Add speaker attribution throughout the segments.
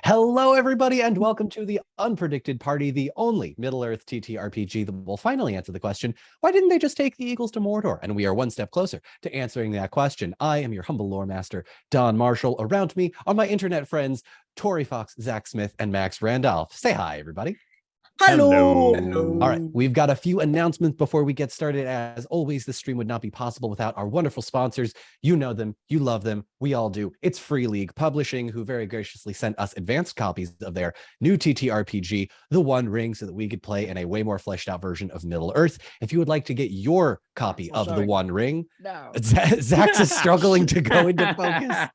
Speaker 1: Hello, everybody, and welcome to the Unpredicted Party, the only Middle-earth TTRPG that will finally answer the question, why didn't they just take the Eagles to Mordor? And we are one step closer to answering that question. I am your humble lore master, Don Marshall. Around me are my internet friends, Tori Fox, Zach Smith, and Max Randolph. Say hi, everybody.
Speaker 2: Hello.
Speaker 1: All right, we've got a few announcements before we get started. As always, this stream would not be possible without our wonderful sponsors. You know them, you love them, we all do. It's Free League Publishing, who very graciously sent us advanced copies of their new TTRPG, The One Ring, so that we could play in a way more fleshed out version of Middle-earth. If you would like to get your copy of The One Ring, Zach's is struggling to go into focus.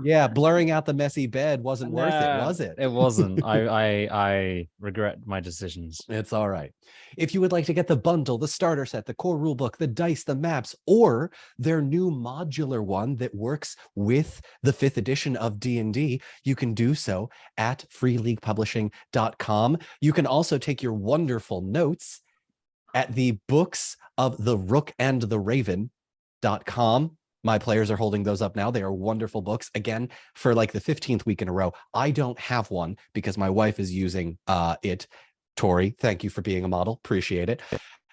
Speaker 1: Yeah, blurring out the messy bed wasn't worth it, was it?
Speaker 2: It wasn't. I regret my decisions.
Speaker 1: It's all right. If you would like to get the bundle, the starter set, the core rulebook, the dice, the maps, or their new modular one that works with the 5th edition of D&D, you can do so at freeleaguepublishing.com. You can also take your wonderful notes at the books of the Rook and the Raven.com. My players are holding those up now. They are wonderful books. Again, for like the 15th week in a row, I don't have one because my wife is using it. Tori, thank you for being a model. Appreciate it.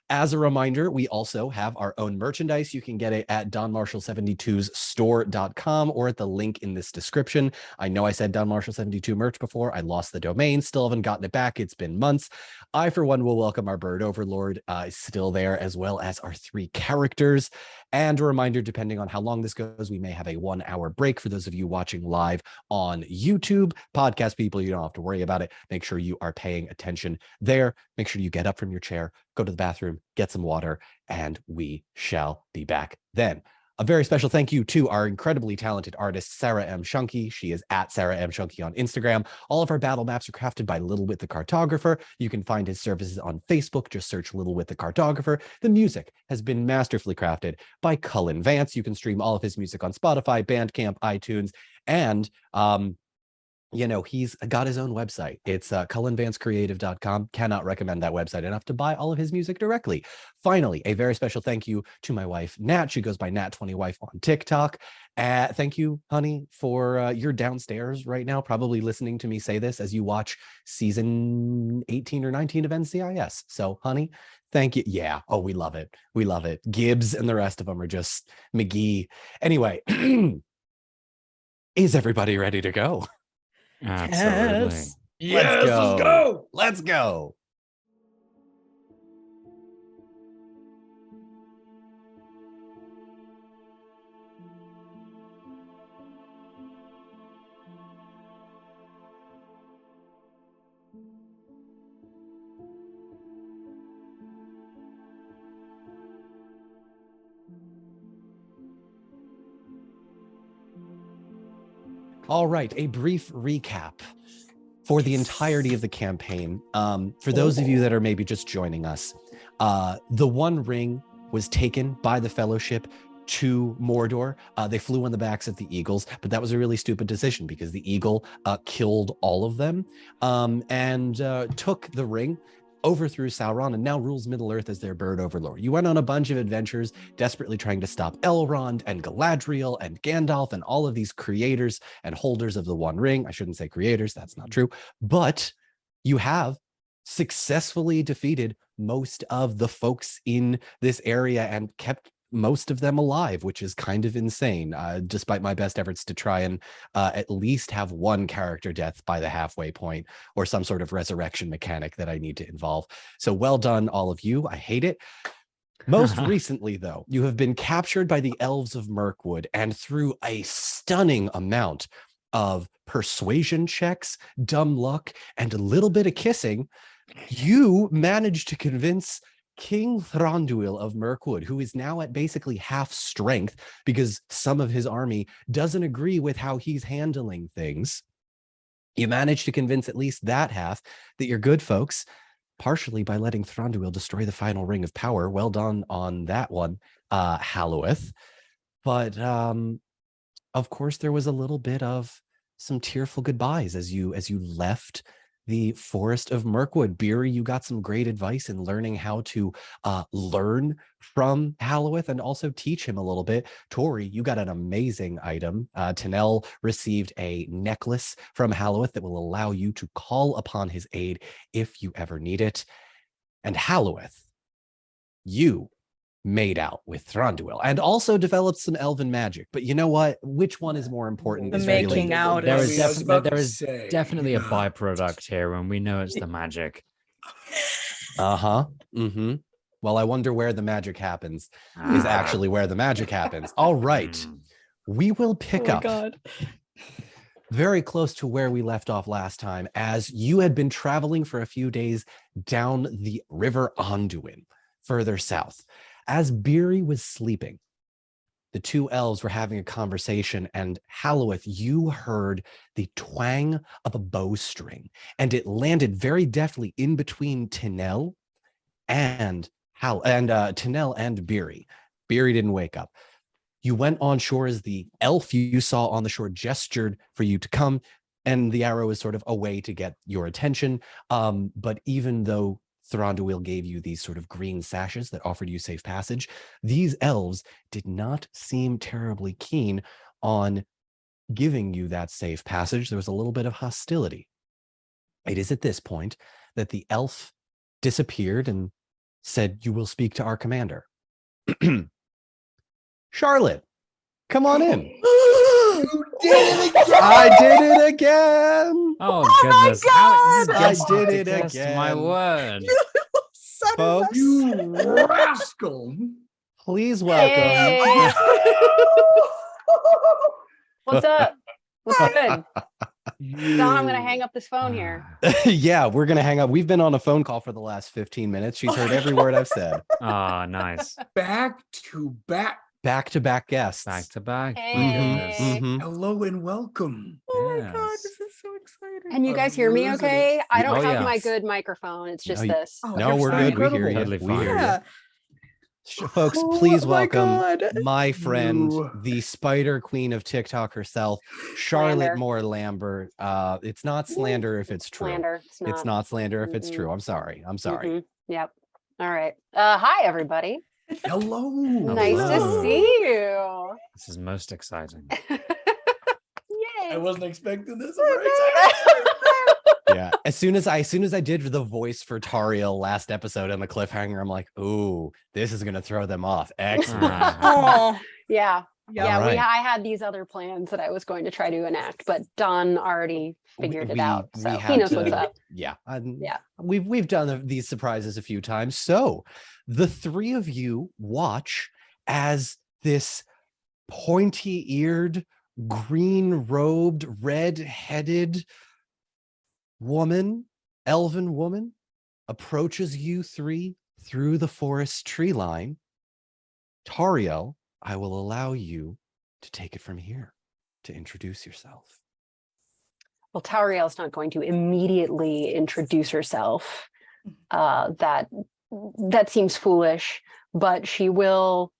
Speaker 1: As a reminder, we also have our own merchandise. You can get it at donmarshall72's store.com or at the link in this description. I know I said Don Marshall 72 merch before. I lost the domain, still haven't gotten it back. It's been months. I, for one, will welcome our Bird Overlord is still there, as well as our 3 characters. And a reminder, depending on how long this goes, we may have a 1-hour break for those of you watching live on YouTube. Podcast people, you don't have to worry about it. Make sure you are paying attention there. Make sure you get up from your chair, go to the bathroom, get some water, and we shall be back then. A very special thank you to our incredibly talented artist, Sarah M. Shunky. She is at Sarah M. Shunky on Instagram. All of our battle maps are crafted by Little Wit the Cartographer. You can find his services on Facebook. Just search Little Wit the Cartographer. The music has been masterfully crafted by Cullen Vance. You can stream all of his music on Spotify, Bandcamp, iTunes, and you know, he's got his own website. It's cullenvancecreative.com. Cannot recommend that website enough to buy all of his music directly. Finally, a very special thank you to my wife, Nat. She goes by Nat20Wife on TikTok. Thank you, honey, for you're downstairs right now, probably listening to me say this as you watch season 18 or 19 of NCIS. So, honey, thank you. Yeah. Oh, we love it. We love it. Gibbs and the rest of them are just McGee. Anyway, is everybody ready to go?
Speaker 2: Absolutely.
Speaker 1: Yes, let's go. Let's go. All right, a brief recap for the entirety of the campaign. For those of you that are maybe just joining us, the One Ring was taken by the Fellowship to Mordor. They flew on the backs of the eagles, but that was a really stupid decision because the eagle killed all of them and took the ring, overthrew Sauron, and now rules Middle-earth as their bird overlord. You went on a bunch of adventures, desperately trying to stop Elrond and Galadriel and Gandalf and all of these creators and holders of the One Ring. I shouldn't say creators, that's not true. But you have successfully defeated most of the folks in this area and kept most of them alive, which is kind of insane, despite my best efforts to try and at least have one character death by the halfway point or some sort of resurrection mechanic that I need to involve. So well done, all of you. I hate it. Most recently, though, you have been captured by the elves of Mirkwood, and through a stunning amount of persuasion checks, dumb luck, and a little bit of kissing, you managed to convince King Thranduil of Mirkwood, who is now at basically half strength because some of his army doesn't agree with how he's handling things. You managed to convince at least that half that you're good folks, partially by letting Thranduil destroy the final ring of power. Well done on that one, Halloweth. But of course, there was a little bit of some tearful goodbyes as you left the Forest of Mirkwood. Beery, you got some great advice in learning how to learn from Halloweth and also teach him a little bit. Tori, you got an amazing item. Tanel received a necklace from Halloweth that will allow you to call upon his aid if you ever need it. And Halloweth, you made out with Thranduil and also developed some elven magic. But you know what? Which one is more important?
Speaker 3: The
Speaker 1: is
Speaker 3: making
Speaker 1: really
Speaker 3: out.
Speaker 2: There
Speaker 3: is-
Speaker 2: is
Speaker 3: I was
Speaker 2: definitely a byproduct here, and we know it's the magic.
Speaker 1: uh-huh. Mm-hmm. Well, I wonder where the magic happens is actually where the magic happens. All right. We will pick up very close to where we left off last time, as you had been traveling for a few days down the river Anduin, further south. As Beery was sleeping, the two elves were having a conversation, and Halloweth, you heard the twang of a bowstring, and it landed very deftly in between Tanel and Tanel and Beery. Beery didn't wake up. You went on shore as the elf you saw on the shore gestured for you to come, and the arrow is sort of a way to get your attention. But even though Thranduil gave you these sort of green sashes that offered you safe passage, these elves did not seem terribly keen on giving you that safe passage. There was a little bit of hostility. It is at this point that the elf disappeared and said, "You will speak to our commander." Charlotte, come on in.
Speaker 3: You did it again!
Speaker 1: I did it again.
Speaker 2: Oh goodness!
Speaker 3: God!
Speaker 1: I did it
Speaker 2: Guessed my
Speaker 1: again.
Speaker 2: word.
Speaker 3: Son
Speaker 1: Folks.
Speaker 3: of a-
Speaker 4: You rascal!
Speaker 1: Please welcome.
Speaker 5: Hey. What's up? What's good? Don, I'm gonna hang up this phone here.
Speaker 1: Yeah, we're gonna hang up. We've been on a phone call for the last 15 minutes. She's heard every word I've said.
Speaker 2: Ah, nice.
Speaker 4: Back to back.
Speaker 1: Back-to-back guests.
Speaker 2: Back to back.
Speaker 5: Hey.
Speaker 1: Mhm.
Speaker 4: Hello and welcome.
Speaker 3: Oh my god,
Speaker 2: Yes.
Speaker 3: this is so exciting.
Speaker 5: And you guys hear me
Speaker 4: Elizabeth.
Speaker 5: okay? I don't
Speaker 2: Oh,
Speaker 5: have
Speaker 2: yeah.
Speaker 5: my good microphone. It's just
Speaker 1: No,
Speaker 5: this.
Speaker 3: Oh,
Speaker 1: No,
Speaker 3: you're
Speaker 1: we're
Speaker 3: fine.
Speaker 1: good. We hear you.
Speaker 2: Totally
Speaker 1: We
Speaker 2: fine.
Speaker 1: hear you.
Speaker 3: Yeah.
Speaker 1: Folks,
Speaker 3: Oh
Speaker 1: please
Speaker 3: my
Speaker 1: welcome
Speaker 3: God.
Speaker 1: my friend,
Speaker 4: You-
Speaker 1: the Spider Queen of TikTok herself, Charlotte
Speaker 5: Slander.
Speaker 1: Moore Lambert. It's not slander if it's true.
Speaker 5: Slander.
Speaker 1: It's not slander if it's
Speaker 5: Mm-mm.
Speaker 1: true. I'm sorry. I'm sorry.
Speaker 5: Mhm. Yep. All right. Hi, everybody.
Speaker 4: Hello.
Speaker 5: Nice to
Speaker 1: Hello.
Speaker 5: see you.
Speaker 2: This is most exciting.
Speaker 5: Yay.
Speaker 4: I wasn't expecting this. I'm very excited.
Speaker 1: Yeah. As soon as I did the voice for Tauriel last episode on the cliffhanger, I'm like, ooh, this is gonna throw them off. Excellent.
Speaker 3: Oh,
Speaker 5: Yeah.
Speaker 3: yeah.
Speaker 5: Yeah.
Speaker 1: right.
Speaker 5: I had these other plans that I was going to try to enact, but Don already figured it out. So he
Speaker 1: had
Speaker 5: knows what's
Speaker 1: to-
Speaker 5: up.
Speaker 1: Yeah.
Speaker 5: Yeah.
Speaker 1: We've done these surprises a few times. So the three of you watch as this pointy-eared, green-robed, red-headed woman, elven woman, approaches you three through the forest tree line. Tauriel, I will allow you to take it from here to introduce yourself.
Speaker 5: Well, Tauriel's not going to immediately introduce herself. That seems foolish, but she will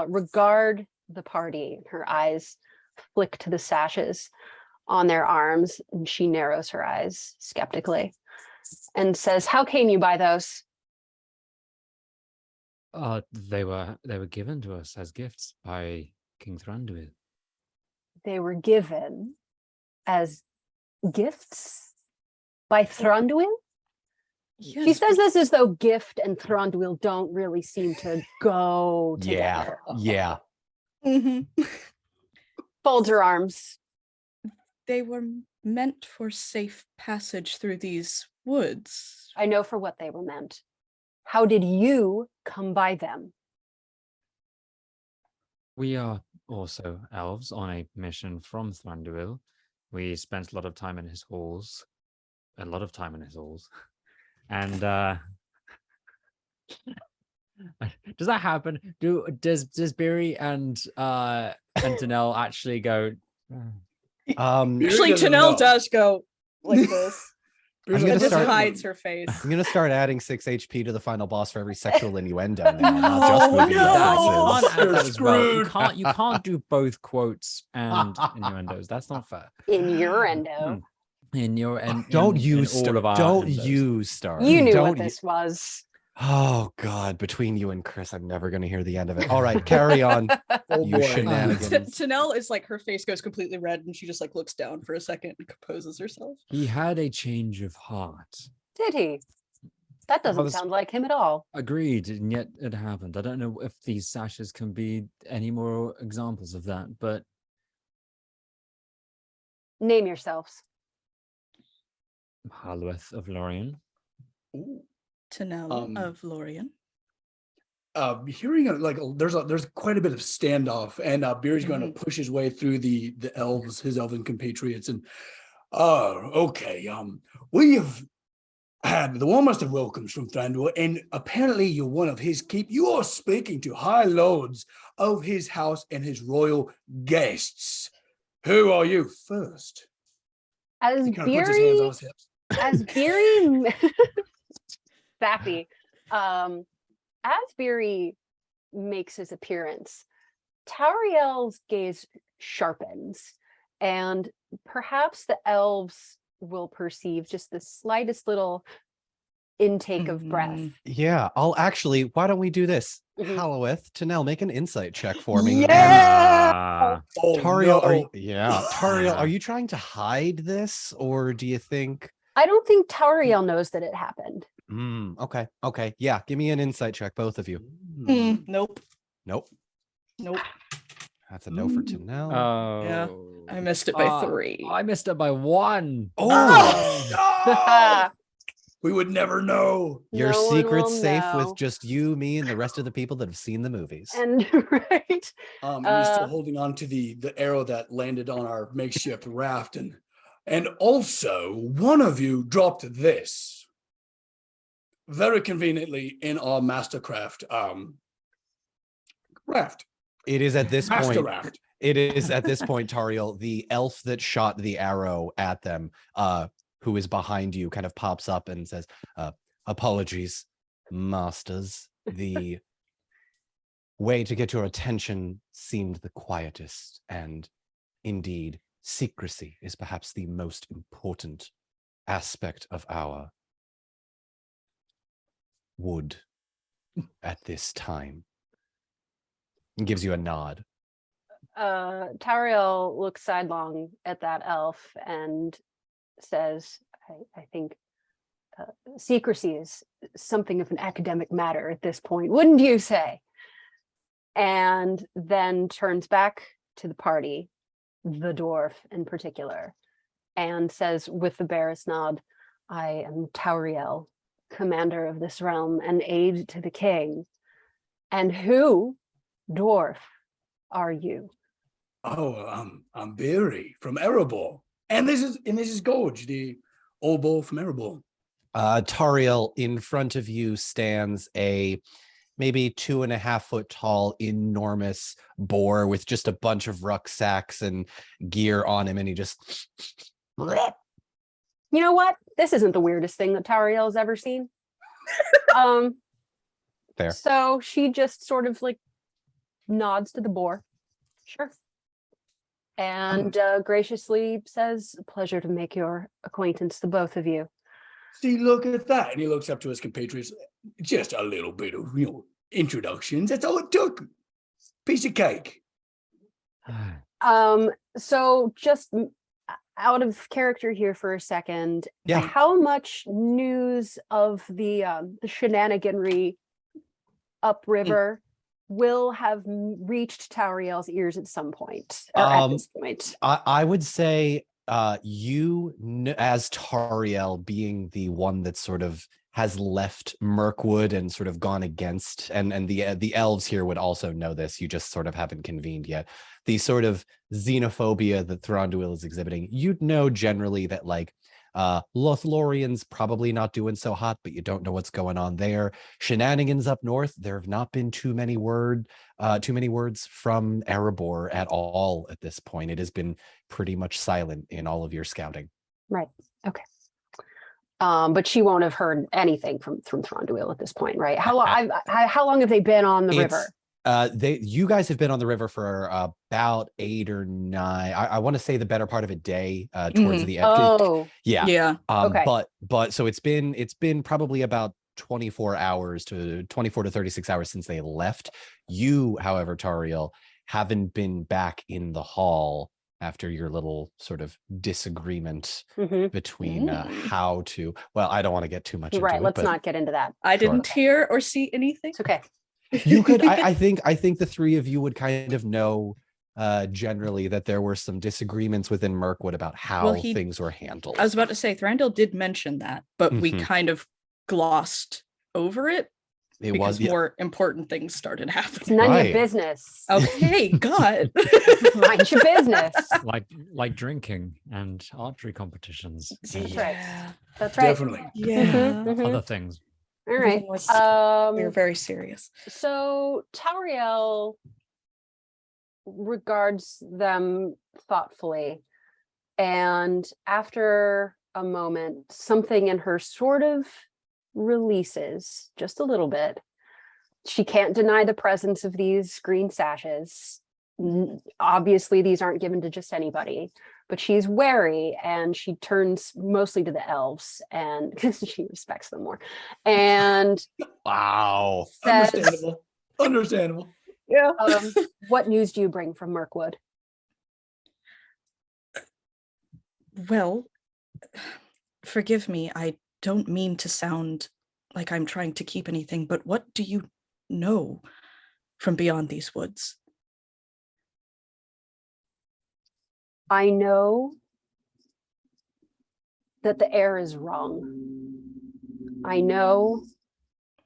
Speaker 5: regard the party. Her eyes flick to the sashes on their arms, and she narrows her eyes skeptically and says, "How came you by those?"
Speaker 2: They were given to us as gifts by King Thranduil.
Speaker 5: They were given as gifts by Thranduil? She
Speaker 3: Yes,
Speaker 5: says this as though gift and Thranduil don't really seem to go
Speaker 1: Yeah.
Speaker 5: together.
Speaker 1: Yeah.
Speaker 3: mhm.
Speaker 5: Folds her arms.
Speaker 3: They were meant for safe passage through these woods.
Speaker 5: I know for what they were meant. How did you come by them?
Speaker 2: We are also elves on a mission from Thranduil. We spent a lot of time in his halls. And does that happen? Does Beery and Tanel actually go?
Speaker 3: Actually,
Speaker 4: doesn't
Speaker 3: Tanel
Speaker 4: know.
Speaker 3: does go like this.
Speaker 1: I'm
Speaker 3: It
Speaker 1: gonna
Speaker 3: just
Speaker 1: start-
Speaker 3: hides her face.
Speaker 1: I'm gonna start adding 6 HP to the final boss for every sexual innuendo now, not just
Speaker 3: Oh,
Speaker 1: movie
Speaker 3: no.
Speaker 1: references.
Speaker 2: You can't add
Speaker 4: You're
Speaker 2: that as well. You
Speaker 4: screwed.
Speaker 2: can't do both quotes and innuendos. That's not fair.
Speaker 5: Innuendo.
Speaker 2: in your and
Speaker 1: Don't
Speaker 2: in
Speaker 1: use
Speaker 2: all
Speaker 1: Star.
Speaker 2: of our
Speaker 1: Don't
Speaker 2: endeavors.
Speaker 1: use Star.
Speaker 5: You knew
Speaker 1: Don't
Speaker 5: what
Speaker 1: u-
Speaker 5: this was.
Speaker 1: Oh God! Between you and Chris, I'm never going to hear the end of it. All right, carry on.
Speaker 4: Oh
Speaker 1: You
Speaker 4: boy.
Speaker 1: shenanigans.
Speaker 3: Tanel is like, her face goes completely red and she just like looks down for a second and composes herself.
Speaker 2: He had a change of heart.
Speaker 5: Did he? That doesn't
Speaker 2: this-
Speaker 5: sound like him at all.
Speaker 2: Agreed, and yet it happened. I don't know if these sashes can be any more examples of that, but
Speaker 5: Name yourselves.
Speaker 2: Halweth of Lorien.
Speaker 4: Ooh.
Speaker 3: Tanel of Lorien.
Speaker 4: Hearing there's quite a bit of standoff, and Beery's going to push his way through the elves, his elven compatriots, and okay, we have had the warmest of welcomes from Thranduil, and apparently you're one of his keep. You are speaking to high lords of his house and his royal guests. Who are you first?
Speaker 5: As
Speaker 4: He kind of puts his hands on
Speaker 5: Beery,
Speaker 4: his hips.
Speaker 5: as Beery, Sappy, as Beery makes his appearance, Tauriel's gaze sharpens, and perhaps the elves will perceive just the slightest little intake of breath.
Speaker 1: Yeah, I'll actually. Why don't we do this?
Speaker 5: Mhm.
Speaker 1: Haloweth, Tanel, make an insight check for me.
Speaker 4: Yeah!
Speaker 2: Ah,
Speaker 4: Oh,
Speaker 1: Tauriel,
Speaker 4: no.
Speaker 1: Tauriel, are you trying to hide this, or do you think?
Speaker 5: I don't think Tauriel knows that it happened.
Speaker 1: Okay, yeah. Give me an insight check, both of you.
Speaker 3: Nope.
Speaker 1: Nope,
Speaker 3: Nope.
Speaker 1: that's a no for Tanel.
Speaker 2: oh,
Speaker 3: I missed it by 3.
Speaker 2: I missed it by 1.
Speaker 4: Oh, no! We would never know.
Speaker 1: Your
Speaker 5: No one
Speaker 1: secret's
Speaker 5: will
Speaker 1: safe
Speaker 5: know.
Speaker 1: with just you, me, and the rest of the people that have seen the movies.
Speaker 5: And right.
Speaker 4: And he's still holding on to the arrow that landed on our makeshift raft, and also one of you dropped this very conveniently in our mastercraft raft.
Speaker 1: It is at this
Speaker 4: Master
Speaker 1: point.
Speaker 4: raft.
Speaker 1: It is at this point, Tauriel, the elf that shot the arrow at them, who is behind you, kind of pops up and says, apologies, masters. The way to get your attention seemed the quietest, and indeed, secrecy is perhaps the most important aspect of our wood at this time. And gives you a nod.
Speaker 5: Tauriel looks sidelong at that elf and says, I think secrecy is something of an academic matter at this point, wouldn't you say? And then turns back to the party, the dwarf in particular, and says with the barest nod, I am Tauriel, commander of this realm and aide to the king. And who, dwarf, are you?
Speaker 4: Oh, I'm Beery from Erebor, and this is Gorge, the old bull from Erebor.
Speaker 1: Tauriel, in front of you stands a maybe 2.5 foot tall, enormous boar with just a bunch of rucksacks and gear on him, and he just.
Speaker 5: You know what? This isn't the weirdest thing that Tauriel's ever seen.
Speaker 1: Fair.
Speaker 5: So she just sort of like nods to the boar. Sure. And graciously says, pleasure to make your acquaintance, the both of you.
Speaker 4: See, look at that. And he looks up to his compatriots. Just a little bit of, introductions. That's all it took. Piece of cake.
Speaker 5: So just out of character here for a second.
Speaker 1: Yeah.
Speaker 5: How much news of the shenaniganry upriver will have reached Tauriel's ears at some point, or at this point?
Speaker 1: I would say as Tauriel, being the one that sort of has left Mirkwood and sort of gone against, and the elves here would also know this, you just sort of haven't convened yet, the sort of xenophobia that Thranduil is exhibiting. You'd know generally that Lothlorien's probably not doing so hot, but you don't know what's going on there. Shenanigans up north, there have not been too many words from Erebor at all at this point. It has been pretty much silent in all of your scouting.
Speaker 5: Right. Okay. But she won't have heard anything from Thranduil at this point, right? How long have they been on the river?
Speaker 1: You guys have been on the river for about 8 or 9. I want to say the better part of a day towards the end.
Speaker 5: Oh,
Speaker 1: Yeah.
Speaker 3: Yeah.
Speaker 5: Okay.
Speaker 1: But so it's been probably about 24 to 36 hours since they left. You, however, Tauriel, haven't been back in the hall after your little sort of disagreement
Speaker 5: mhm.
Speaker 1: between how to. Well, I don't want to get too much into
Speaker 5: Right.
Speaker 1: it.
Speaker 5: Let's
Speaker 1: but
Speaker 5: not get into that.
Speaker 3: I
Speaker 1: Sure.
Speaker 3: didn't hear or see anything.
Speaker 5: It's okay.
Speaker 1: You could. I think the three of you would kind of know generally that there were some disagreements within Mirkwood about how
Speaker 3: Well,
Speaker 1: things were handled.
Speaker 3: I was about to say Thranduil did mention that, but we
Speaker 1: Mhm.
Speaker 3: kind of glossed over it
Speaker 1: It
Speaker 3: because
Speaker 1: was yeah.
Speaker 3: more important things started
Speaker 5: It's
Speaker 3: happening.
Speaker 5: none of
Speaker 1: Right.
Speaker 5: your business.
Speaker 3: Okay, God.
Speaker 5: Mind your business.
Speaker 2: like drinking and archery competitions. and
Speaker 5: right.
Speaker 3: Yeah.
Speaker 5: That's right.
Speaker 4: Definitely.
Speaker 3: Yeah.
Speaker 5: Mhm.
Speaker 2: Other things.
Speaker 5: All right.
Speaker 3: We were very serious.
Speaker 5: So Tauriel regards them thoughtfully, and after a moment, something in her sort of releases just a little bit. She can't deny the presence of these green sashes. Obviously, these aren't given to just anybody, but she's wary and she turns mostly to the elves and because she respects them more. And
Speaker 1: Wow.
Speaker 5: says,
Speaker 4: Understandable.
Speaker 3: Yeah.
Speaker 5: what news do you bring from Mirkwood?
Speaker 3: Well, forgive me. I don't mean to sound like I'm trying to keep anything, but what do you know from beyond these woods?
Speaker 5: I know that the air is wrong. I know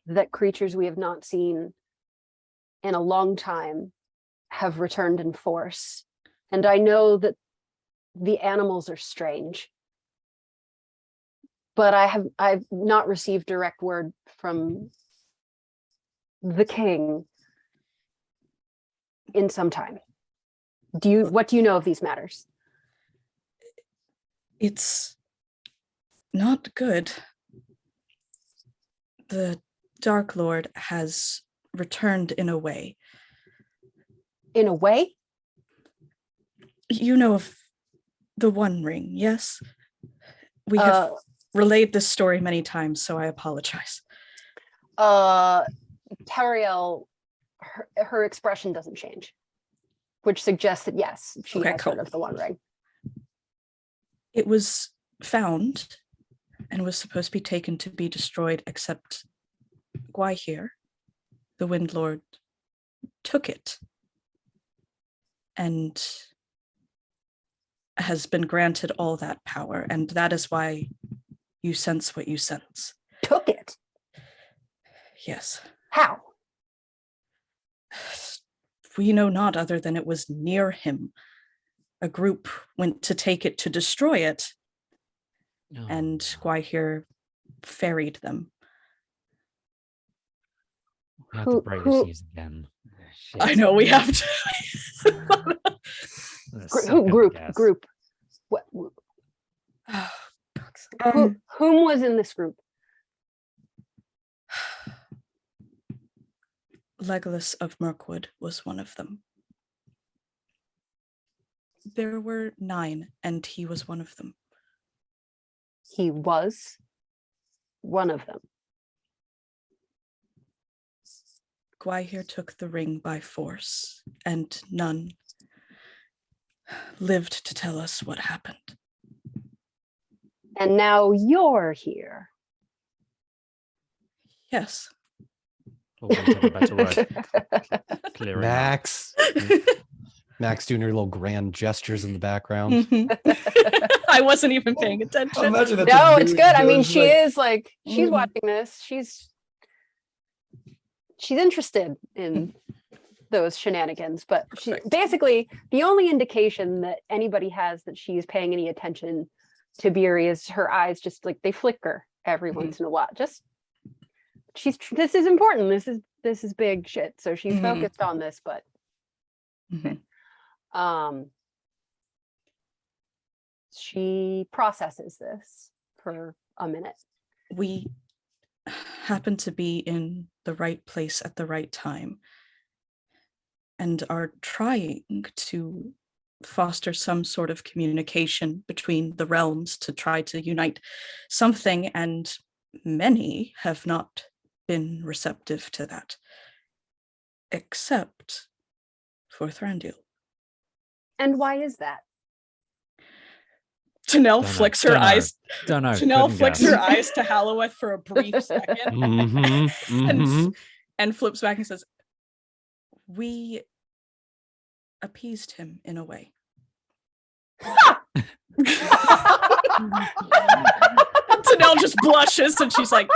Speaker 5: that creatures we have not seen in a long time have returned in force. And I know that the animals are strange. But I've not received direct word from the king in some time. What do you know of these matters?
Speaker 3: It's not good. The Dark Lord has returned in a way.
Speaker 5: In a way?
Speaker 3: You know of the One Ring, yes? We have relayed this story many times, so I apologize.
Speaker 5: Tauriel, her expression doesn't change, which suggests that yes, she has heard of the One Ring.
Speaker 3: It was found and was supposed to be taken to be destroyed, except Gwaihir, the Wind Lord, took it and has been granted all that power, and that is why you sense what you sense.
Speaker 5: Took it?
Speaker 3: Yes.
Speaker 5: How?
Speaker 3: We know not, other than it was near him. A group went to take it to destroy it, and Gwaihir ferried them.
Speaker 2: We have to break the seas again. Shit.
Speaker 3: I know we have to.
Speaker 5: Group. What? Whom was in this group?
Speaker 3: Legolas of Mirkwood was one of them. There were 9, and he was one of them.
Speaker 5: He was one of them.
Speaker 3: Gwaihir took the ring by force, and none lived to tell us what happened.
Speaker 5: And now you're here.
Speaker 3: Yes.
Speaker 2: A better word. Clearing
Speaker 1: Max. Max doing her little grand gestures in the background.
Speaker 3: I wasn't even paying attention.
Speaker 4: Imagine that's
Speaker 5: No,
Speaker 4: a
Speaker 5: it's
Speaker 4: dude
Speaker 5: good. I mean,
Speaker 4: goes
Speaker 5: she
Speaker 4: like,
Speaker 5: is like, she's watching this. She's interested in those shenanigans, but she basically the only indication that anybody has that she's paying any attention to Beery is her eyes just like they flicker every once in a while. Just this is important. This is big shit. So she's focused on this, but she processes this for a minute.
Speaker 3: We happened to be in the right place at the right time. and are trying to foster some sort of communication between the realms to try to unite something, and many have not been receptive to that, except for Thranduil.
Speaker 5: And why is that?
Speaker 3: Tanel flicks her eyes.
Speaker 2: Don't know.
Speaker 3: Tanel flicks
Speaker 2: guess.
Speaker 3: her eyes to Halloweth for a brief second, and flips back and says, "We appeased him in a way." Tanel just blushes and she's like,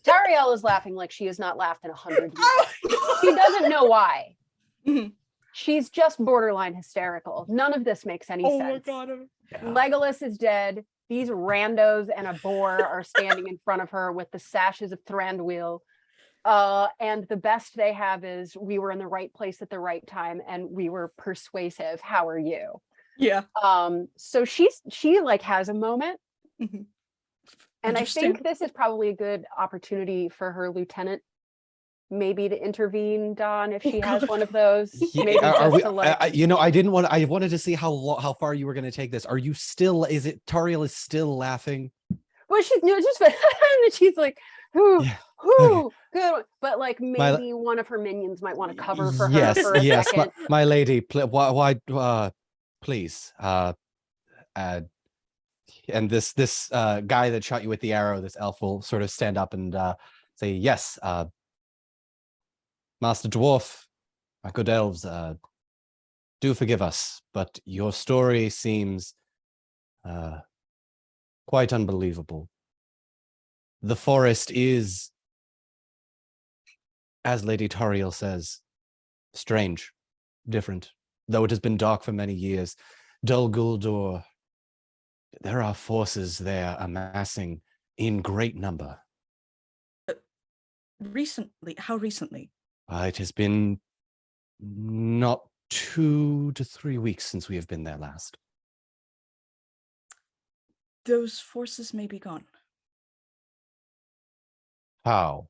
Speaker 5: Tauriel is laughing like she has not laughed in 100 years. She doesn't know why.
Speaker 3: Mhm.
Speaker 5: She's just borderline hysterical. None of this makes any sense.
Speaker 3: God.
Speaker 5: Legolas is dead. These randos and a boar are standing in front of her with the sashes of Thranduil. And the best they have is, we were in the right place at the right time and we were persuasive. How are you?
Speaker 3: Yeah.
Speaker 5: So she like has a moment.
Speaker 3: Mhm.
Speaker 5: And I think this is probably a good opportunity for her lieutenant maybe to intervene, Dawn, if she has one of those. Maybe to like...
Speaker 1: I wanted to see how far you were going to take this. Are you still, is it Tauriel is still laughing?
Speaker 5: Well, she's just and she's like, whoo, good one. But like maybe one of her minions might want to cover for her for a second.
Speaker 1: My lady, please. And this guy that shot you with the arrow, this elf, will sort of stand up and say, "Yes, Master Dwarf, my good elves, do forgive us, but your story seems quite unbelievable. The forest is, as Lady Tauriel says, strange, different. Though it has been dark for many years, Dol Guldur, there are forces there amassing in great number."
Speaker 3: Recently? How recently?
Speaker 1: It has been not 2 to 3 weeks since we have been there last.
Speaker 3: Those forces may be gone.
Speaker 1: How?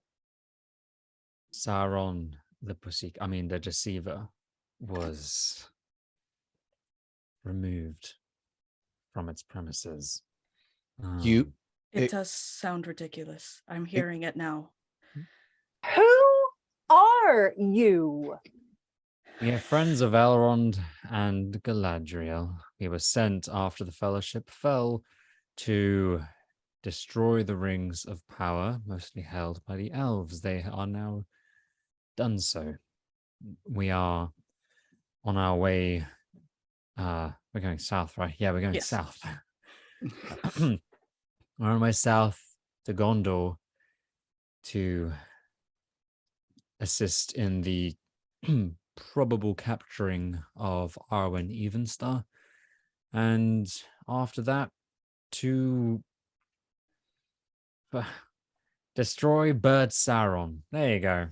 Speaker 2: Sauron, the deceiver, was removed from its premises.
Speaker 3: It does sound ridiculous. I'm hearing it now.
Speaker 5: Who are you?
Speaker 2: We are friends of Elrond and Galadriel. We were sent after the Fellowship fell to destroy the rings of power, mostly held by the elves. They are now done so. We are on our way. We're going south, right? Yeah, we're going south. We're on our way south to Gondor to assist in the probable capturing of Arwen Evenstar, and after that to destroy Bird Sauron. There you go.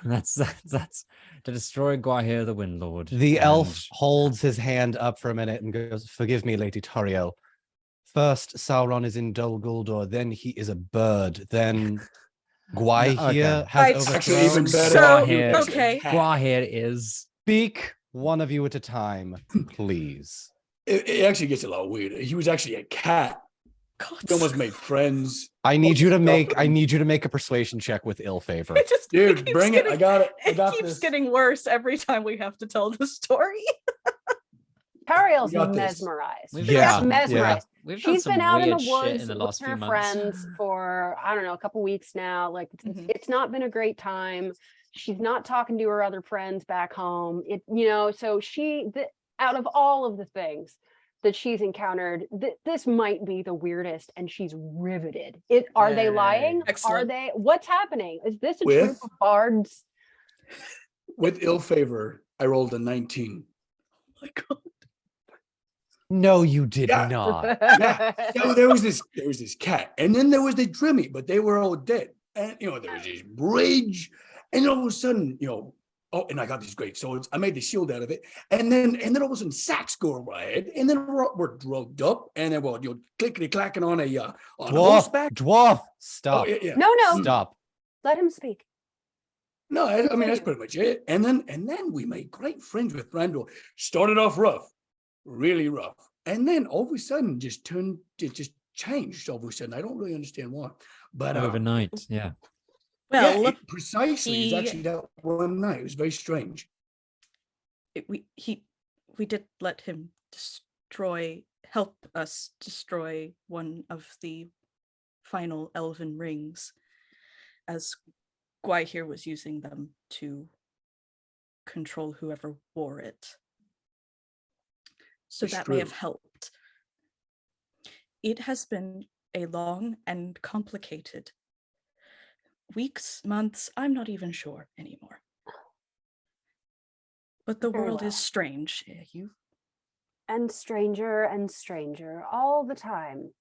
Speaker 2: That's to destroy Gwaihir the Windlord.
Speaker 1: The elf holds his hand up for a minute and goes, "Forgive me, Lady Tauriel. First, Sauron is in Dol Guldur, then he is a bird, then Gwaihir has overthrown."
Speaker 4: Actually, even better.
Speaker 2: Gwaihir is.
Speaker 1: Speak one of you at a time, please.
Speaker 4: It actually gets a lot weird. He was actually a cat. He almost made friends.
Speaker 1: I need you to make a persuasion check with ill favor.
Speaker 4: Dude, bring it. I got it. I got
Speaker 3: it keeps
Speaker 4: this.
Speaker 3: getting worse every time we have to tell the story.
Speaker 5: Tauriel's
Speaker 4: We got this.
Speaker 5: mesmerized.
Speaker 1: Yeah,
Speaker 5: mesmerized.
Speaker 2: We've done
Speaker 5: She's
Speaker 2: some
Speaker 5: been out in
Speaker 2: weird
Speaker 5: the
Speaker 2: shit
Speaker 5: woods
Speaker 2: in the
Speaker 5: with
Speaker 2: last
Speaker 5: her
Speaker 2: few months.
Speaker 5: friends for, I don't know, a couple weeks now. Like, it's not been a great time. She's not talking to her other friends back home. So out of all of the things that she's encountered, this might be the weirdest, and she's riveted. Are they lying?
Speaker 3: Excellent.
Speaker 5: Are they? What's happening? Is this a
Speaker 4: With-
Speaker 5: troop of bards?
Speaker 4: With ill favor, I rolled a 19.
Speaker 3: Oh my God.
Speaker 1: No, you did
Speaker 4: Yeah.
Speaker 1: not.
Speaker 4: Yeah. So there was this cat, and then there was the Drimmy, but they were all dead. And there was this bridge, and all of a sudden, and I got these great swords. I made the shield out of it, and then all of a sudden, sacks go over my head, and then we're drugged up, and then clickety clacking on a on horseback.
Speaker 1: Dwarf, stop.
Speaker 4: Oh, yeah.
Speaker 5: No.
Speaker 1: Stop.
Speaker 5: Let him speak.
Speaker 4: No, I mean that's pretty much it. And then we made great friends with Thranduil. Started off rough, really rough, and then all of a sudden just changed. All of a sudden, I don't really understand why, but
Speaker 2: Overnight, yeah.
Speaker 3: Well,
Speaker 4: precisely. It's actually that one night. It was very strange.
Speaker 3: we did let him help us destroy one of the final elven rings, as Gwai here was using them to control whoever wore it. So
Speaker 4: It's
Speaker 3: that may have
Speaker 4: true.
Speaker 3: helped. It has been a long and complicated weeks, months, I'm not even sure anymore. But the
Speaker 5: Very
Speaker 3: world
Speaker 5: well.
Speaker 3: is strange.
Speaker 5: And stranger all the time.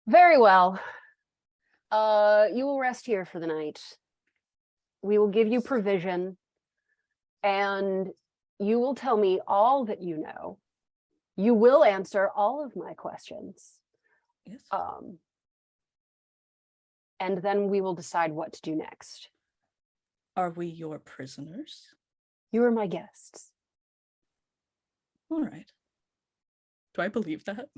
Speaker 5: Very well. You will rest here for the night. We will give you provision, and you will tell me all that you know. You will answer all of my questions.
Speaker 3: Yes.
Speaker 5: And then we will decide what to do next.
Speaker 3: Are we your prisoners?
Speaker 5: You are my guests.
Speaker 3: All right. Do I believe that?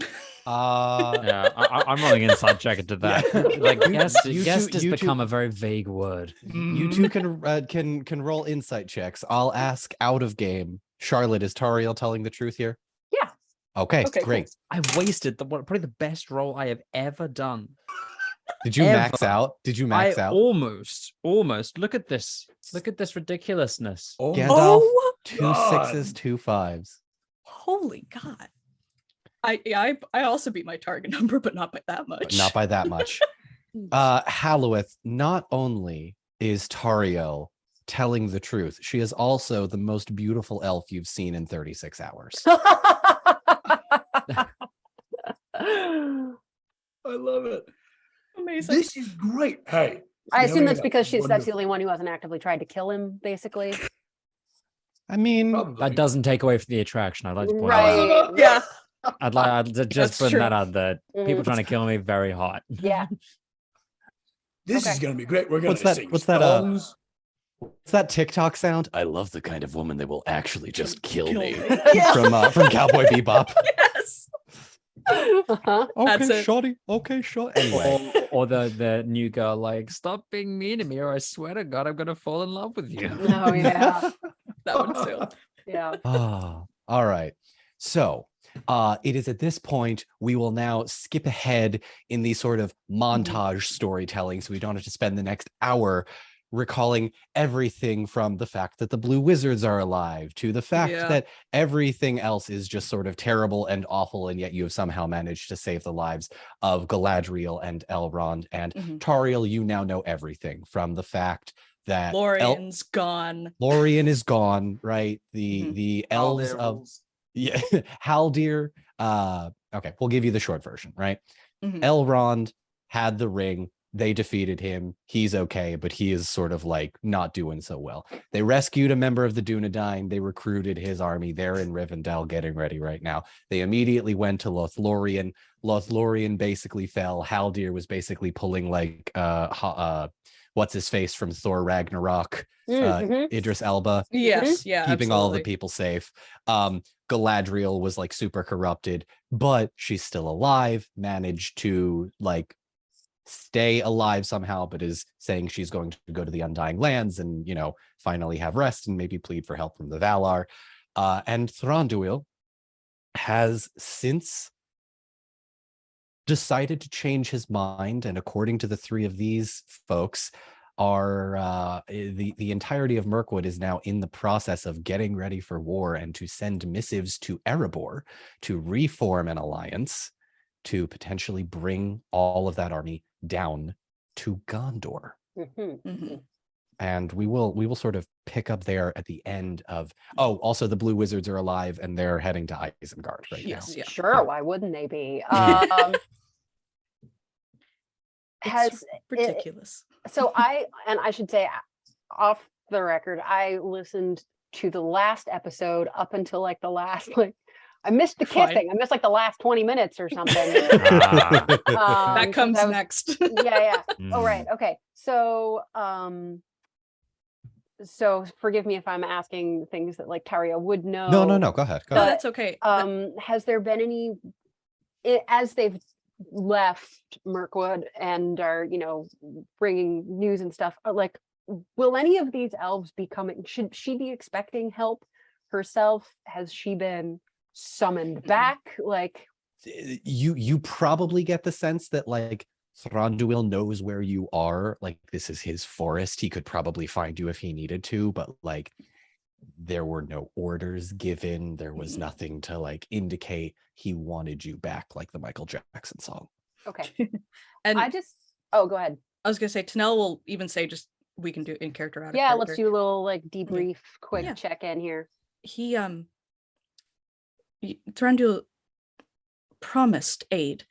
Speaker 2: Yeah, I'm rolling inside check into that.
Speaker 1: Yeah.
Speaker 2: Like guest
Speaker 1: You
Speaker 2: has
Speaker 1: two-
Speaker 2: become a very vague word.
Speaker 1: You two can roll insight checks. I'll ask out of game. Charlotte, is Tauriel telling the truth here?
Speaker 5: Yeah.
Speaker 1: Okay,
Speaker 3: Okay, cool.
Speaker 1: great.
Speaker 2: I wasted probably the best roll I have ever done.
Speaker 1: Did you max out? Did you max out?
Speaker 2: Almost. Look at this. Look at this ridiculousness.
Speaker 4: Oh,
Speaker 1: Gandalf,
Speaker 3: Oh,
Speaker 1: 2
Speaker 4: God.
Speaker 1: 6s, 2 5s.
Speaker 3: holy God. I also beat my target number, but not by that much.
Speaker 1: But not by that much. Halloweth, not only is Tauriel telling the truth, she is also the most beautiful elf you've seen in 36 hours.
Speaker 4: I love it.
Speaker 3: Amazing.
Speaker 4: This is great. Hey,
Speaker 5: I assume that's
Speaker 4: Fiona,
Speaker 5: because that's the
Speaker 4: wonderful.
Speaker 5: only one who hasn't actively tried to kill him, basically.
Speaker 1: I mean,
Speaker 4: Probably.
Speaker 2: That doesn't take away from the attraction. I'd like to point that
Speaker 5: Right.
Speaker 2: out.
Speaker 3: Yeah.
Speaker 2: I'd just
Speaker 3: That's
Speaker 2: put
Speaker 3: true.
Speaker 2: that out that people
Speaker 5: Mhm.
Speaker 2: trying to kill me very hot.
Speaker 5: Yeah.
Speaker 4: This
Speaker 5: Okay.
Speaker 4: is gonna be great. We're gonna
Speaker 1: What's that-
Speaker 4: sing
Speaker 1: what's that,
Speaker 4: songs.
Speaker 1: what's that TikTok sound? I love the kind of woman that will actually just kill me.
Speaker 3: Yeah.
Speaker 1: From Cowboy Bebop.
Speaker 3: Yes.
Speaker 5: Uh-huh.
Speaker 3: That's
Speaker 1: Okay,
Speaker 3: it.
Speaker 1: shawty. Okay, shawty. Anyway,
Speaker 2: Or the new girl like, stop being mean to me, or I swear to God, I'm gonna fall in love with you.
Speaker 5: Oh, yeah.
Speaker 3: That one too.
Speaker 5: Yeah.
Speaker 1: Ah, all right. So it is at this point we will now skip ahead in the sort of montage storytelling, so we don't have to spend the next hour recalling everything from the fact that the blue wizards are alive to the fact
Speaker 3: Yeah.
Speaker 1: that everything else is just sort of terrible and awful, and yet you have somehow managed to save the lives of Galadriel and Elrond and
Speaker 3: Mhm.
Speaker 1: Tauriel. You now know everything from the fact that
Speaker 3: Lorian's gone.
Speaker 1: Lorien is gone, right?
Speaker 3: Mhm.
Speaker 1: The
Speaker 4: All
Speaker 1: elves
Speaker 4: their
Speaker 1: of
Speaker 4: rules.
Speaker 1: yeah, Haldir. Okay, we'll give you the short version, right?
Speaker 3: Mhm.
Speaker 1: Elrond had the ring. They defeated him. He's okay, but he is sort of like not doing so well. They rescued a member of the Dunedain. They recruited his army. They're in Rivendell getting ready right now. They immediately went to Lothlorien. Lothlorien basically fell. Haldir was basically pulling like what's his face from Thor Ragnarok,
Speaker 5: Mhm.
Speaker 1: Idris Elba,
Speaker 3: Yes, yeah.
Speaker 1: keeping all the
Speaker 3: absolutely.
Speaker 1: people safe. Galadriel was like super corrupted, but she's still alive, managed to like stay alive somehow, but is saying she's going to go to the Undying Lands and, you know, finally have rest and maybe plead for help from the Valar. And Thranduil has since decided to change his mind, and according to the three of these folks, are the entirety of Mirkwood is now in the process of getting ready for war and to send missives to Erebor to reform an alliance to potentially bring all of that army down to Gondor.
Speaker 5: Mhm.
Speaker 3: Mhm.
Speaker 1: And we will sort of pick up there at the end of, oh, also the blue wizards are alive and they're heading to Isengard right
Speaker 3: Yes,
Speaker 1: now.
Speaker 3: yeah.
Speaker 5: Sure, why wouldn't they be?
Speaker 3: It's
Speaker 5: Has
Speaker 3: ridiculous.
Speaker 5: so I should say off the record, I listened to the last episode up until like the last like I missed the
Speaker 3: Fine.
Speaker 5: kissing. I missed like the last 20 minutes or something.
Speaker 3: That comes
Speaker 5: I was-
Speaker 3: next.
Speaker 5: Yeah. Oh,
Speaker 2: Mm.
Speaker 5: right. Okay. So, so forgive me if I'm asking things that like Tauriel would know.
Speaker 1: No. Go ahead. Go
Speaker 3: No,
Speaker 1: ahead.
Speaker 3: that's okay.
Speaker 5: Has there been any, as they've left Mirkwood and are, bringing news and stuff, like, will any of these elves be coming? Should she be expecting help herself? Has she been summoned back? Like,
Speaker 1: You probably get the sense that like Thranduil knows where you are. Like this is his forest. He could probably find you if he needed to, but like there were no orders given. There was nothing to like indicate he wanted you back, like the Michael Jackson song.
Speaker 5: okay.
Speaker 3: And
Speaker 5: Go ahead.
Speaker 3: I was gonna say Tanel will even say just we can do in character out of
Speaker 5: Yeah,
Speaker 3: character.
Speaker 5: let's do a little like debrief, quick
Speaker 3: Yeah.
Speaker 5: check in here.
Speaker 3: He Thranduil promised aid,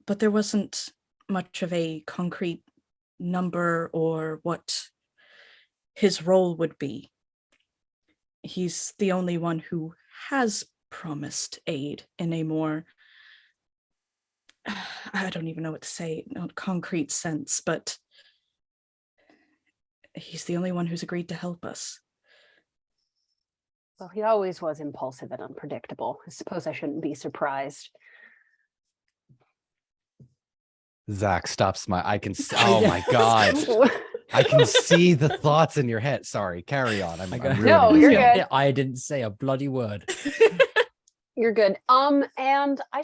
Speaker 3: but there wasn't much of a concrete number or what his role would be. He's the only one who has promised aid in a more, I don't even know what to say, not concrete sense, but he's the only one who's agreed to help us.
Speaker 5: Well, he always was impulsive and unpredictable. I suppose I shouldn't be surprised.
Speaker 1: Zach, stop smiling. I can see, oh my God. I can see the thoughts in your head. Sorry, carry on. I'm
Speaker 2: No,
Speaker 5: No,
Speaker 1: ruining
Speaker 5: you're
Speaker 1: this.
Speaker 5: good.
Speaker 2: I didn't say a bloody word.
Speaker 5: You're good. And I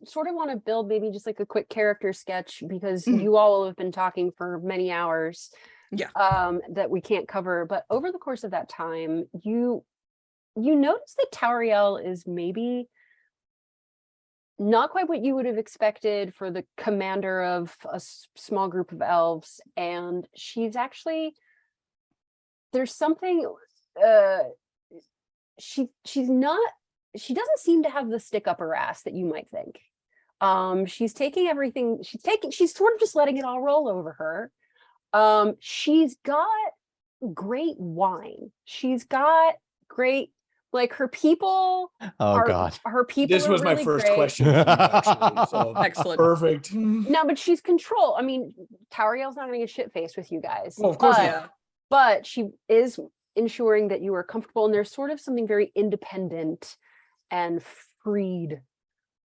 Speaker 5: sort of want to build maybe just like a quick character sketch because you all have been talking for many hours.
Speaker 3: Yeah.
Speaker 5: That we can't cover. But over the course of that time, you notice that Tauriel is maybe not quite what you would have expected for the commander of a small group of elves, and she's actually, there's something she doesn't seem to have the stick up her ass that you might think. She's taking everything, she's sort of just letting it all roll over her. She's got great wine. She's got great, like her people.
Speaker 1: Oh God.
Speaker 5: Her people.
Speaker 4: This
Speaker 5: are
Speaker 4: was my
Speaker 5: really
Speaker 4: first
Speaker 5: great.
Speaker 4: question, actually. So
Speaker 3: Excellent.
Speaker 4: perfect.
Speaker 5: No, but she's control. I mean, Tauriel's not having a shit face with you guys.
Speaker 4: Well, of course
Speaker 5: but,
Speaker 4: not.
Speaker 5: But she is ensuring that you are comfortable, and there's sort of something very independent and freed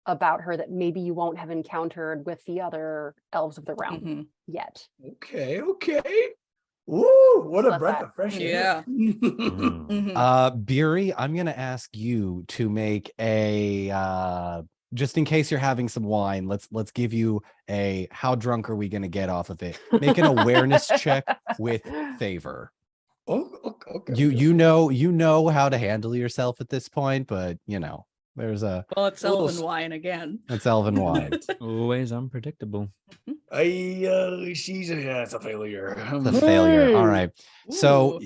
Speaker 5: about her that maybe you won't have encountered with the other elves of the realm yet.
Speaker 4: Okay. Ooh, what a
Speaker 5: Love
Speaker 4: breath
Speaker 5: that.
Speaker 4: of fresh
Speaker 3: Yeah.
Speaker 4: air.
Speaker 1: Beery, I'm gonna ask you to make a just in case you're having some wine, let's give you a how drunk are we gonna get off of it? Make an awareness check with favor.
Speaker 4: Oh, okay.
Speaker 1: You know how to handle yourself at this point, but there's a
Speaker 3: Well, it's
Speaker 4: A little
Speaker 3: elven wine again.
Speaker 1: it's elven wine.
Speaker 2: Always unpredictable.
Speaker 4: It's a failure.
Speaker 1: It's a failure. All right. So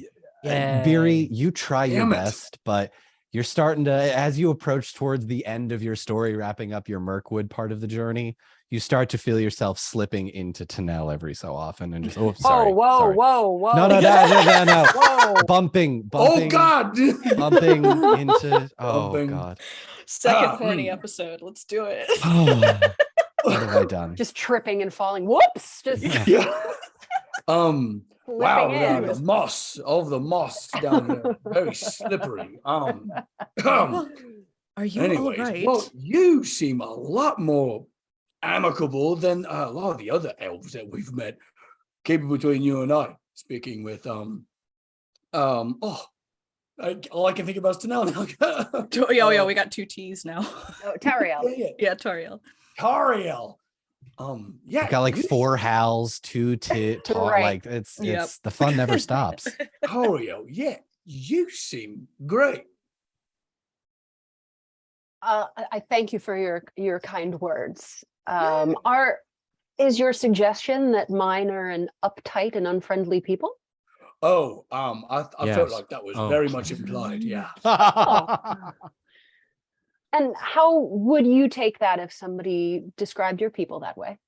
Speaker 2: Yay.
Speaker 1: Beery, you try your
Speaker 4: Damn it.
Speaker 1: best, but you're starting to, as you approach towards the end of your story, wrapping up your Mirkwood part of the journey, you start to feel yourself slipping into Tanel every so often and just, sorry. sorry.
Speaker 5: Whoa.
Speaker 1: No.
Speaker 5: Whoa.
Speaker 1: bumping.
Speaker 4: Oh God!
Speaker 1: Bumping into, oh
Speaker 4: Bumping.
Speaker 1: God.
Speaker 3: Second horny episode. Let's do it.
Speaker 1: What have I done?
Speaker 5: Just tripping and falling. Whoops. Just
Speaker 4: Yeah.
Speaker 5: slipping
Speaker 4: Wow,
Speaker 5: in.
Speaker 4: the moss down there, very slippery.
Speaker 3: Are you all
Speaker 4: Anyways,
Speaker 3: right?
Speaker 4: well, you seem a lot more amicable than a lot of the other elves that we've met. Keep it between you and I. Speaking with all I can think about is Tanel now.
Speaker 3: Yeah, we got two T's now.
Speaker 5: Oh, Tauriel.
Speaker 3: Yeah, Tauriel.
Speaker 4: Tauriel. Yeah,
Speaker 1: Got like 4 Hals, 2
Speaker 5: Right.
Speaker 1: like it's
Speaker 3: Yep.
Speaker 1: the fun never stops.
Speaker 4: Tauriel. Yeah, you seem great.
Speaker 5: I thank you for your kind words. Is your suggestion that mine are an uptight and unfriendly people?
Speaker 4: Oh, I felt
Speaker 2: Yes.
Speaker 4: like that was
Speaker 2: Oh.
Speaker 4: very much implied. Yeah.
Speaker 5: And how would you take that if somebody described your people that way?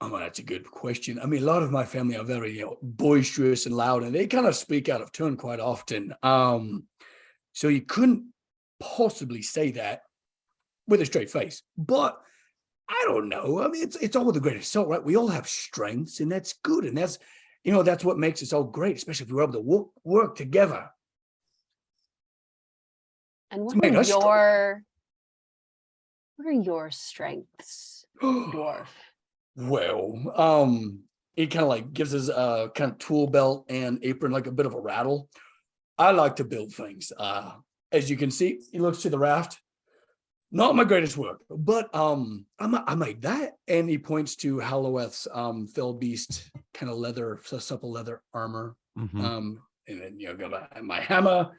Speaker 4: That's a good question. I mean, a lot of my family are very, boisterous and loud, and they kind of speak out of turn quite often. So you couldn't possibly say that with a straight face. But I don't know. I mean, it's all with a grain of salt, right? We all have strengths, and that's good. And that's, that's what makes us all great, especially if we're able to work together.
Speaker 5: And
Speaker 4: It's made us
Speaker 5: what are your strengths, dwarf?
Speaker 4: Well, it kind of like gives us a kind of tool belt and apron, like a bit of a rattle. I like to build things. As you can see, he looks to the raft. Not my greatest work, but I made that. And he points to Halloweth's fell beast kind of leather, supple leather armor.
Speaker 1: Mhm.
Speaker 4: And then got my hammer.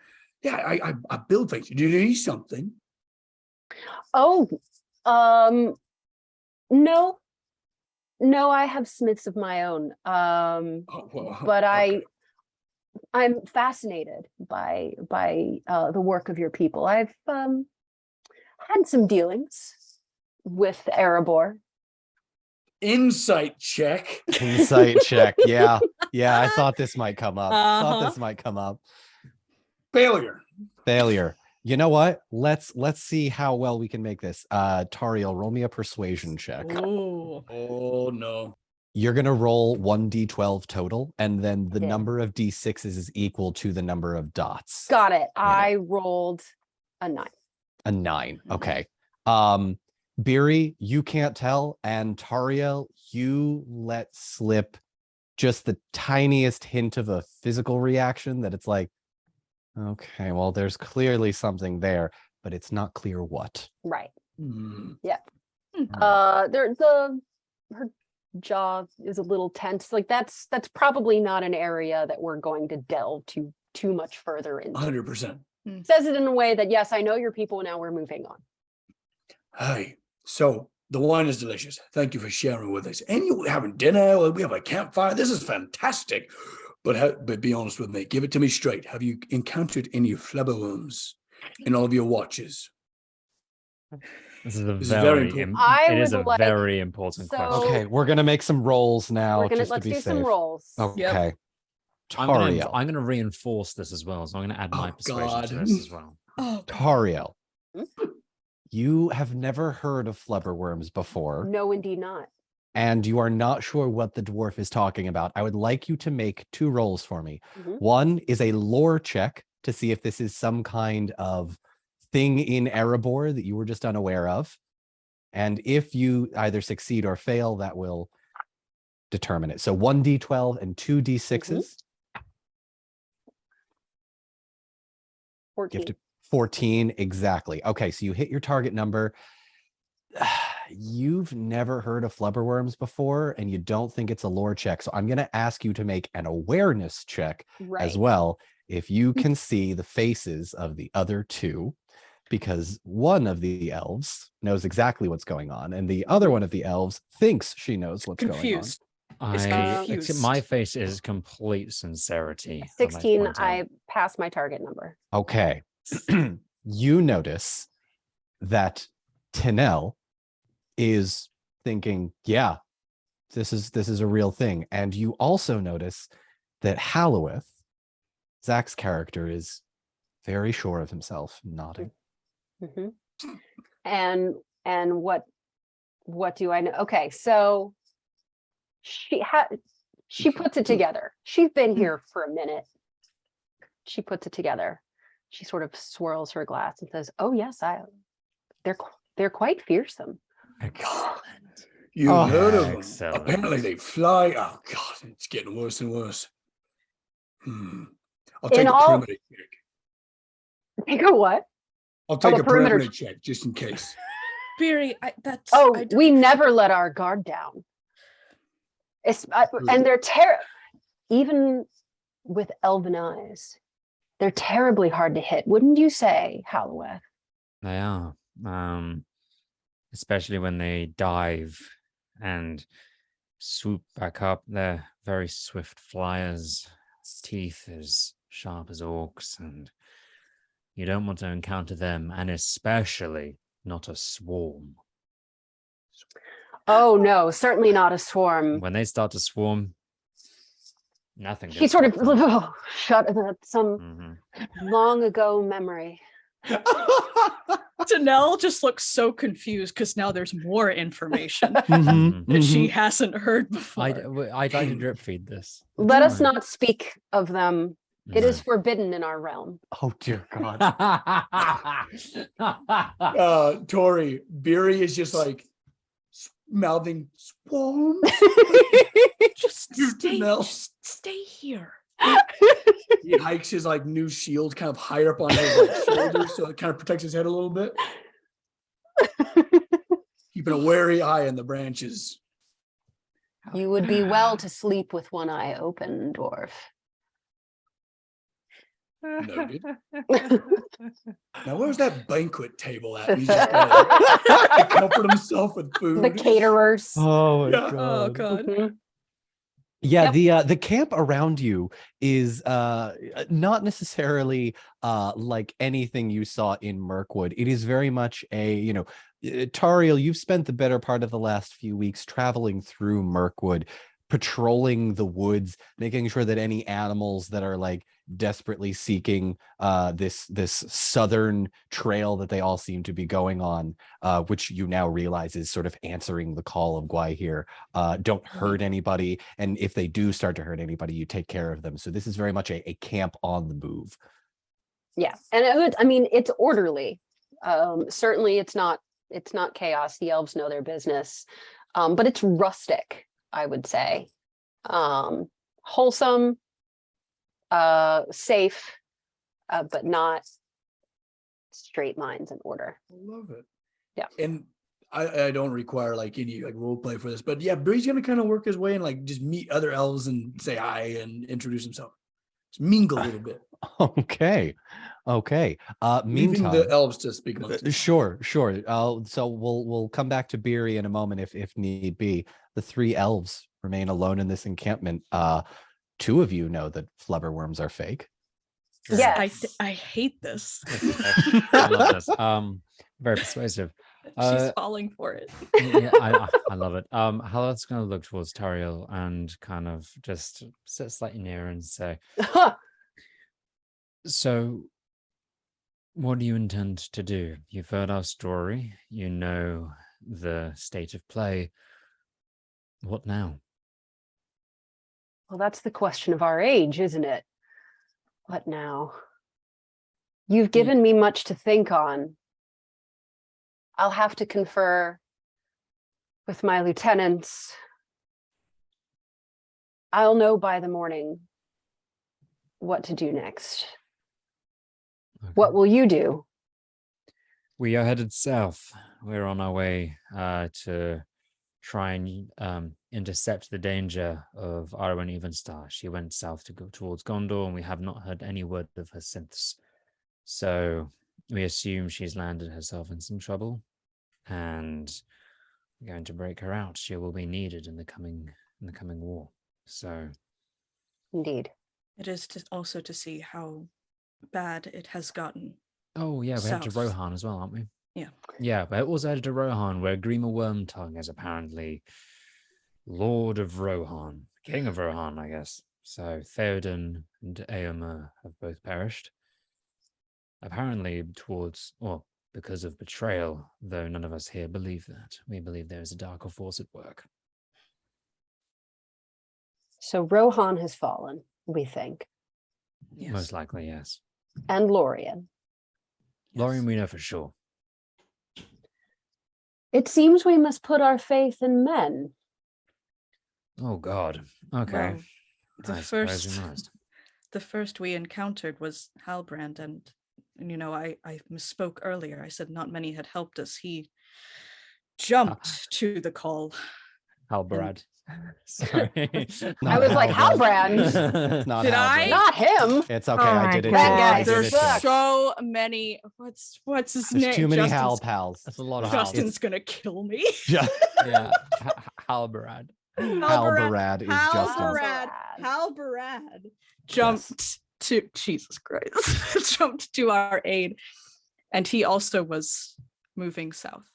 Speaker 4: Yeah, I build things. Do you need something?
Speaker 5: Oh, no, I have smiths of my own. But
Speaker 4: okay.
Speaker 5: I'm fascinated by the work of your people. I've had some dealings with Erebor.
Speaker 4: Insight check.
Speaker 1: Insight check. Yeah. Yeah, I thought this might come up.
Speaker 4: Failure.
Speaker 1: Failure. You know what? Let's see how well we can make this. Tauriel, roll me a persuasion check.
Speaker 3: Ooh.
Speaker 4: Oh no.
Speaker 1: You're gonna roll 1d12 total, and then the
Speaker 5: Yeah.
Speaker 1: number of d6s is equal to the number of dots.
Speaker 5: Got it. I rolled a 9.
Speaker 1: A 9. Okay. Beery, you can't tell, and Tauriel, you let slip just the tiniest hint of a physical reaction that it's like, okay, well, there's clearly something there, but it's not clear what.
Speaker 5: Right.
Speaker 4: Mm.
Speaker 5: Her jaw is a little tense. Like that's probably not an area that we're going to delve too much further into.
Speaker 4: 100%.
Speaker 5: Says it in a way that, yes, I know your people, now we're moving on.
Speaker 4: Hey, so the wine is delicious. Thank you for sharing with us. And you having dinner? We have a campfire. This is fantastic. But be honest with me. Give it to me straight. Have you encountered any flabberworms in all of your watches?
Speaker 2: This is a
Speaker 4: This is
Speaker 2: very,
Speaker 4: very important.
Speaker 5: I
Speaker 2: it is
Speaker 5: would
Speaker 2: a
Speaker 5: like-
Speaker 2: very important
Speaker 5: so-
Speaker 2: question.
Speaker 1: Okay, we're gonna make some rolls now.
Speaker 5: Let's
Speaker 1: to be
Speaker 5: do
Speaker 1: safe.
Speaker 5: some rolls.
Speaker 1: Okay.
Speaker 2: I'm
Speaker 1: Tauriel.
Speaker 2: gonna reinforce this as well, so I'm gonna add my
Speaker 4: Oh,
Speaker 2: persuasion to
Speaker 4: God.
Speaker 2: this as well.
Speaker 3: Oh,
Speaker 1: Tauriel.
Speaker 5: Hmm?
Speaker 1: You have never heard of flubberworms before,
Speaker 5: No, indeed not.
Speaker 1: and you are not sure what the dwarf is talking about. I would like you to make 2 rolls for me.
Speaker 5: Mhm.
Speaker 1: One is a lore check to see if this is some kind of thing in Erebor that you were just unaware of. And if you either succeed or fail, that will determine it. So 1d12 and 2d6s.
Speaker 5: 14.
Speaker 1: You have to 14 exactly. Okay, so you hit your target number. You've never heard of flubberworms before, and you don't think it's a lore check. So I'm going to ask you to make an awareness check
Speaker 5: Right.
Speaker 1: as well, if you can see the faces of the other 2, because one of the elves knows exactly what's going on, and the other one of the elves thinks she knows what's
Speaker 3: confused. It's
Speaker 5: confused.
Speaker 2: My face is complete sincerity. on this
Speaker 5: 16,
Speaker 2: point on.
Speaker 5: I passed my target number.
Speaker 1: going on. Okay. You notice that Tinel is thinking, yeah, this is a real thing. And you also notice that Halloweth, Zach's character, is very sure of himself, nodding.
Speaker 5: Mhm. And what do I know? Okay, so she puts it together. She's been here for a minute. She puts it together. She sort of swirls her glass and says, "Oh yes, they're quite fearsome."
Speaker 4: God, you
Speaker 1: Oh,
Speaker 4: heard of them.
Speaker 2: excellent.
Speaker 4: Apparently they fly. Oh God, it's getting worse and worse. I'll
Speaker 5: In
Speaker 4: take a
Speaker 5: all-
Speaker 4: perimeter check.
Speaker 5: Take a what?
Speaker 4: I'll take
Speaker 5: a
Speaker 4: a
Speaker 5: perimeter
Speaker 4: perimeter check just in case.
Speaker 3: Beery, that's.
Speaker 5: Oh,
Speaker 3: I don't-
Speaker 5: we never let our guard down. And they're even with elven eyes, they're terribly hard to hit, wouldn't you say, Halloweth?
Speaker 2: They are. Especially when they dive and swoop back up. They're very swift flyers, teeth as sharp as orcs, and you don't want to encounter them, and especially not a swarm.
Speaker 5: Oh no, certainly not a swarm.
Speaker 2: When they start to swarm, Nothing.
Speaker 5: He
Speaker 2: gets
Speaker 5: sort of
Speaker 2: stopped them.
Speaker 5: shut some
Speaker 2: Mhm.
Speaker 5: long ago memory.
Speaker 3: Danelle just looks so confused because now there's more information
Speaker 1: Mhm,
Speaker 3: that she
Speaker 1: mhm.
Speaker 3: hasn't heard before.
Speaker 2: I'd like to drip feed this.
Speaker 5: Let
Speaker 2: That's
Speaker 5: us
Speaker 2: fine.
Speaker 5: not speak of them. It is forbidden in our realm.
Speaker 1: Oh dear God.
Speaker 4: Tori, Beery is just like mouthing swarms.
Speaker 3: just
Speaker 4: Danelle.
Speaker 3: stay here.
Speaker 4: He hikes his like new shield kind of higher up on his like shoulders, so it kind of protects his head a little bit. Keeping a wary eye on the branches.
Speaker 5: You would be well to sleep with one eye open, dwarf.
Speaker 4: Noted. Now, where's that banquet table at? He's just gonna comfort himself with food.
Speaker 5: The caterers.
Speaker 1: Oh my
Speaker 4: Yeah.
Speaker 3: Oh God.
Speaker 5: Mhm.
Speaker 1: Yeah,
Speaker 5: Yep.
Speaker 1: the camp around you is not necessarily like anything you saw in Mirkwood. It is very much a, Tauriel, you've spent the better part of the last few weeks traveling through Mirkwood, patrolling the woods, making sure that any animals that are like desperately seeking this southern trail that they all seem to be going on, which you now realize is sort of answering the call of Gwaihir, don't hurt anybody, and if they do start to hurt anybody, you take care of them. So this is very much a camp on the move.
Speaker 5: Yeah, and it's orderly. Certainly, it's not chaos. The elves know their business, but it's rustic, I would say. Wholesome, safe, but not straight lines and order.
Speaker 4: I love it.
Speaker 5: Yeah.
Speaker 4: And I don't require like any like role play for this, but yeah, Bree's gonna kind of work his way and like just meet other elves and say hi and introduce himself. Just mingle a little bit.
Speaker 1: Okay.
Speaker 4: Leaving
Speaker 1: Meantime,
Speaker 4: the elves to speak amongst themselves.
Speaker 1: Sure. So we'll come back to Beery in a moment if need be. The three elves remain alone in this encampment. Two of you know that flubberworms are fake.
Speaker 5: Yes.
Speaker 3: I hate this.
Speaker 2: I love this. Very persuasive.
Speaker 3: She's falling for it.
Speaker 2: Yeah, I love it. Halad's going to look towards Tauriel and kind of just sit slightly near and say, "So, what do you intend to do? You've heard our story. You know the state of play. What now?"
Speaker 5: Well, that's the question of our age, isn't it? What now? You've given me much to think on. I'll have to confer with my lieutenants. I'll know by the morning what to do next.
Speaker 2: Okay.
Speaker 5: What will you do?
Speaker 2: We are headed south. We're on our way to try and intercept the danger of Arwen Evenstar. She went south to go towards Gondor, and we have not heard any word of her since. So we assume she's landed herself in some trouble, and we're going to break her out. She will be needed in the coming war. So,
Speaker 5: Indeed.
Speaker 3: It is also to see how bad it has gotten.
Speaker 2: oh yeah, we head to
Speaker 3: South.
Speaker 2: Rohan as well, aren't we?
Speaker 3: Yeah.
Speaker 2: Yeah, but also headed to Rohan, where Grima Wormtongue is apparently Lord of Rohan, King of Rohan, I guess. So Theoden and Eomer have both perished. Apparently because of betrayal, though none of us here believe that. We believe there is a darker force at work.
Speaker 5: So Rohan has fallen, we think.
Speaker 3: Yes.
Speaker 2: Most likely, yes.
Speaker 5: And Lorien.
Speaker 2: Lorien, we know for sure.
Speaker 5: It seems we must put our faith in men.
Speaker 2: Oh God. Okay.
Speaker 3: Well,
Speaker 2: I suppose we must.
Speaker 3: the first we encountered was Halbrand, and I misspoke earlier. I said not many had helped us. He jumped to the call.
Speaker 2: Halbrand. Sorry.
Speaker 1: Not
Speaker 5: I was like,
Speaker 1: Halbrand.
Speaker 5: Halbrand?
Speaker 1: It's not
Speaker 3: Did I?
Speaker 1: Halbrand.
Speaker 5: Not him.
Speaker 1: It's okay.
Speaker 6: Oh
Speaker 1: I
Speaker 6: my
Speaker 1: did it.
Speaker 6: God.
Speaker 1: too. I did
Speaker 5: There's
Speaker 1: it.
Speaker 3: There's
Speaker 1: too.
Speaker 3: so many. What's his
Speaker 1: There's
Speaker 3: name?
Speaker 1: too many Hal
Speaker 3: Justin's,
Speaker 1: pals.
Speaker 2: That's a lot of
Speaker 3: Justin's gonna kill me.
Speaker 1: Yeah.
Speaker 2: Yeah. Halbrand.
Speaker 1: Halbarad is Justin.
Speaker 3: Halbarad jumped to Jesus Christ. Jumped to our aid, and he also was moving south.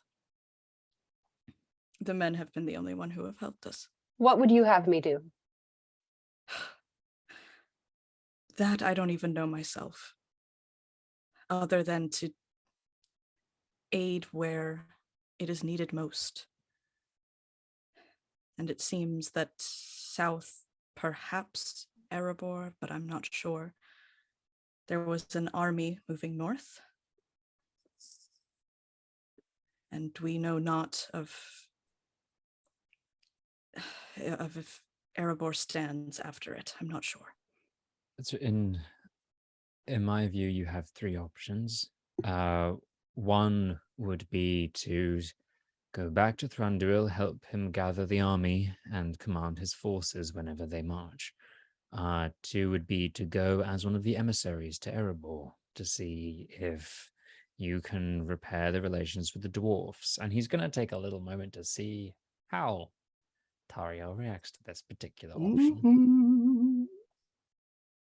Speaker 3: The men have been the only one who have helped us.
Speaker 5: What would you have me do?
Speaker 3: That I don't even know myself, other than to aid where it is needed most. And it seems that south, perhaps Erebor, but I'm not sure. There was an army moving north. And we know not of if Erebor stands after it. I'm not sure.
Speaker 2: So in my view, you have three options. One would be to go back to Thranduil, help him gather the army and command his forces whenever they march. Two would be to go as one of the emissaries to Erebor to see if you can repair the relations with the dwarfs. And he's going to take a little moment to see how Tauriel reacts to this particular option.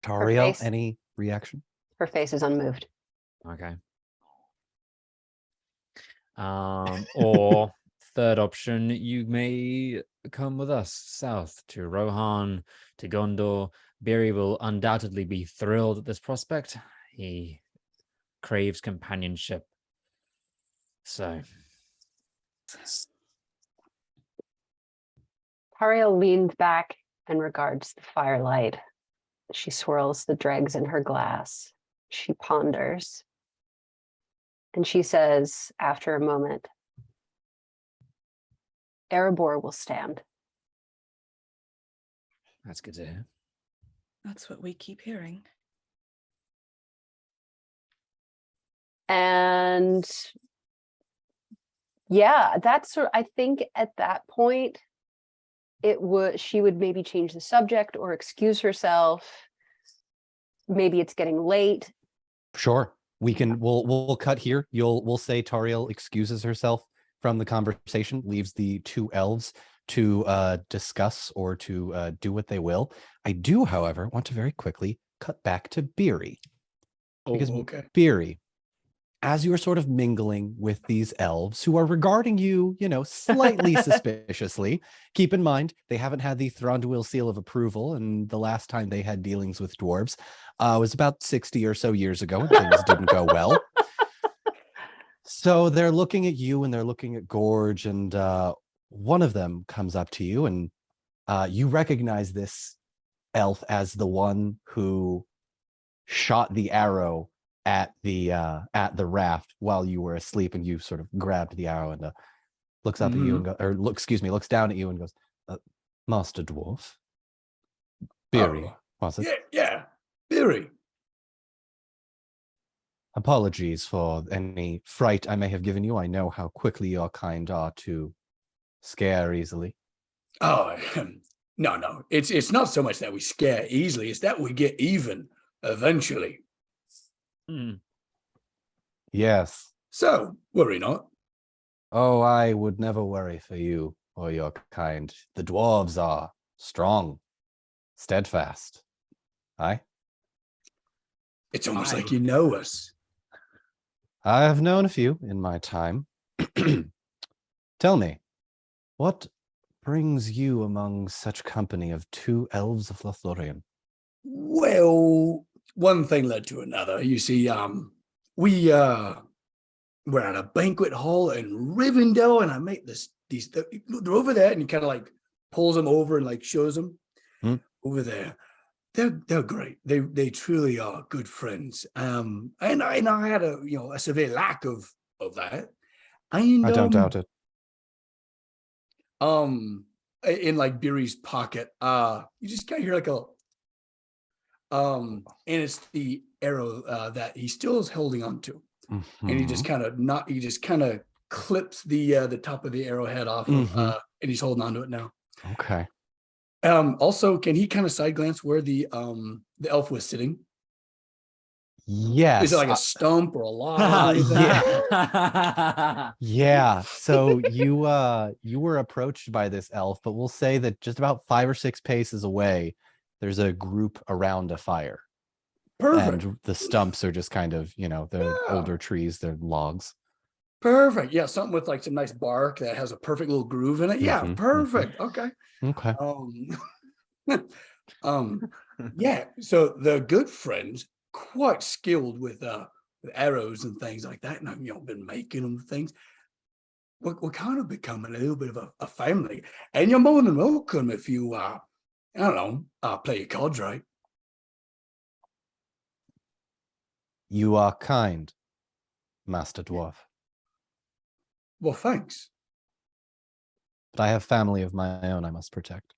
Speaker 1: Tauriel,
Speaker 5: face.
Speaker 1: any reaction?
Speaker 5: Her face is unmoved.
Speaker 2: Okay. Or third option, you may come with us south to Rohan, to Gondor. Biri will undoubtedly be thrilled at this prospect. He craves companionship. So.
Speaker 5: Tauriel leans back and regards the firelight. She swirls the dregs in her glass. She ponders. And she says, after a moment, Erebor will stand.
Speaker 2: That's good to hear.
Speaker 3: That's what we keep hearing.
Speaker 5: And yeah, that's sort of, I think at that point, she would maybe change the subject or excuse herself. Maybe it's getting late.
Speaker 1: Sure. We'll cut here. We'll say Tauriel excuses herself from the conversation, leaves the two elves to discuss or to do what they will. I do, however, want to very quickly cut back to Biri. Because
Speaker 4: okay.
Speaker 1: Biri, as you are sort of mingling with these elves who are regarding you, slightly suspiciously, keep in mind, they haven't had the Thranduil seal of approval, and the last time they had dealings with dwarves was about 60 or so years ago, and things didn't go well. So they're looking at you, and they're looking at Gorge, and one of them comes up to you, and you recognize this elf as the one who shot the arrow at the raft while you were asleep, and you sort of grabbed the arrow and looks up at you and looks down at you and goes, Master Dwarf, Biri, was it?
Speaker 4: Yeah, Biri.
Speaker 1: Apologies for any fright I may have given you. I know how quickly your kind are to scare easily.
Speaker 4: Oh, no. It's not so much that we scare easily, it's that we get even eventually.
Speaker 1: Yes.
Speaker 4: So, worry not.
Speaker 1: Oh, I would never worry for you or your kind. The dwarves are strong, steadfast. Aye?
Speaker 4: It's almost like you know us.
Speaker 1: I have known a few in my time. Tell me, what brings you among such company of two elves of Lothlorien?
Speaker 4: Well, one thing led to another. You see, we're at a banquet hall in Rivendell, and I make they're over there, and he kind of like pulls them over and like shows them over there. They're great. They truly are good friends. And I had a severe lack of that. And,
Speaker 1: I don't doubt it.
Speaker 4: In like Biri's pocket, you just kind of hear like and it's the arrow that he still is holding on to.
Speaker 1: Mm-hmm.
Speaker 4: And he just kind of clips the top of the arrowhead off of, and he's holding on to it now.
Speaker 1: Okay.
Speaker 4: Also, can he kind of side glance where the elf was sitting?
Speaker 1: Yes.
Speaker 4: Is it like a stump or a log?
Speaker 1: Yeah. Yeah. So you were approached by this elf, but we'll say that just about 5 or 6 paces away, there's a group around a fire.
Speaker 4: Perfect.
Speaker 1: And the stumps are just kind of, they're older trees, they're logs.
Speaker 4: Perfect. Yeah, something with like some nice bark that has a perfect little groove in it. Yeah, perfect. Okay.
Speaker 1: Okay.
Speaker 4: Yeah, so the good friend's quite skilled with arrows and things like that, and I've been making them things. We're kind of becoming a little bit of a family, and you're more than welcome if you I don't know, play your cards right.
Speaker 1: You are kind, Master Dwarf.
Speaker 4: Well, thanks.
Speaker 1: But I have family of my own I must protect.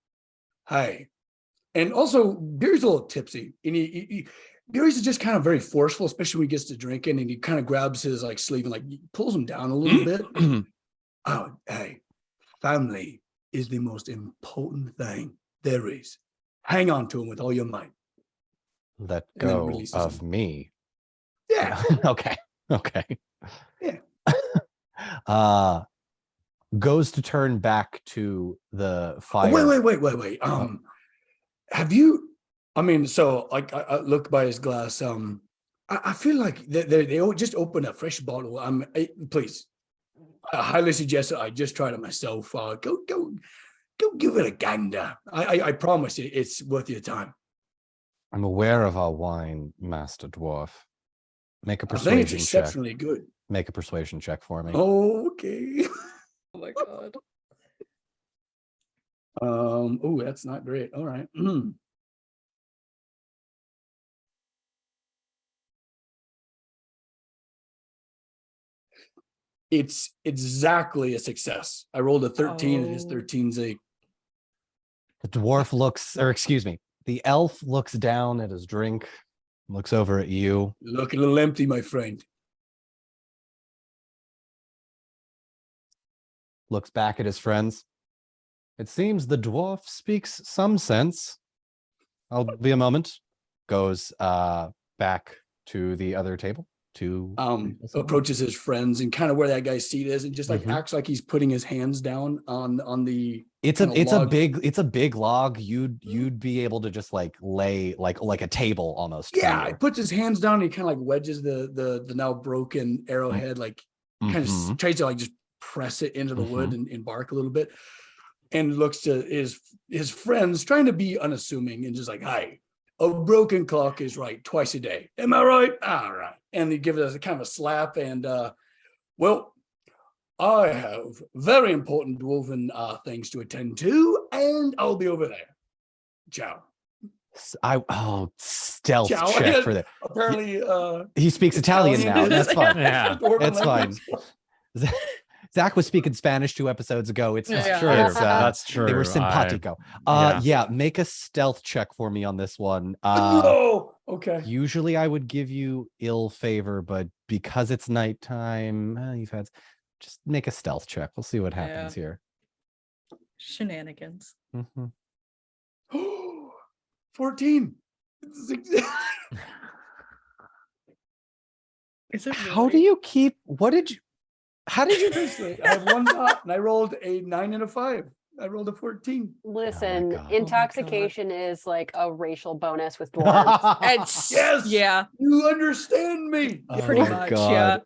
Speaker 4: Hi. And also, Beery's a little tipsy, and Beery's just kind of very forceful, especially when he gets to drinking, and he kind of grabs his sleeve and pulls him down a little bit. Oh, hey, family is the most important thing there is. Hang on to him with all your might.
Speaker 1: Let
Speaker 4: And then
Speaker 1: go
Speaker 4: releases
Speaker 1: of
Speaker 4: him.
Speaker 1: me.
Speaker 4: Yeah.
Speaker 1: Okay.
Speaker 4: Yeah.
Speaker 1: Goes to turn back to the
Speaker 4: Oh,
Speaker 1: fire.
Speaker 4: wait. Have you? I mean, so I look by his glass. I feel like they just opened a fresh bottle. Please, I highly suggest that I just tried it myself. Go give it a gander. I promise you, it's worth your time.
Speaker 1: I'm aware of our wine, Master Dwarf. Make a
Speaker 4: I think it's
Speaker 1: persuasion check.
Speaker 4: exceptionally good.
Speaker 1: Make a persuasion check for me.
Speaker 4: Okay.
Speaker 3: Oh my god.
Speaker 4: Oh, that's not great. All right. It's exactly a success. I rolled a 13, and his
Speaker 3: Oh.
Speaker 4: 13's a
Speaker 1: The dwarf looks, or excuse me, the elf looks down at his drink, looks over at you.
Speaker 4: look a little empty, my friend.
Speaker 1: Looks back at his friends. It seems the dwarf speaks some sense. I'll be a moment. Goes back to the other table.
Speaker 4: Approaches his friends and kind of where that guy's seat is, and just
Speaker 1: Mhm.
Speaker 4: acts like he's putting his hands down on the.
Speaker 1: It's
Speaker 4: kinda
Speaker 1: a
Speaker 4: log.
Speaker 1: big log. You'd be able to just lay like a table almost. for
Speaker 4: Yeah, he
Speaker 1: you.
Speaker 4: puts his hands down and he kind of wedges the now broken arrowhead, kind
Speaker 1: Mhm.
Speaker 4: of tries to just press it into the wood and bark a little bit, and looks to his friends, trying to be unassuming and just hi, a broken clock is right twice a day. Am I right? All right. And he gives us a kind of a slap, and well, I have very important dwarven things to attend to, and I'll be over there. Ciao.
Speaker 1: Stealth
Speaker 4: Ciao.
Speaker 1: check for that.
Speaker 4: Apparently,
Speaker 1: He speaks Italian now. That's fine.
Speaker 2: Yeah.
Speaker 4: Dwarven
Speaker 1: That's fine.
Speaker 4: language.
Speaker 1: Zach was speaking Spanish 2 episodes ago. It's
Speaker 3: Yeah.
Speaker 1: true.
Speaker 2: That's true.
Speaker 1: They were simpatico. Yeah, make a stealth check for me on this one.
Speaker 4: No. Okay.
Speaker 1: Usually I would give you ill favor, but because it's nighttime, you've had just make a stealth check. We'll see what happens here.
Speaker 3: Shenanigans.
Speaker 1: Mhm.
Speaker 4: 14.
Speaker 3: Is it
Speaker 1: How do you keep? How did you?
Speaker 4: Seriously, I have one dot, and I rolled a 9 and a 5. I rolled a 14.
Speaker 5: Listen,
Speaker 1: God.
Speaker 5: intoxication is like a racial bonus with dwarves.
Speaker 3: It's
Speaker 4: Yes.
Speaker 3: yeah,
Speaker 4: You understand me.
Speaker 3: pretty
Speaker 1: Oh,
Speaker 3: much,
Speaker 1: God.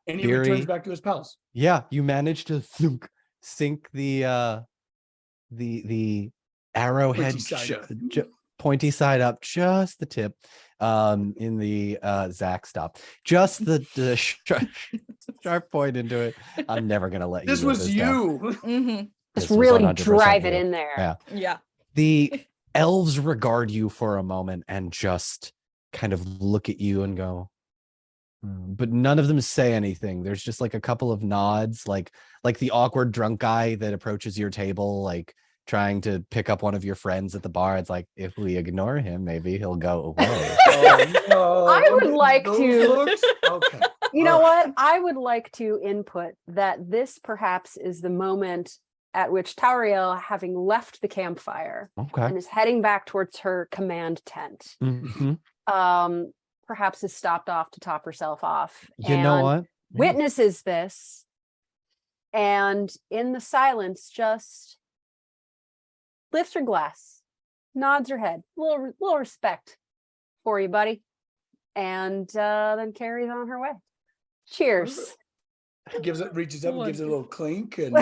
Speaker 4: And he
Speaker 1: Beery,
Speaker 4: returns back to his pals.
Speaker 1: yeah, you managed to sink the arrowhead
Speaker 4: Pointy side up.
Speaker 1: pointy side up, just the tip, in the Zach stop, just the sharp point into it. I'm never gonna let you.
Speaker 4: This
Speaker 1: live
Speaker 4: was
Speaker 1: down.
Speaker 4: you.
Speaker 3: mhm,
Speaker 5: Just
Speaker 1: This was
Speaker 5: really
Speaker 1: 100%
Speaker 5: drive it
Speaker 1: you.
Speaker 5: in there.
Speaker 1: Yeah.
Speaker 3: yeah.
Speaker 1: The elves regard you for a moment and just kind of look at you and go, but none of them say anything. There's just a couple of nods, like the awkward drunk guy that approaches your table, trying to pick up one of your friends at the bar. It's if we ignore him, maybe he'll go away.
Speaker 4: Oh, no.
Speaker 5: I would like
Speaker 4: Those
Speaker 5: to-
Speaker 4: looks? Okay.
Speaker 5: You know
Speaker 4: All right.
Speaker 5: what? I would like to input that this perhaps is the moment at which Tauriel, having left the campfire
Speaker 1: Okay.
Speaker 5: and is heading back towards her command tent,
Speaker 1: Mhm.
Speaker 5: perhaps is stopped off to top herself off.
Speaker 1: You know
Speaker 5: and
Speaker 1: what? Yeah.
Speaker 5: Witnesses this, and in the silence, just lifts her glass, nods her head, little respect for you, buddy, and then carries on her way. Cheers.
Speaker 4: Reaches up and gives it a little clink, and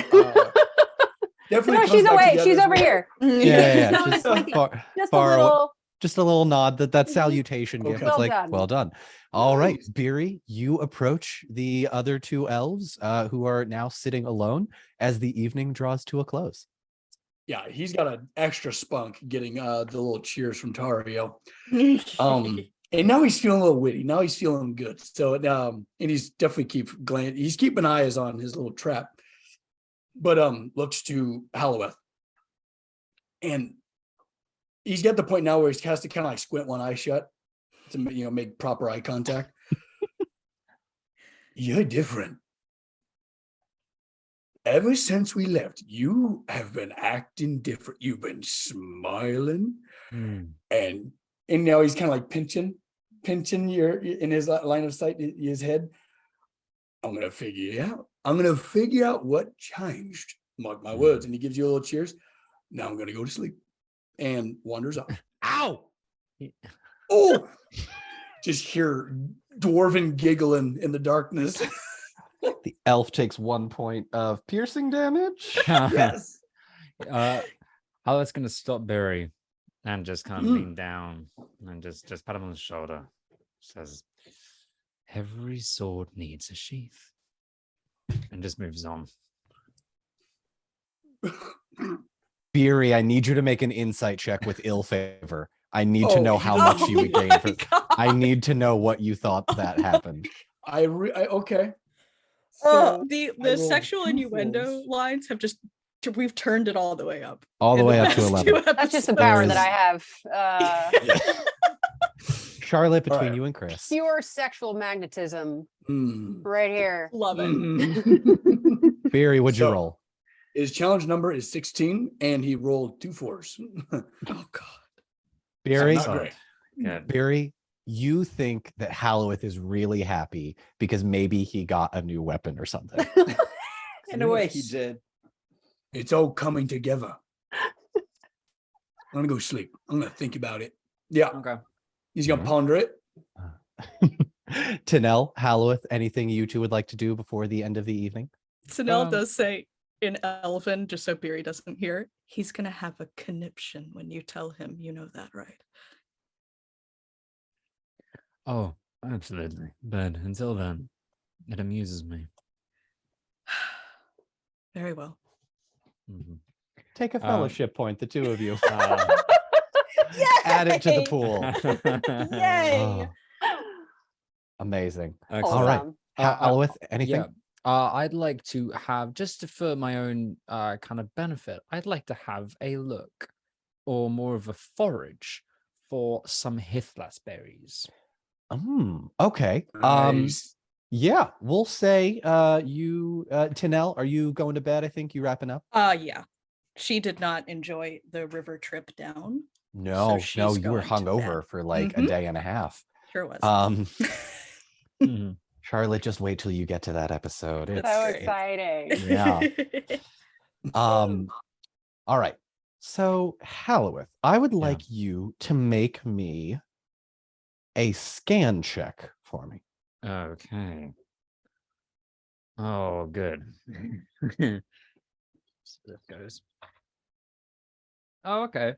Speaker 4: definitely.
Speaker 5: No,
Speaker 4: comes
Speaker 5: she's
Speaker 4: back
Speaker 5: away.
Speaker 4: together
Speaker 5: She's
Speaker 4: as
Speaker 5: over
Speaker 4: well.
Speaker 5: here.
Speaker 1: Yeah.
Speaker 5: No,
Speaker 1: Just
Speaker 5: it's
Speaker 1: far,
Speaker 5: Just
Speaker 1: far
Speaker 5: a
Speaker 1: away.
Speaker 5: little.
Speaker 1: Just a little nod that
Speaker 5: Mhm.
Speaker 1: salutation gift.
Speaker 4: Okay.
Speaker 1: It's
Speaker 5: Well
Speaker 1: like,
Speaker 5: done.
Speaker 1: well done. All right,
Speaker 4: Nice.
Speaker 1: Beery, you approach the other two elves who are now sitting alone as the evening draws to a close.
Speaker 4: Yeah, he's got an extra spunk getting the little cheers from Tauriel. And now he's feeling a little witty. Now he's feeling good. So and he's definitely he's keeping eyes on his little trap. But looks to Halloweth. And he's got the point now where he has to kind of like squint one eye shut to make proper eye contact. You're different. Ever since we left, you have been acting different. You've been smiling, and now he's kind of like pinching your in his line of sight, his head. I'm gonna figure it out. I'm gonna figure out what changed. Mark my words. And he gives you a little cheers. Now I'm gonna go to sleep, and wanders off.
Speaker 1: Ow!
Speaker 4: Oh, just hear dwarven giggling in the darkness.
Speaker 1: The elf takes 1 point of piercing damage.
Speaker 4: Yes.
Speaker 2: Howard's gonna stop Barry and just kind of lean down and just pat him on the shoulder. Says, "Every sword needs a sheath," and just moves on.
Speaker 1: Beery, I need you to make an insight check with ill favor. I need to know how much you would gain. I need to know what you thought that happened.
Speaker 4: Okay.
Speaker 3: Oh,
Speaker 4: So I
Speaker 3: the
Speaker 4: rolled
Speaker 3: sexual
Speaker 4: 2
Speaker 3: innuendo
Speaker 4: fours.
Speaker 3: lines have we've turned it all the way up.
Speaker 1: All the
Speaker 3: in
Speaker 1: way up to
Speaker 3: past
Speaker 1: 11.
Speaker 3: two
Speaker 5: That's just the
Speaker 3: episodes.
Speaker 5: power
Speaker 1: There's-
Speaker 5: that I have.
Speaker 1: Charlotte, between
Speaker 4: right.
Speaker 1: you and Chris.
Speaker 5: Pure sexual magnetism
Speaker 4: Mm.
Speaker 5: right here.
Speaker 3: Love it.
Speaker 4: Mm.
Speaker 1: Beery, what'd you
Speaker 4: So-
Speaker 1: roll?
Speaker 4: His challenge number is 16, and he rolled 2 4s.
Speaker 3: Oh God.
Speaker 1: Beery,
Speaker 4: Not great.
Speaker 2: Good.
Speaker 1: Beery, you think that Halloweth is really happy because maybe he got a new weapon or something.
Speaker 6: In a way, he
Speaker 4: Yes.
Speaker 6: did.
Speaker 4: It's all coming together. I'm gonna go sleep. I'm gonna think about it. Yeah,
Speaker 6: Okay.
Speaker 4: he's gonna
Speaker 1: Alright.
Speaker 4: ponder it.
Speaker 1: Tanel, Halloweth, anything you two would like to do before the end of the evening?
Speaker 3: Sanel does say in Elven, just so Beery doesn't hear, he's gonna have a conniption when you tell him. You know that, right?
Speaker 2: Oh, absolutely. But until then, it amuses me.
Speaker 3: Very well.
Speaker 2: Mhm.
Speaker 1: Take a fellowship point, the two of you.
Speaker 2: Uh,
Speaker 1: Add it to the pool.
Speaker 3: Yay!
Speaker 1: Oh, amazing.
Speaker 2: excellent.
Speaker 1: All right.
Speaker 5: Awesome.
Speaker 1: Halloweth, anything?
Speaker 2: Yeah. I'd like to have, just for my own kind of benefit, I'd like to have a look, or more of a forage, for some Hithlas berries.
Speaker 1: Okay.
Speaker 4: Nice.
Speaker 1: Yeah, we'll say you Tanel, are you going to bed? I think you wrapping up.
Speaker 3: Yeah. She did not enjoy the river trip down.
Speaker 1: No,
Speaker 3: she's
Speaker 1: no, you were
Speaker 3: going to
Speaker 1: hungover
Speaker 3: bed.
Speaker 1: for like a
Speaker 3: Mhm.
Speaker 1: day and a half.
Speaker 3: Sure was.
Speaker 2: Mhm.
Speaker 1: Charlotte, just wait till you get to that episode. It's
Speaker 5: So
Speaker 3: great.
Speaker 5: exciting.
Speaker 1: yeah. All right. So, Halloweth, I would like you to make me a scan check for me.
Speaker 2: Okay. Oh, good. So this goes. Oh, okay.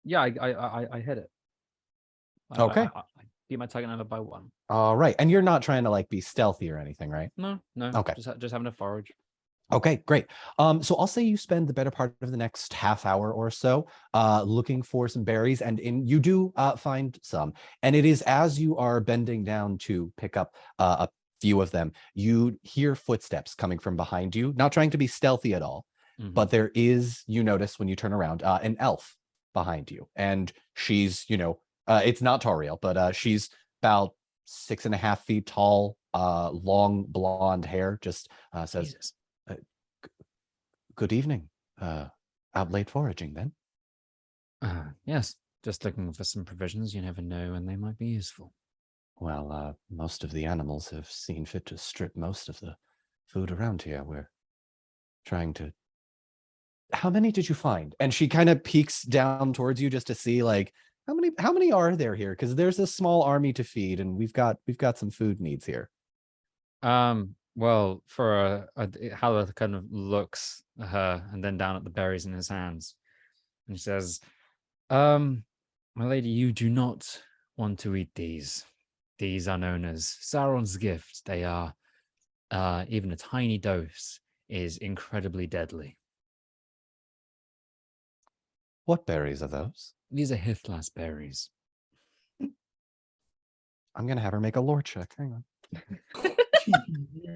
Speaker 2: Yeah, I hit it.
Speaker 1: Okay.
Speaker 2: I beat my target number by 1.
Speaker 1: All right. And you're not trying to like be stealthy or anything, right?
Speaker 2: No.
Speaker 1: Okay.
Speaker 2: Just having a forage.
Speaker 1: Okay, great. So I'll say you spend the better part of the next half hour or so looking for some berries, and you do find some. And it is as you are bending down to pick up a few of them, you hear footsteps coming from behind you, not trying to be stealthy at all,
Speaker 2: Mhm.
Speaker 1: but there is, you notice when you turn around, an elf behind you. And she's, it's not Tauriel, but she's about 6.5 feet tall, long blonde hair, just says,
Speaker 2: Jesus.
Speaker 1: good evening. Out late foraging then?
Speaker 2: Yes, just looking for some provisions. You never know when they might be useful.
Speaker 1: Well, most of the animals have seen fit to strip most of the food around here. We're trying to... How many did you find? And she kind of peeks down towards you just to see, like, how many are there here? Because there's a small army to feed, and we've got some food needs here.
Speaker 2: Well, for how it kind of looks her and then down at the berries in his hands. And he says, my lady, you do not want to eat these. These are known as Sauron's gift. They are, even a tiny dose is incredibly deadly.
Speaker 1: What berries are those?
Speaker 2: These are Hithlas berries.
Speaker 1: I'm gonna have her make a lore check. Hang on.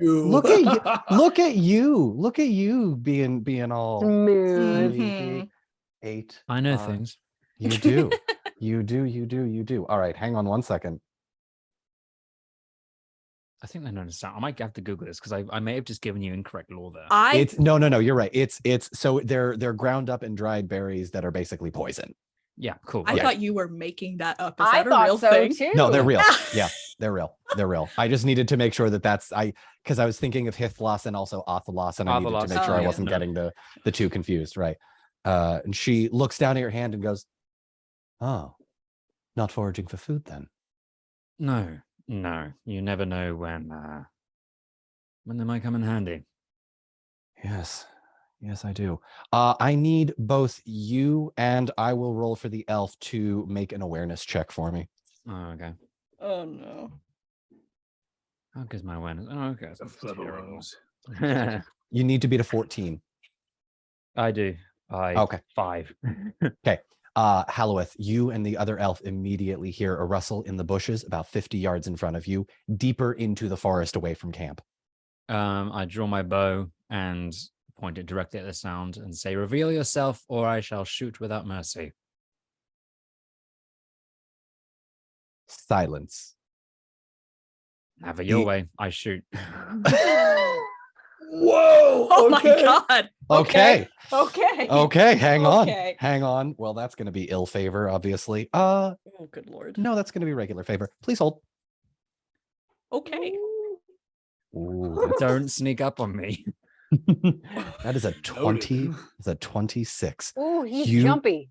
Speaker 4: You.
Speaker 1: Look at you! Look at you! Look at you being all
Speaker 5: Smooth.
Speaker 3: Mhm.
Speaker 1: 8.
Speaker 2: I know
Speaker 1: 5.
Speaker 2: things.
Speaker 1: You do. You do. All right, hang on one second.
Speaker 2: I think they don't understand. I might have to Google this because I may have just given you incorrect lore there.
Speaker 1: It's no, you're right. It's so they're ground up and dried berries that are basically poison.
Speaker 2: Yeah, cool.
Speaker 3: I
Speaker 2: yeah.
Speaker 3: thought you were making that up. Is
Speaker 5: I
Speaker 3: that a
Speaker 5: thought
Speaker 3: real
Speaker 5: so
Speaker 3: thing?
Speaker 5: too.
Speaker 1: No, they're real. Yeah, they're real. They're real. I just needed to make sure because I was thinking of Hithlas and also Othalos, and I needed to
Speaker 2: Othalos,
Speaker 1: make sure I
Speaker 3: yeah.
Speaker 1: wasn't
Speaker 2: No.
Speaker 1: getting the two confused, right? And she looks down at your hand and goes, "Oh, not foraging for food then."
Speaker 2: No. You never know when they might come in handy.
Speaker 1: Yes, I do. I need both you and I will roll for the elf to make an awareness check for me.
Speaker 2: Oh, okay.
Speaker 3: Oh no.
Speaker 2: How good's my awareness? Oh, okay.
Speaker 4: The Flubberings.
Speaker 1: You need to beat a 14.
Speaker 2: I do.
Speaker 1: Okay.
Speaker 2: 5.
Speaker 1: Halloweth, you and the other elf immediately hear a rustle in the bushes about 50 yards in front of you, deeper into the forest away from camp.
Speaker 2: I draw my bow and point it directly at the sound and say, "Reveal yourself, or I shall shoot without mercy."
Speaker 1: Silence.
Speaker 2: Have it your way. I shoot.
Speaker 4: Whoa!
Speaker 3: Oh my
Speaker 4: okay.
Speaker 3: god.
Speaker 1: Okay.
Speaker 3: Okay.
Speaker 1: Hang on.
Speaker 3: Okay.
Speaker 1: Hang on. Well, that's going to be ill favor, obviously.
Speaker 3: Oh good lord.
Speaker 1: No, that's going to be regular favor. Please hold.
Speaker 3: Okay.
Speaker 1: Ooh,
Speaker 2: Don't sneak up on me.
Speaker 1: that is a 20. It's a 26.
Speaker 5: Ooh, he's
Speaker 1: You-
Speaker 5: jumpy.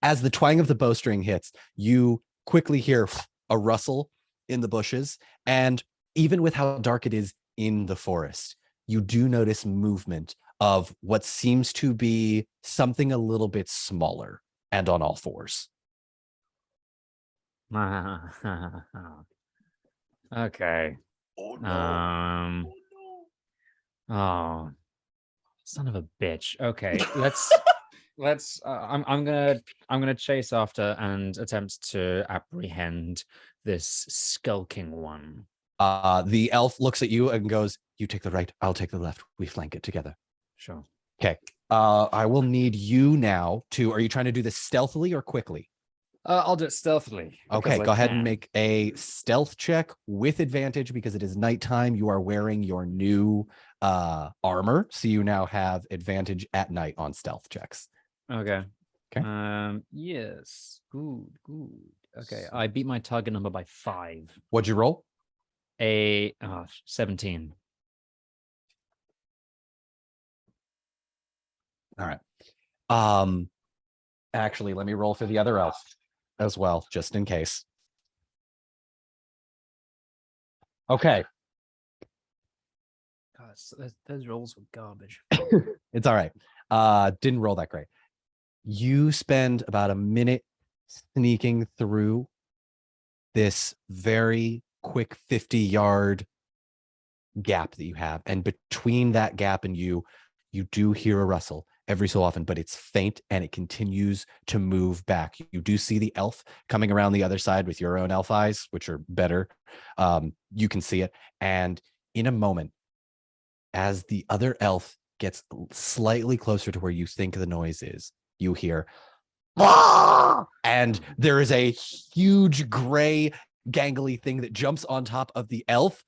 Speaker 1: As the twang of the bowstring hits, you quickly hear a rustle in the bushes. And even with how dark it is in the forest, you do notice movement of what seems to be something a little bit smaller and on all fours.
Speaker 2: Okay.
Speaker 4: Oh no.
Speaker 2: Um. Oh, son of a bitch. Okay, let's. I'm gonna chase after and attempt to apprehend this skulking one.
Speaker 1: The elf looks at you and goes, "You take the right, I'll take the left. We flank it together."
Speaker 2: Sure.
Speaker 1: Okay. I will need you now to. Are you trying to do this stealthily or quickly?
Speaker 2: I'll do it stealthily.
Speaker 1: Okay,
Speaker 2: because I
Speaker 1: go ahead and
Speaker 2: can.
Speaker 1: make a stealth check with advantage because it is nighttime. You are wearing your new armor, so you now have advantage at night on stealth checks.
Speaker 2: Okay.
Speaker 1: Okay.
Speaker 2: Yes. Good. Okay. I beat my target number by 5.
Speaker 1: What'd you roll?
Speaker 2: 17.
Speaker 1: All right. Actually, let me roll for the other elf as well, just in case. Okay.
Speaker 2: God, those rolls were garbage.
Speaker 1: It's all right. Didn't roll that great. You spend about a minute sneaking through this very quick 50-yard gap that you have. And between that gap and you do hear a rustle every so often, but it's faint and it continues to move back. You do see the elf coming around the other side with your own elf eyes, which are better. You can see it. And in a moment, as the other elf gets slightly closer to where you think the noise is, you hear, "Ah!" And there is a huge gray gangly thing that jumps on top of the elf,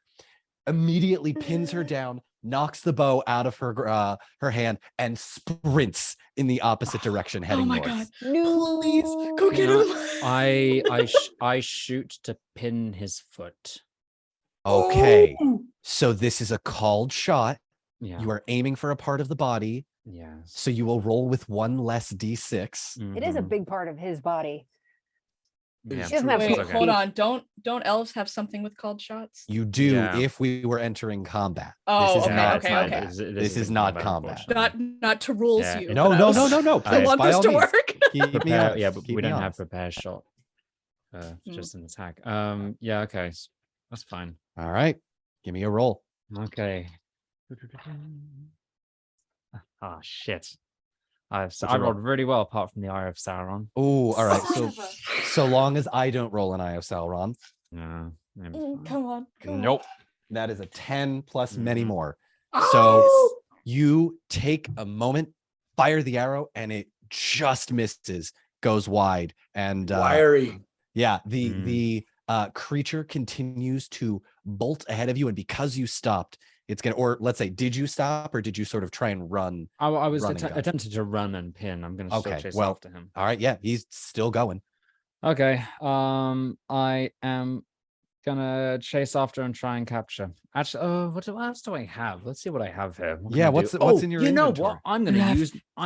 Speaker 1: immediately pins her down, knocks the bow out of her hand, and sprints in the opposite direction, heading
Speaker 3: Oh my
Speaker 1: north.
Speaker 3: god.
Speaker 5: No.
Speaker 3: Please go get
Speaker 2: No,
Speaker 3: him.
Speaker 2: I shoot to pin his foot.
Speaker 1: Okay,
Speaker 4: Oh!
Speaker 1: so this is a called shot.
Speaker 2: Yeah.
Speaker 1: You are aiming for a part of the body,
Speaker 2: Yes.
Speaker 1: so you will roll with one less d6.
Speaker 5: It is a
Speaker 2: Mhm.
Speaker 5: big part of his body.
Speaker 4: It's
Speaker 5: Isn't
Speaker 4: true.
Speaker 5: that
Speaker 3: Wait,
Speaker 2: okay.
Speaker 3: hold on. Don't elves have something with called shots?
Speaker 1: You do
Speaker 2: Yeah.
Speaker 1: if we were entering combat.
Speaker 3: Oh,
Speaker 1: this is
Speaker 3: okay,
Speaker 1: not
Speaker 3: okay,
Speaker 1: combat.
Speaker 3: okay.
Speaker 1: This is not combat.
Speaker 3: Not to rules
Speaker 2: Yeah.
Speaker 3: you.
Speaker 1: No,
Speaker 3: but
Speaker 1: no,
Speaker 3: I
Speaker 1: no,
Speaker 3: was-
Speaker 1: no, no.
Speaker 3: I
Speaker 1: Please,
Speaker 3: want
Speaker 1: by
Speaker 3: this
Speaker 1: all
Speaker 3: to
Speaker 1: means.
Speaker 3: work.
Speaker 1: Keep me
Speaker 2: Prepare,
Speaker 1: honest.
Speaker 2: yeah, but
Speaker 1: Keep
Speaker 2: we
Speaker 1: me
Speaker 2: don't have
Speaker 1: honest.
Speaker 2: prepare shot.
Speaker 3: Mm.
Speaker 2: Just an attack. Yeah, okay. That's fine.
Speaker 1: All right. Give me a roll.
Speaker 2: Okay. Ah, shit. I
Speaker 1: your roll?
Speaker 2: rolled really well apart from the Eye of Sauron.
Speaker 1: Oh, all right.
Speaker 3: Son
Speaker 1: So
Speaker 3: of a-
Speaker 1: so long as I don't roll an Eye of Sauron.
Speaker 2: No. maybe
Speaker 3: Mm,
Speaker 2: fine.
Speaker 3: Come on. Come
Speaker 1: Nope. That is a 10 plus many
Speaker 2: Mhm.
Speaker 1: more.
Speaker 3: on.
Speaker 1: So
Speaker 3: Oh!
Speaker 1: you take a moment, fire the arrow, and it just misses, goes wide. And
Speaker 4: Wiry.
Speaker 1: yeah,
Speaker 2: Mm.
Speaker 1: the creature continues to bolt ahead of you, and because you stopped, it's gonna, or let's say, did you stop or did you sort of try and run?
Speaker 2: I was
Speaker 1: Run and gun.
Speaker 2: attempting to run and pin. I'm going to still
Speaker 1: Okay,
Speaker 2: chase
Speaker 1: well,
Speaker 2: after him.
Speaker 1: All right, yeah, he's still going.
Speaker 2: Okay. I am gonna chase after and try and capture. Actually, what else do I have? Let's see what I have here. What can
Speaker 1: Yeah,
Speaker 2: I do?
Speaker 1: what's in your
Speaker 2: you know
Speaker 1: inventory?
Speaker 2: what? I'm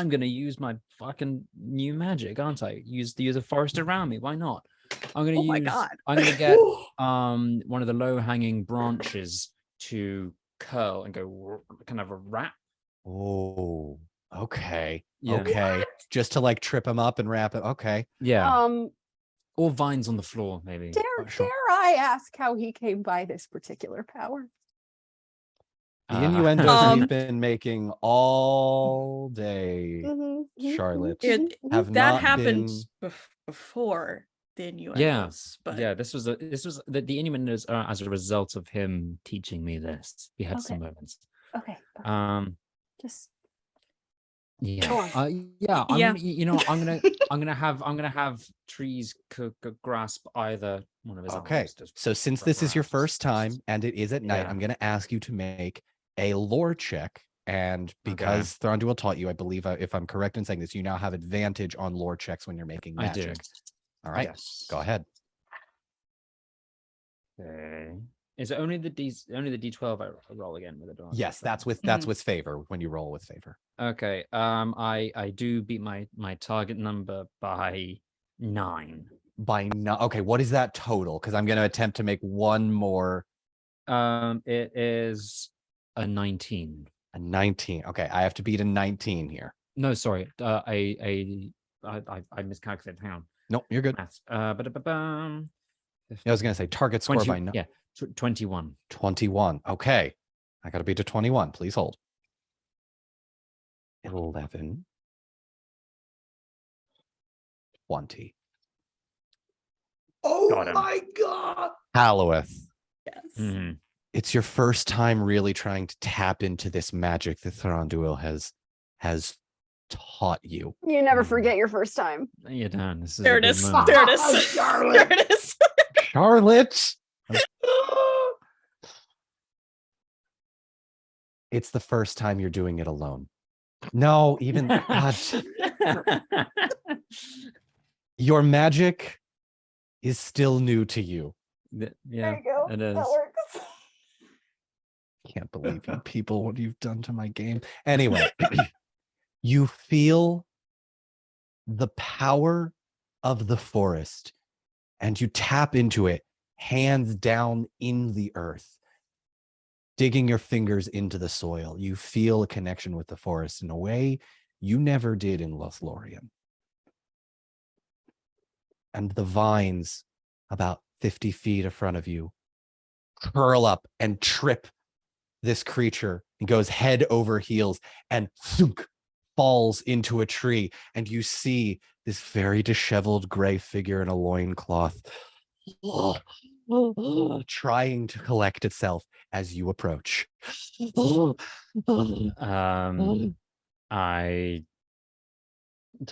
Speaker 2: gonna use my fucking new magic, aren't I? Use a forest around me. Why not? I'm gonna
Speaker 3: Oh my
Speaker 2: use.
Speaker 3: God.
Speaker 2: I'm gonna get one of the low hanging branches to curl and go kind of a wrap.
Speaker 1: Oh, okay.
Speaker 2: Yeah.
Speaker 1: Okay. Just to like trip him up and wrap it. Okay.
Speaker 2: Yeah. Or vines on the floor, maybe.
Speaker 5: Dare I ask how he came by this particular power?
Speaker 1: The innuendos
Speaker 3: Um,
Speaker 1: we've been making all day,
Speaker 5: Mm-hmm.
Speaker 1: Charlotte,
Speaker 3: It-
Speaker 1: have
Speaker 3: that
Speaker 1: not
Speaker 3: happened
Speaker 1: been.
Speaker 3: before the
Speaker 2: Yeah,
Speaker 3: innuendos, but
Speaker 2: yeah. This was the innuendos are as a result of him teaching me this. We had some
Speaker 5: Okay.
Speaker 2: moments.
Speaker 5: Okay. Just
Speaker 2: Yeah,
Speaker 5: Go on.
Speaker 2: yeah.
Speaker 3: Yeah.
Speaker 2: I'm gonna have trees grasp either one of his
Speaker 1: Okay.
Speaker 2: arms. Just
Speaker 1: So since this is your
Speaker 2: grasp.
Speaker 1: first time and it is at night,
Speaker 2: Yeah.
Speaker 1: I'm going to ask you to make a lore check. And because Thranduil taught you, I believe, if I'm correct in saying this, you now have advantage on lore checks when you're making
Speaker 2: I do.
Speaker 1: magic. All right.
Speaker 2: Yes.
Speaker 1: Go ahead.
Speaker 2: Okay. Is it only the D12 I roll again with a
Speaker 1: Yes, that's with favor when you roll with favor.
Speaker 2: Okay. I do beat my target number by 9.
Speaker 1: Okay, what is that total? Because I'm going to attempt to make one more.
Speaker 2: It is a 19.
Speaker 1: A 19. Okay, I have to beat a 19 here.
Speaker 2: No, sorry. I miscalculated. Hang on.
Speaker 1: Nope, you're good.
Speaker 2: Maths.
Speaker 1: I was going to say target score
Speaker 2: 20,
Speaker 1: by
Speaker 2: 21.
Speaker 1: 21. Okay, I got to beat a 21. Please hold. 11. 20.
Speaker 4: Oh
Speaker 2: Got him.
Speaker 4: my God.
Speaker 1: Halloweth,
Speaker 3: yes.
Speaker 2: Mhm.
Speaker 1: it's your first time really trying to tap into this magic that Thranduil has taught you.
Speaker 5: you never forget your first time.
Speaker 2: You're done. This is
Speaker 3: There
Speaker 2: a
Speaker 3: it
Speaker 2: good
Speaker 3: is.
Speaker 2: moment.
Speaker 3: There it is.
Speaker 4: Charlotte.
Speaker 3: There it is.
Speaker 1: Charlotte, it's the first time you're doing it alone. No, even God, your magic is still new to you.
Speaker 2: Yeah,
Speaker 5: There you go.
Speaker 2: it is.
Speaker 5: That works.
Speaker 1: Can't believe you people, what you've done to my game. Anyway, you feel the power of the forest and you tap into it, hands down in the earth, digging your fingers into the soil. You feel a connection with the forest in a way you never did in Lothlorien. And the vines about 50 feet in front of you curl up and trip this creature and goes head over heels and thunk, falls into a tree. And you see this very disheveled gray figure in a loincloth trying to collect itself as you approach.
Speaker 2: I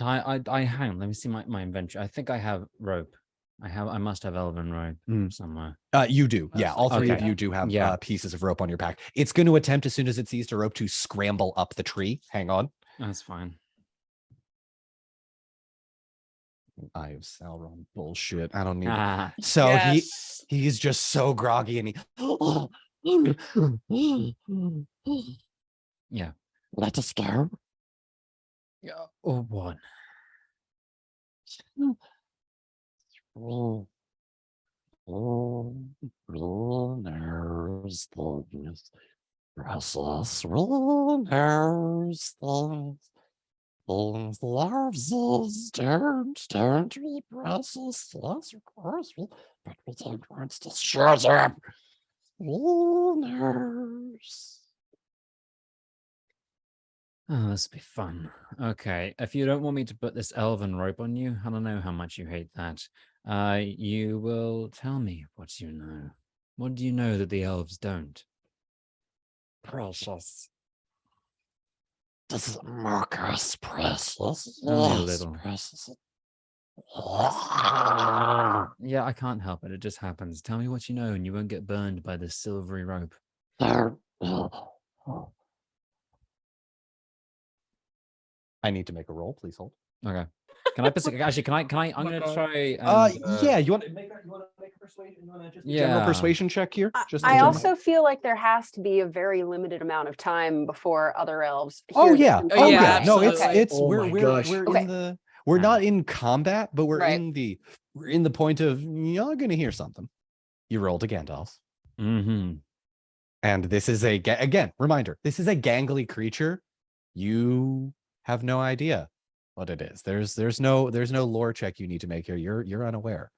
Speaker 2: hang on, let me see my inventory. I think I have rope. I must have elven rope somewhere.
Speaker 1: You do. Yeah. All three of
Speaker 2: Okay.
Speaker 1: you do have pieces of rope on your pack. It's going to attempt as soon as it sees the rope to scramble up the tree. Hang on.
Speaker 2: That's fine.
Speaker 1: Eye of Sauron bullshit. I don't need it.
Speaker 2: Ah,
Speaker 1: So
Speaker 3: Yes.
Speaker 1: he's just so groggy and
Speaker 2: yeah.
Speaker 1: let us go.
Speaker 2: Yeah. Or one.
Speaker 7: There's things. Process there's things larves don't we process yes, of course, but we don't want to shut up. Nurse.
Speaker 2: Oh, this will be fun. Okay, if you don't want me to put this elven rope on you, I don't know how much you hate that. You will tell me what you know. What do you know that the elves don't?
Speaker 7: Precious. Does it mark us precious?
Speaker 2: Only a
Speaker 7: Yes,
Speaker 2: little.
Speaker 7: precious.
Speaker 2: Yeah, I can't help it. It just happens. Tell me what you know, and you won't get burned by this silvery rope.
Speaker 1: I need to make a roll. Please hold.
Speaker 2: Okay. Can I actually? Can I? I'm gonna try.
Speaker 1: Yeah. You want to make a persuasion? You want to just general
Speaker 2: Yeah.
Speaker 1: persuasion check here? Just
Speaker 5: I
Speaker 1: to-
Speaker 5: also feel like there has to be a very limited amount of time before other elves.
Speaker 1: Oh
Speaker 5: hear this
Speaker 1: yeah.
Speaker 5: and
Speaker 1: Oh
Speaker 5: find
Speaker 3: yeah,
Speaker 1: yeah.
Speaker 5: out.
Speaker 1: No,
Speaker 3: absolutely.
Speaker 1: it's
Speaker 4: Oh
Speaker 1: we're
Speaker 4: my
Speaker 1: we're
Speaker 4: gosh.
Speaker 1: we're
Speaker 5: Okay.
Speaker 1: in the we're
Speaker 2: Yeah.
Speaker 1: not in combat, but we're
Speaker 5: Right.
Speaker 1: in the point of you're gonna hear something. You rolled a Gandalf.
Speaker 2: Mm-hmm.
Speaker 1: And this is again, reminder, this is a gangly creature. You have no idea what it is. There's no lore check you need to make here. You're unaware.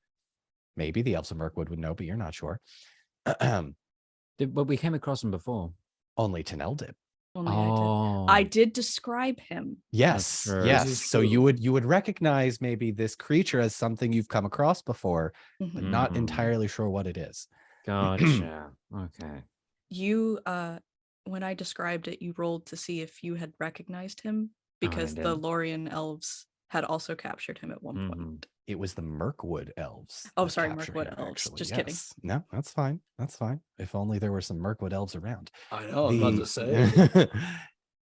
Speaker 1: Maybe the elves of Mirkwood would know, but you're not sure.
Speaker 2: But we came across him before.
Speaker 1: Only Tanel did.
Speaker 3: Only
Speaker 2: Oh,
Speaker 3: I did describe him.
Speaker 1: Yes,
Speaker 2: true.
Speaker 1: yes.
Speaker 4: This is
Speaker 1: So you
Speaker 4: true.
Speaker 1: would recognize maybe this creature as something you've come across before, but not
Speaker 2: Mhm.
Speaker 1: entirely sure what it is.
Speaker 2: Gotcha. Okay.
Speaker 3: You when I described it, you rolled to see if you had recognized him because the
Speaker 2: didn't.
Speaker 3: Lorien elves had also captured him at one
Speaker 2: Mhm.
Speaker 3: point.
Speaker 1: It was the Mirkwood elves.
Speaker 3: Oh,
Speaker 1: that
Speaker 3: sorry,
Speaker 1: captured
Speaker 3: Mirkwood
Speaker 1: him,
Speaker 3: elves.
Speaker 1: actually.
Speaker 3: Just kidding.
Speaker 1: Yes. No, that's fine. That's fine. If only there were some Mirkwood elves around.
Speaker 4: I know. I was about to say.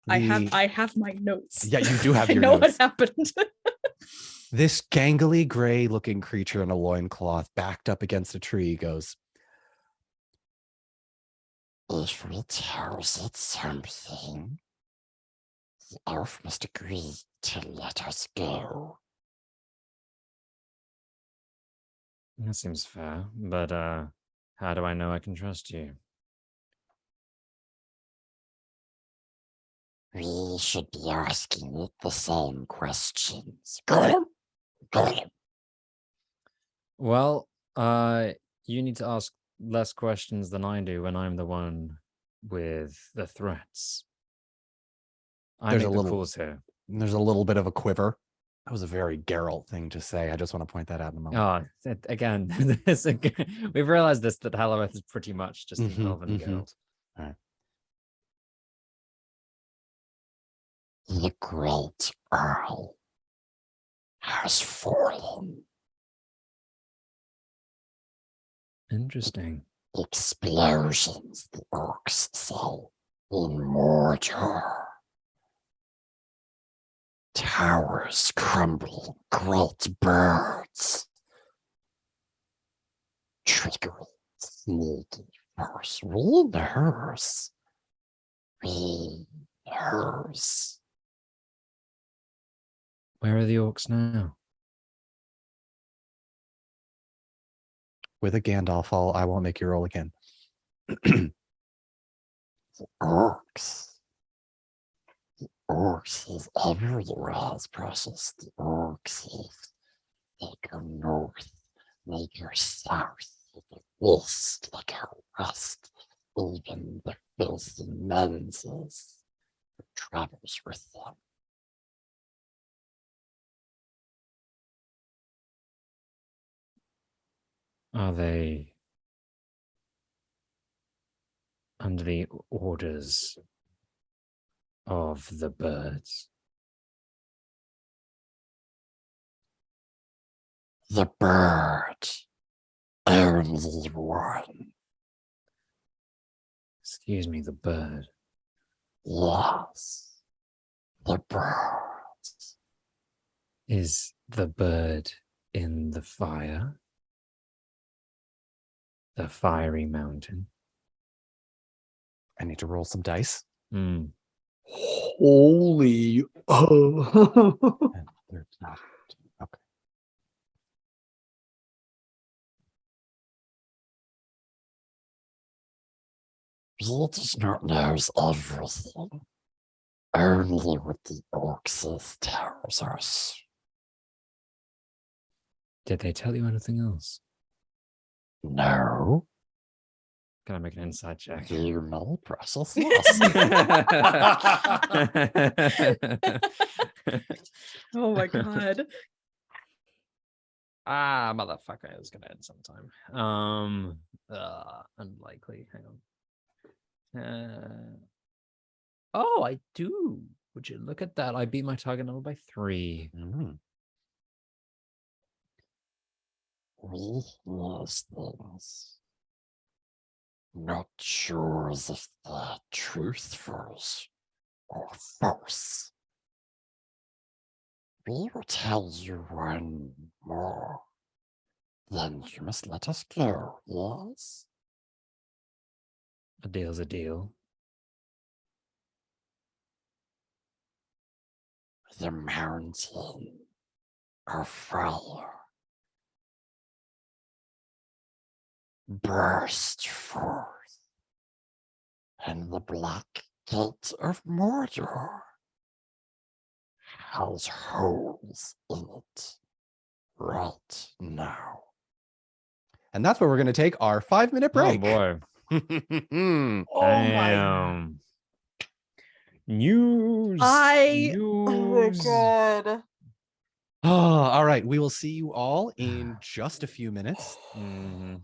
Speaker 3: I
Speaker 1: The-
Speaker 3: have my notes.
Speaker 1: Yeah, you do have
Speaker 3: I
Speaker 1: your
Speaker 3: know
Speaker 1: notes.
Speaker 3: what happened.
Speaker 1: This gangly gray looking creature in a loincloth backed up against a tree goes,
Speaker 7: If we tells it something, the elf must agree to let us go.
Speaker 2: That seems fair. But how do I know I can trust you?
Speaker 7: We should be asking it the same questions. Gollum! Gollum!
Speaker 2: Well, you need to ask less questions than I do when I'm the one with the threats. I
Speaker 1: There's
Speaker 2: make
Speaker 1: a
Speaker 2: the
Speaker 1: little-
Speaker 2: calls here.
Speaker 1: there's a little bit of a quiver. That was a very Geralt thing to say. I just want to point that out in a moment.
Speaker 2: Again, we've realized this that Halloweth is pretty much just the
Speaker 1: Mhm,
Speaker 2: elven
Speaker 1: mhm.
Speaker 2: guild.
Speaker 7: The great Earl has fallen.
Speaker 2: Interesting.
Speaker 7: Explosions, the orcs say, in Mordor. Towers crumbling, great birds. Triggering, sneaky force. We nurse. We nurse.
Speaker 2: Where are the orcs now?
Speaker 1: With a Gandalf, I won't make you roll again.
Speaker 7: The orcs. The orcs is everywhere, as precious. The orcs is. They go north, they go south, they go east, they go west. Even the filthy menses who travels with them.
Speaker 2: Are they under the orders of the birds?
Speaker 7: The bird, only one.
Speaker 2: Excuse me, the bird.
Speaker 7: Yes, the bird.
Speaker 2: Is the bird in the fire? The fiery mountain?
Speaker 1: I need to roll some dice.
Speaker 2: Hmm.
Speaker 4: Holy.
Speaker 1: And 13. Okay.
Speaker 7: he does not know everything. Only what the Orcs tells us.
Speaker 2: Did they tell you anything else?
Speaker 7: No,
Speaker 2: Can I make an insight check?
Speaker 7: you may process this.
Speaker 3: Oh my god.
Speaker 2: Motherfucker, it's gonna end sometime. Unlikely. Hang on. Oh, I do. Would you look at that? I beat my target number by 3.
Speaker 7: Mm. We use things. Not sure if they're truthful or false. We will tell you one more. Then you must let us go, yes?
Speaker 2: A deal's a deal.
Speaker 7: The mountain of fire burst forth, and the black gate of Mordor has holes in it right now.
Speaker 1: And that's where we're going to take our 5-minute break.
Speaker 2: Oh boy.
Speaker 3: Oh my.
Speaker 2: Damn. News.
Speaker 3: Oh my
Speaker 2: News.
Speaker 3: god.
Speaker 1: Oh, all right. We will see you all in just a few minutes.
Speaker 2: Mhm.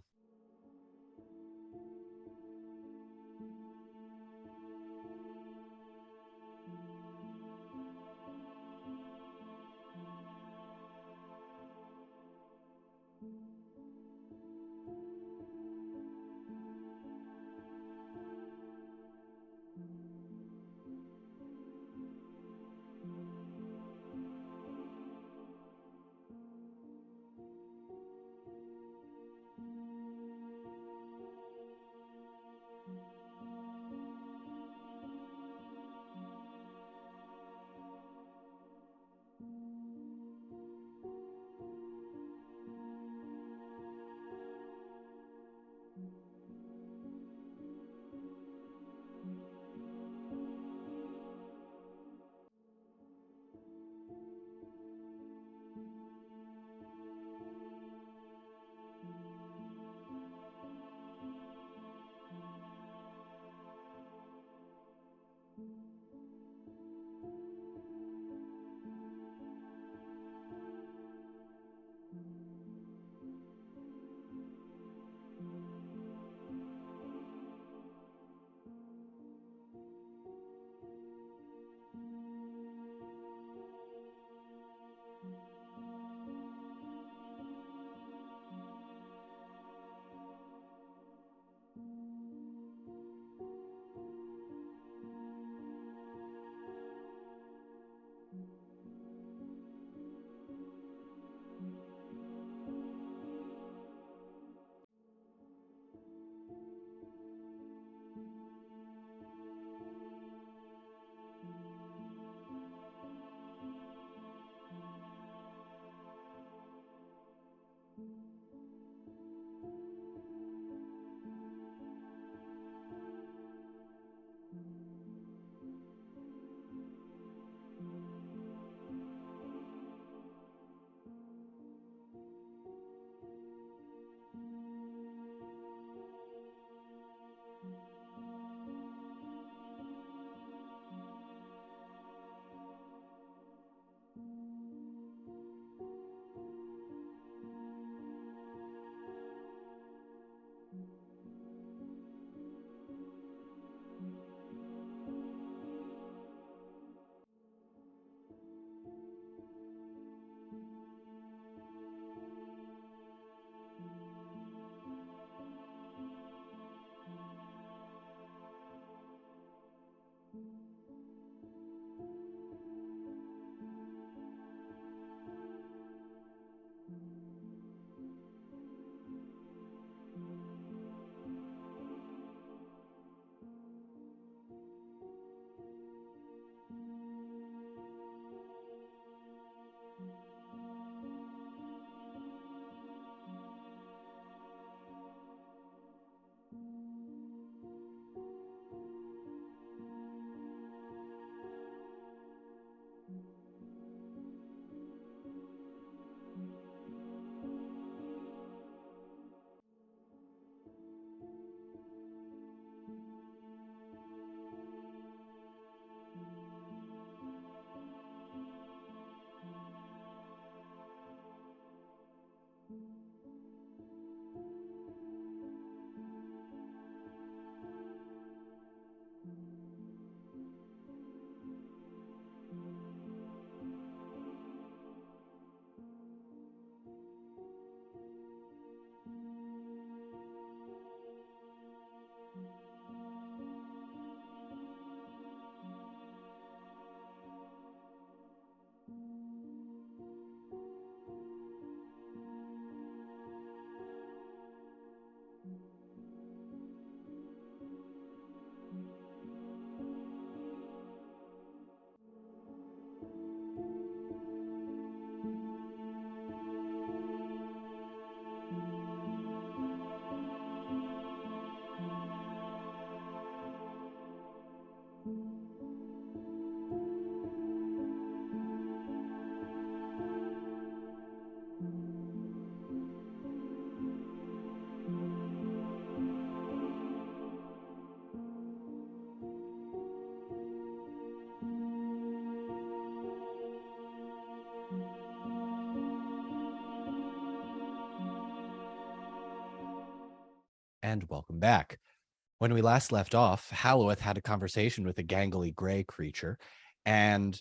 Speaker 1: And welcome back. When we last left off, Halloweth had a conversation with a gangly gray creature and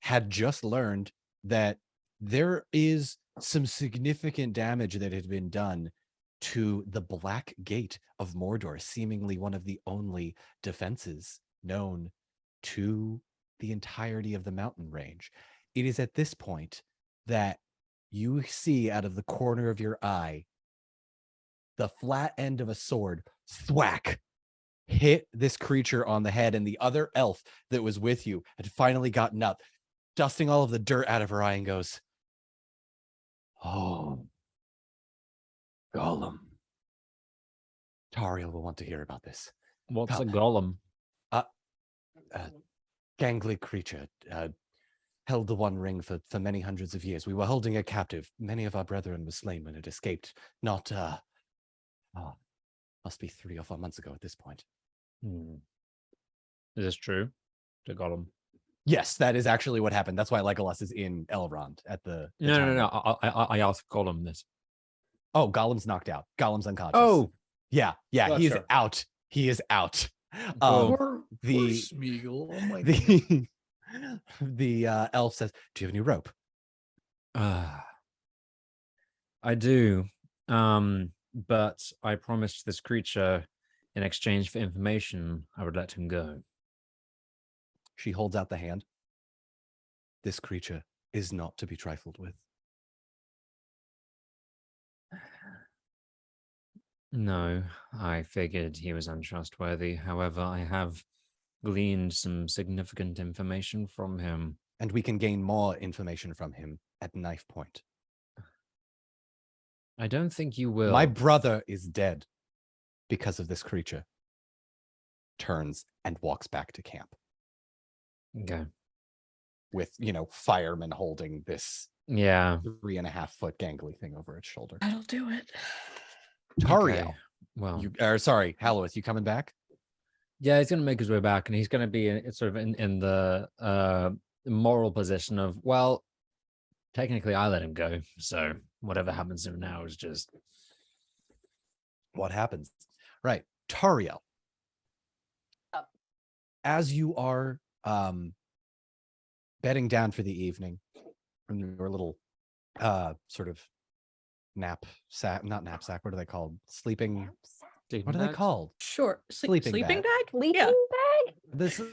Speaker 1: had just learned that there is some significant damage that had been done to the Black Gate of Mordor, seemingly one of the only defenses known to the entirety of the mountain range. It is at this point that you see out of the corner of your eye the flat end of a sword thwack hit this creature on the head, and the other elf that was with you had finally gotten up, dusting all of the dirt out of her eye, and goes, "Oh, Gollum. Tauriel will want to hear about this.
Speaker 2: What's
Speaker 1: Come.
Speaker 2: a golem?
Speaker 1: Gangly creature, held the One Ring for many hundreds of years. We were holding it captive. Many of our brethren were slain when it escaped. Not, must be 3 or 4 months ago at this point."
Speaker 2: Is this true? To Gollum?
Speaker 1: Yes, that is actually what happened. That's why Legolas is in Elrond at the time.
Speaker 2: No. I asked Gollum this.
Speaker 1: Oh, Gollum's knocked out. Gollum's unconscious.
Speaker 2: Oh,
Speaker 1: yeah, he is
Speaker 4: Gotcha.
Speaker 1: out. He is out.
Speaker 2: Cool.
Speaker 4: Poor
Speaker 1: the-
Speaker 4: Smeagol. Oh my god.
Speaker 1: The elf says, "Do you have any rope?"
Speaker 2: I do. But I promised this creature in exchange for information, I would let him go.
Speaker 1: She holds out the hand. "This creature is not to be trifled with."
Speaker 2: No, I figured he was untrustworthy. However, I have gleaned some significant information from him.
Speaker 1: And we can gain more information from him at knife point.
Speaker 2: I don't think you will.
Speaker 1: My brother is dead because of this creature. Turns and walks back to camp
Speaker 2: Okay.
Speaker 1: with, firemen holding this
Speaker 2: Yeah.
Speaker 1: 3.5-foot gangly thing over its shoulder.
Speaker 3: That'll do it.
Speaker 1: Tauriel,
Speaker 2: Okay. Well,
Speaker 1: sorry, Halloweth, you coming back?
Speaker 2: yeah, he's going to make his way back, and he's going to be in the moral position of, well, technically I let him go, so whatever happens to him now is just
Speaker 1: What happens? Right. Tauriel. As you are bedding down for the evening from your little sort of not knapsack, what are they called? Sleeping, what are they called?
Speaker 3: Sure.
Speaker 1: Sleeping
Speaker 3: Sleeping
Speaker 1: bag.
Speaker 3: bag?
Speaker 5: Sleeping
Speaker 3: Yeah.
Speaker 5: bag?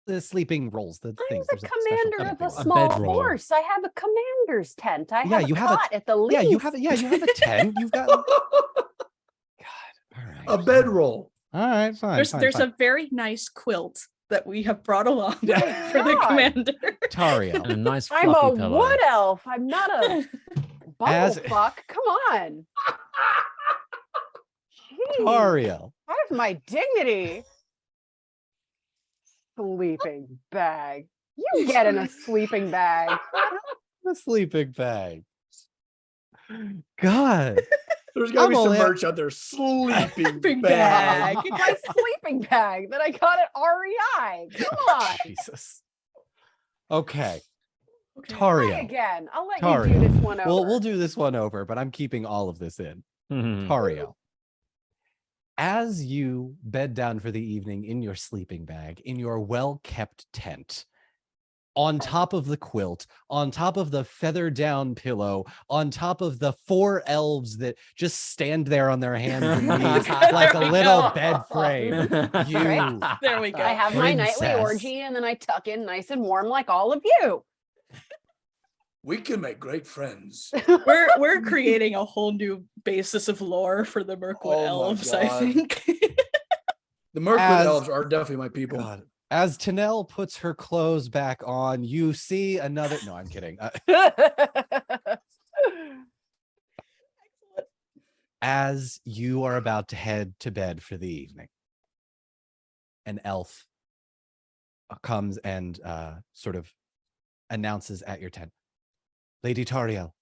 Speaker 1: The sleeping rolls, the
Speaker 5: I'm
Speaker 1: things.
Speaker 5: the
Speaker 1: There's a special
Speaker 5: commander of
Speaker 1: thing
Speaker 5: a
Speaker 1: for it.
Speaker 5: small
Speaker 2: bedroll.
Speaker 5: force. I have a commander's tent. I
Speaker 1: Yeah,
Speaker 5: have
Speaker 1: you
Speaker 5: a
Speaker 1: have a-
Speaker 5: cot at the least.
Speaker 1: Yeah, you have a tent. You've got God. All right.
Speaker 4: A bedroll.
Speaker 1: All right, fine.
Speaker 3: There's a very nice quilt that we have brought along
Speaker 1: Yeah.
Speaker 3: for the
Speaker 5: God.
Speaker 3: commander.
Speaker 1: Tauriel.
Speaker 2: and a nice
Speaker 5: I'm
Speaker 2: fluffy
Speaker 5: a
Speaker 2: pillow.
Speaker 5: wood elf. I'm not a
Speaker 1: As-
Speaker 5: bumblefuck. Come on. Jeez,
Speaker 1: Tauriel.
Speaker 5: I have my dignity. Sleeping bag. You get in a sleeping bag.
Speaker 1: The sleeping bag. God.
Speaker 4: There's gotta
Speaker 1: I'm
Speaker 4: be some
Speaker 1: only-
Speaker 4: merch out there. Sleeping
Speaker 3: Sleeping
Speaker 4: bag.
Speaker 3: bag.
Speaker 5: My sleeping bag that I got at REI. Come on.
Speaker 1: Jesus. Okay.
Speaker 3: Okay.
Speaker 5: Try
Speaker 1: Tauriel.
Speaker 5: again. I'll let
Speaker 1: Tauriel.
Speaker 5: you do this one over.
Speaker 1: We'll do this one over, but I'm keeping all of this in. Tauriel. As you bed down for the evening in your sleeping bag, in your well-kept tent, on top of the quilt, on top of the feather down pillow, on top of the 4 elves that just stand there on their hands and knees like a
Speaker 3: There we
Speaker 1: little
Speaker 3: go.
Speaker 1: bed frame. You,
Speaker 3: There we go.
Speaker 5: I have my nightly
Speaker 1: Princess.
Speaker 5: orgy and then I tuck in nice and warm like all of you.
Speaker 4: We can make great friends.
Speaker 3: We're creating a whole new basis of lore for the Mirkwood
Speaker 4: Oh my
Speaker 3: elves, I
Speaker 4: God.
Speaker 3: think.
Speaker 4: The Mirkwood
Speaker 1: As-
Speaker 4: elves are definitely my people.
Speaker 1: God. As Tanel puts her clothes back on, you see another. No, I'm kidding. As you are about to head to bed for the evening, an elf comes and sort of announces at your tent, "Lady Tauriel,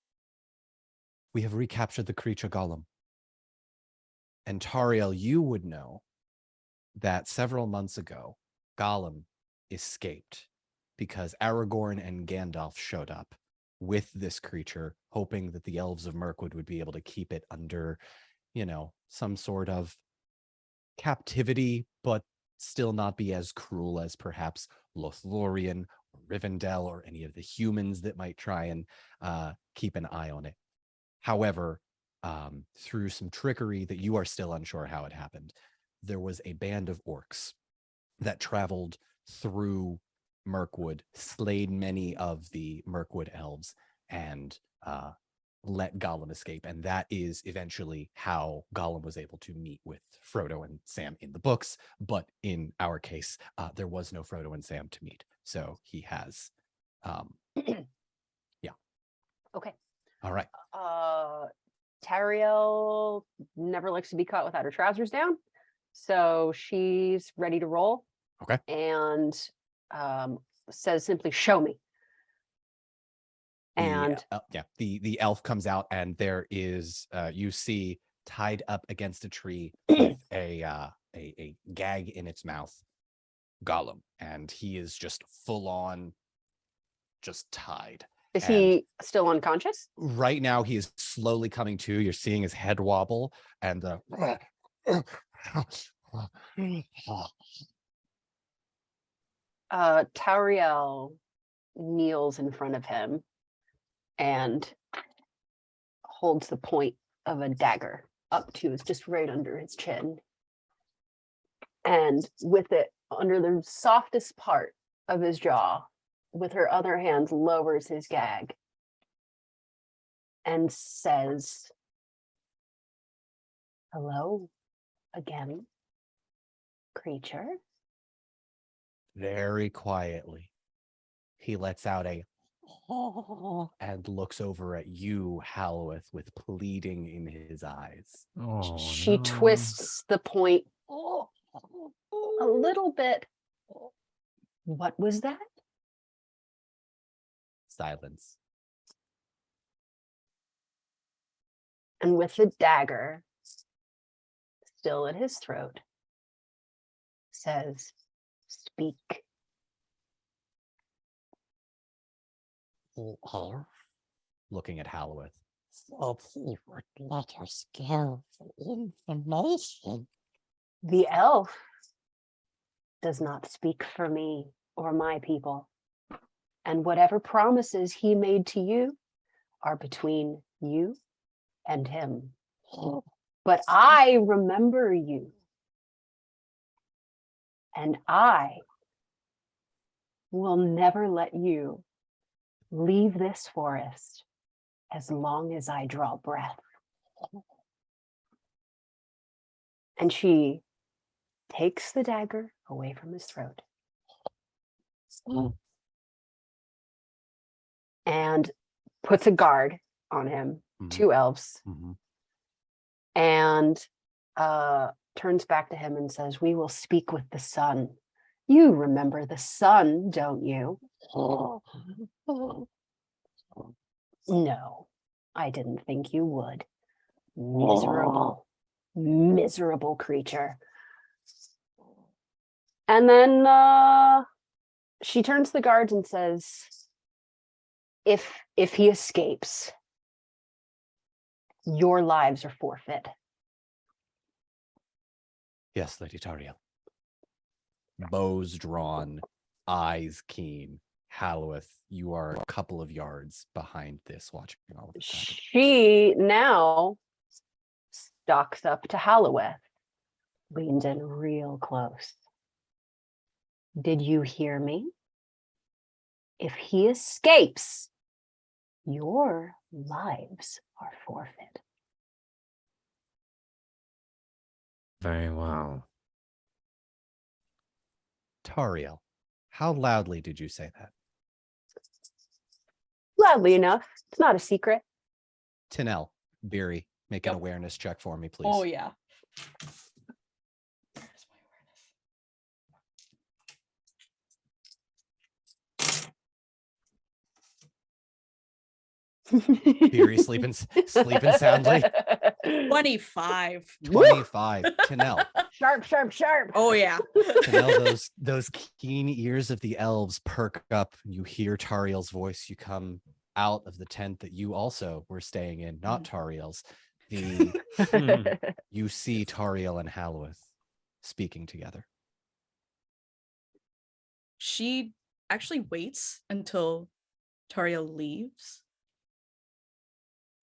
Speaker 1: we have recaptured the creature Gollum." And Tauriel, you would know that several months ago, Gollum escaped because Aragorn and Gandalf showed up with this creature, hoping that the elves of Mirkwood would be able to keep it under, some sort of captivity, but still not be as cruel as perhaps Lothlorien or Rivendell or any of the humans that might try and keep an eye on it. However, through some trickery that you are still unsure how it happened, there was a band of orcs that traveled through Mirkwood, slayed many of the Mirkwood elves, and let Gollum escape. And that is eventually how Gollum was able to meet with Frodo and Sam in the books. But in our case, there was no Frodo and Sam to meet. So he has, yeah.
Speaker 5: Okay.
Speaker 1: All right.
Speaker 5: Tauriel never likes to be caught without her trousers down. So she's ready to roll.
Speaker 1: Okay.
Speaker 5: And says simply, show me. And
Speaker 1: the elf comes out, and there is you see tied up against a tree with a gag in its mouth, Gollum, and he is just full on just tied.
Speaker 5: Is he still unconscious?
Speaker 1: Right now he is slowly coming to. You're seeing his head wobble, and
Speaker 5: Tauriel kneels in front of him and holds the point of a dagger up to his, just right under his chin. And with it under the softest part of his jaw, with her other hand, lowers his gag and says, hello again, creature.
Speaker 1: very quietly, he lets out a and looks over at you, Halloweth, with pleading in his eyes.
Speaker 2: Oh,
Speaker 5: She
Speaker 2: no.
Speaker 5: twists the point a little bit. What was that?
Speaker 1: Silence.
Speaker 5: And with the dagger still at his throat, says, speak.
Speaker 7: The elf
Speaker 1: Looking at Halloweth.
Speaker 7: said he would let us go for information.
Speaker 5: The elf does not speak for me or my people. And whatever promises he made to you are between you and him. But I remember you. And I will never let you leave this forest as long as I draw breath. And she takes the dagger away from his throat and puts a guard on him,
Speaker 1: Mhm.
Speaker 5: 2 elves,
Speaker 1: Mm-hmm.
Speaker 5: and turns back to him and says, we will speak with the sun. You remember the sun, don't you? No, I didn't think you would. Miserable, miserable creature. And then she turns to the guards and says, if he escapes, your lives are forfeit.
Speaker 1: Yes, Lady Tauriel. Bows drawn, eyes keen. Halloweth, you are a couple of yards behind this, watching all of this happen.
Speaker 5: She now stalks up to Halloweth, leans in real close. Did you hear me? If he escapes, your lives are forfeit.
Speaker 2: Very well.
Speaker 1: Tauriel, how loudly did you say that?
Speaker 5: Loudly enough. It's not a secret.
Speaker 1: Tinel, Beery, make an
Speaker 6: Yep.
Speaker 1: awareness check for me, please.
Speaker 6: Oh yeah. Where's
Speaker 1: Beery sleeping soundly.
Speaker 6: 25.
Speaker 1: 25. Tinel.
Speaker 5: Sharp, sharp, sharp.
Speaker 6: Oh yeah.
Speaker 1: Tinel, those keen ears of the elves perk up. You hear Tauriel's voice. You come out of the tent that you also were staying in, not Tauriel's, You see Tauriel and Halwith speaking together.
Speaker 3: She actually waits until Tauriel leaves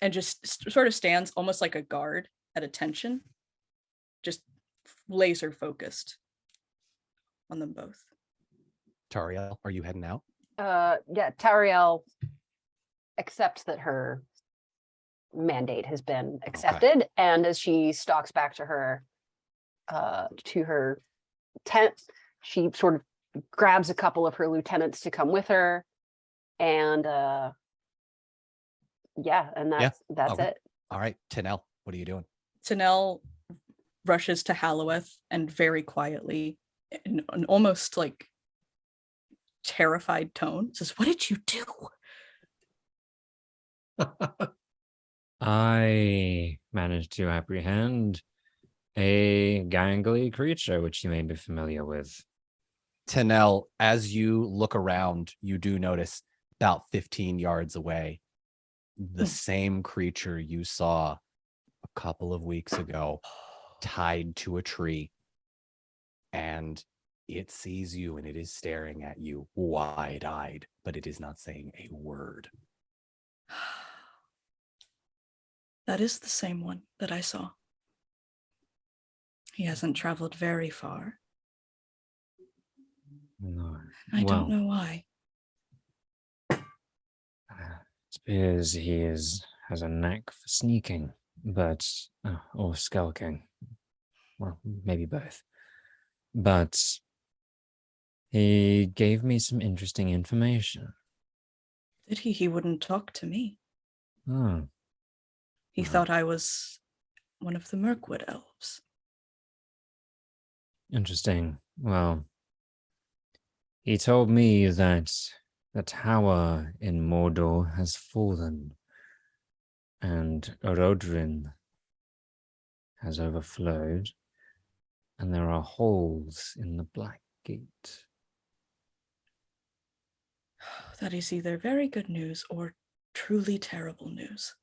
Speaker 3: and just sort of stands almost like a guard at attention, just laser focused on them both.
Speaker 1: Tauriel, are you heading out?
Speaker 5: Yeah, Tauriel accepts that her mandate has been accepted, and as she stalks back to her tent, she sort of grabs a couple of her lieutenants to come with her, and that's
Speaker 1: Okay.
Speaker 5: it.
Speaker 1: All right, Tanel, what are you doing?
Speaker 3: Tanel rushes to Haloweth and very quietly, in an almost like terrified tone, says, "What did you do?"
Speaker 2: I managed to apprehend a gangly creature, which you may be familiar with.
Speaker 1: Tanel, as you look around, you do notice about 15 yards away, the same creature you saw a couple of weeks ago tied to a tree, and it sees you and it is staring at you wide-eyed, but it is not saying a word.
Speaker 3: That is the same one that I saw. He hasn't traveled very far.
Speaker 2: No.
Speaker 3: I don't know why.
Speaker 2: It's because he has a knack for sneaking, but or skulking. Well, maybe both. But he gave me some interesting information.
Speaker 3: Did he? He wouldn't talk to me.
Speaker 2: Oh.
Speaker 3: He thought I was one of the Mirkwood elves.
Speaker 2: Interesting. Well, he told me that the tower in Mordor has fallen, and Orodrin has overflowed, and there are holes in the Black Gate.
Speaker 3: That is either very good news or truly terrible news.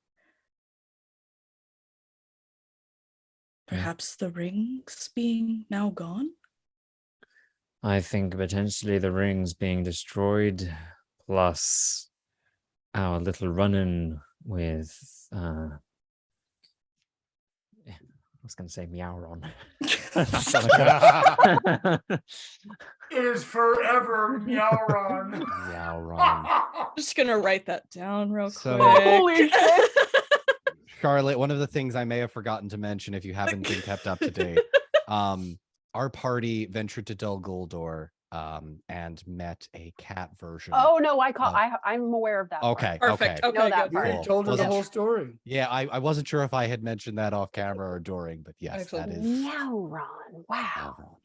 Speaker 3: Perhaps the rings being now gone?
Speaker 2: I think potentially the rings being destroyed, plus our little run-in with, I was going to say Meowron.
Speaker 4: It is forever Meowron.
Speaker 1: Meowron.
Speaker 3: Just gonna write that down real
Speaker 1: So-
Speaker 3: quick.
Speaker 5: Holy shit.
Speaker 1: Charlotte, one of the things I may have forgotten to mention if you haven't been kept up to date, our party ventured to Dol Guldur and met a cat version.
Speaker 5: Oh no, I'm aware of that.
Speaker 1: Okay,
Speaker 3: Perfect.
Speaker 1: okay.
Speaker 3: Okay,
Speaker 5: Know that
Speaker 3: good.
Speaker 5: part.
Speaker 4: You told her the
Speaker 1: Wasn't-
Speaker 4: whole story.
Speaker 1: Yeah, I wasn't sure if I had mentioned that off camera or during, but yes,
Speaker 3: Excellent.
Speaker 1: that is
Speaker 5: Meowron. Wow.
Speaker 1: Meowron.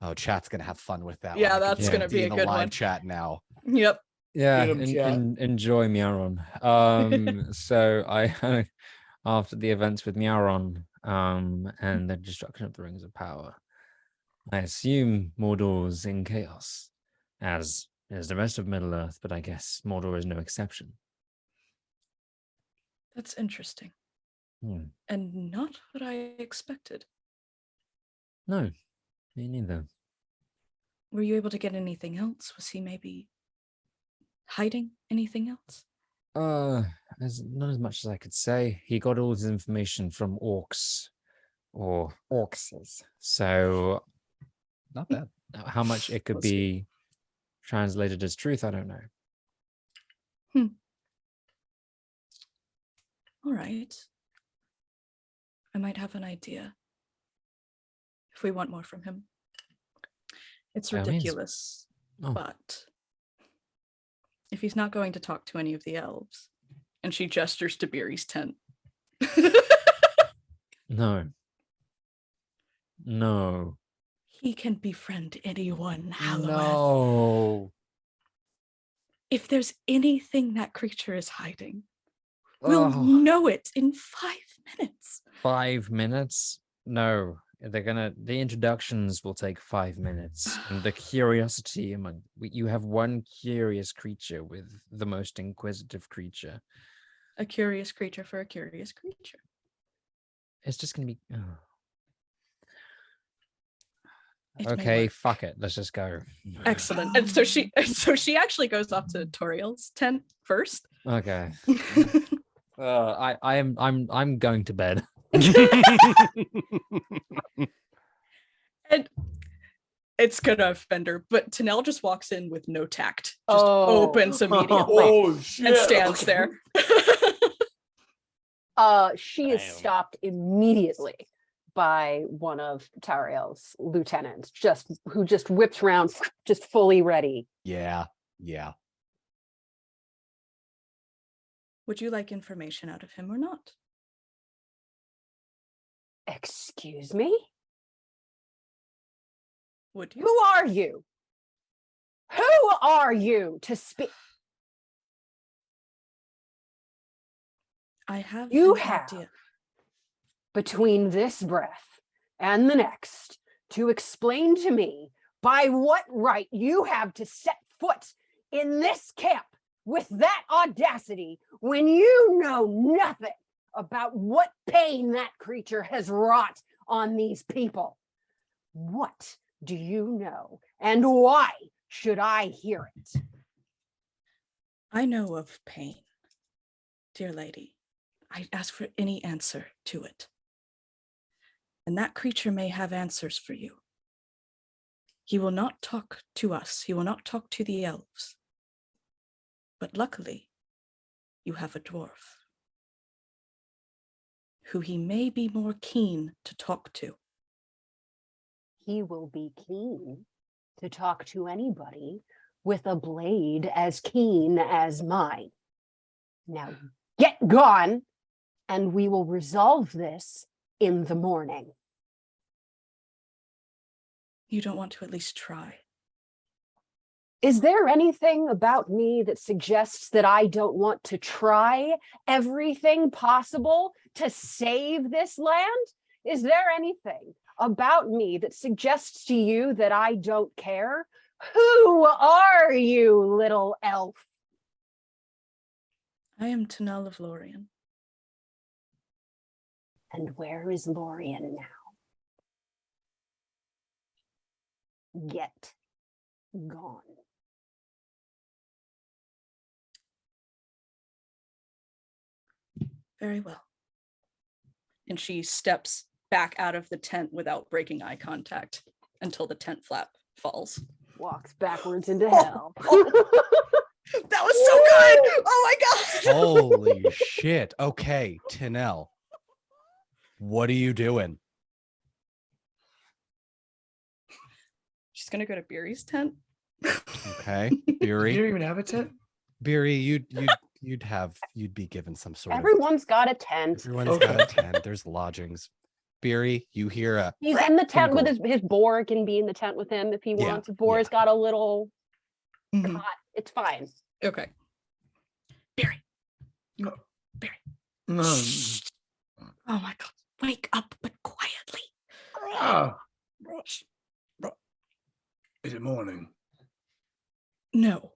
Speaker 1: Oh, chat's gonna have fun with that.
Speaker 3: Yeah,
Speaker 1: one. I can
Speaker 3: that's
Speaker 1: see
Speaker 2: gonna
Speaker 1: it
Speaker 3: be a
Speaker 1: in the
Speaker 3: good
Speaker 1: live
Speaker 3: one.
Speaker 1: chat now.
Speaker 3: Yep.
Speaker 2: Yeah,
Speaker 4: Get 'em, chat.
Speaker 2: enjoy Meowron. So I, after the events with Meowron, and the destruction of the Rings of Power, I assume Mordor's in chaos, as is the rest of Middle Earth, but I guess Mordor is no exception.
Speaker 3: That's interesting. And not what I expected.
Speaker 2: No, me neither.
Speaker 3: Were you able to get anything else? Was he maybe hiding anything else?
Speaker 2: Not as much as I could say. He got all his information from orcs or orcses. So
Speaker 1: Not bad.
Speaker 2: how much it could be translated as truth, I don't know.
Speaker 3: All right. I might have an idea. If we want more from him. It's
Speaker 2: By all means.
Speaker 3: ridiculous,
Speaker 2: Oh.
Speaker 3: but if he's not going to talk to any of the elves, and she gestures to Beery's tent.
Speaker 2: No.
Speaker 3: He can befriend anyone, Haloweth.
Speaker 2: No.
Speaker 3: If there's anything that creature is hiding, we'll
Speaker 2: Oh,
Speaker 3: know it in 5 minutes.
Speaker 2: 5 minutes? No. The introductions will take 5 minutes. And the curiosity you have one curious creature with the most inquisitive creature.
Speaker 3: A curious creature for a curious creature.
Speaker 2: It's just gonna be. Oh.
Speaker 3: It may
Speaker 2: Okay,
Speaker 3: work.
Speaker 2: fuck it. Let's just go.
Speaker 3: Excellent. And so she actually goes off to Tauriel's tent first.
Speaker 2: Okay. I'm going to bed.
Speaker 3: And it's gonna offend her, but Tanel just walks in with no tact. Just
Speaker 5: Oh.
Speaker 3: opens immediately
Speaker 4: Oh shit!
Speaker 3: and stands
Speaker 4: Okay.
Speaker 3: there.
Speaker 5: She is
Speaker 2: Damn.
Speaker 5: stopped immediately by one of Tauriel's lieutenants, who just whips around, just fully ready.
Speaker 1: Yeah.
Speaker 3: Would you like information out of him or not?
Speaker 5: Excuse me?
Speaker 3: Would you?
Speaker 5: Who are you? Who are you to speak?
Speaker 3: I have
Speaker 5: You
Speaker 3: an
Speaker 5: have
Speaker 3: idea.
Speaker 5: between this breath and the next to explain to me by what right you have to set foot in this camp with that audacity when you know nothing about what pain that creature has wrought on these people. What do you know, and why should I hear it?
Speaker 3: I know of pain, dear lady. I ask for any answer to it. And that creature may have answers for you. He will not talk to us. He will not talk to the elves. But luckily, you have a dwarf who he may be more keen to talk to.
Speaker 5: He will be keen to talk to anybody with a blade as keen as mine. Now get gone, and we will resolve this in the morning.
Speaker 3: You don't want to at least try.
Speaker 5: Is there anything about me that suggests that I don't want to try everything possible to save this land? Is there anything about me that suggests to you that I don't care? Who are you, little elf?
Speaker 3: I am Tanel of Lorien.
Speaker 5: And where is Lorien now? Get gone.
Speaker 3: Very well. And she steps back out of the tent without breaking eye contact until the tent flap falls.
Speaker 5: Walks backwards into hell.
Speaker 3: That was so good! Oh my god!
Speaker 1: Holy shit. Okay, Tanel. What are you doing?
Speaker 3: She's gonna go to Beery's tent.
Speaker 1: Okay,
Speaker 4: You
Speaker 1: Beery.
Speaker 4: don't even have a tent?
Speaker 1: Beery, you'd be given some sort
Speaker 5: Everyone's got a tent.
Speaker 1: of everyone's got a tent. There's lodgings. Beery, you hear a
Speaker 5: He's in the tent with
Speaker 1: tinkle.
Speaker 5: his boar can be in the tent with him if he
Speaker 1: Yeah,
Speaker 5: wants. His boar's got a little
Speaker 3: Mhm.
Speaker 5: cot. It's fine.
Speaker 3: Okay. Beery.
Speaker 4: No.
Speaker 3: Shh. Oh my god. Wake up, but quietly.
Speaker 4: Ah. Is it morning?
Speaker 3: No.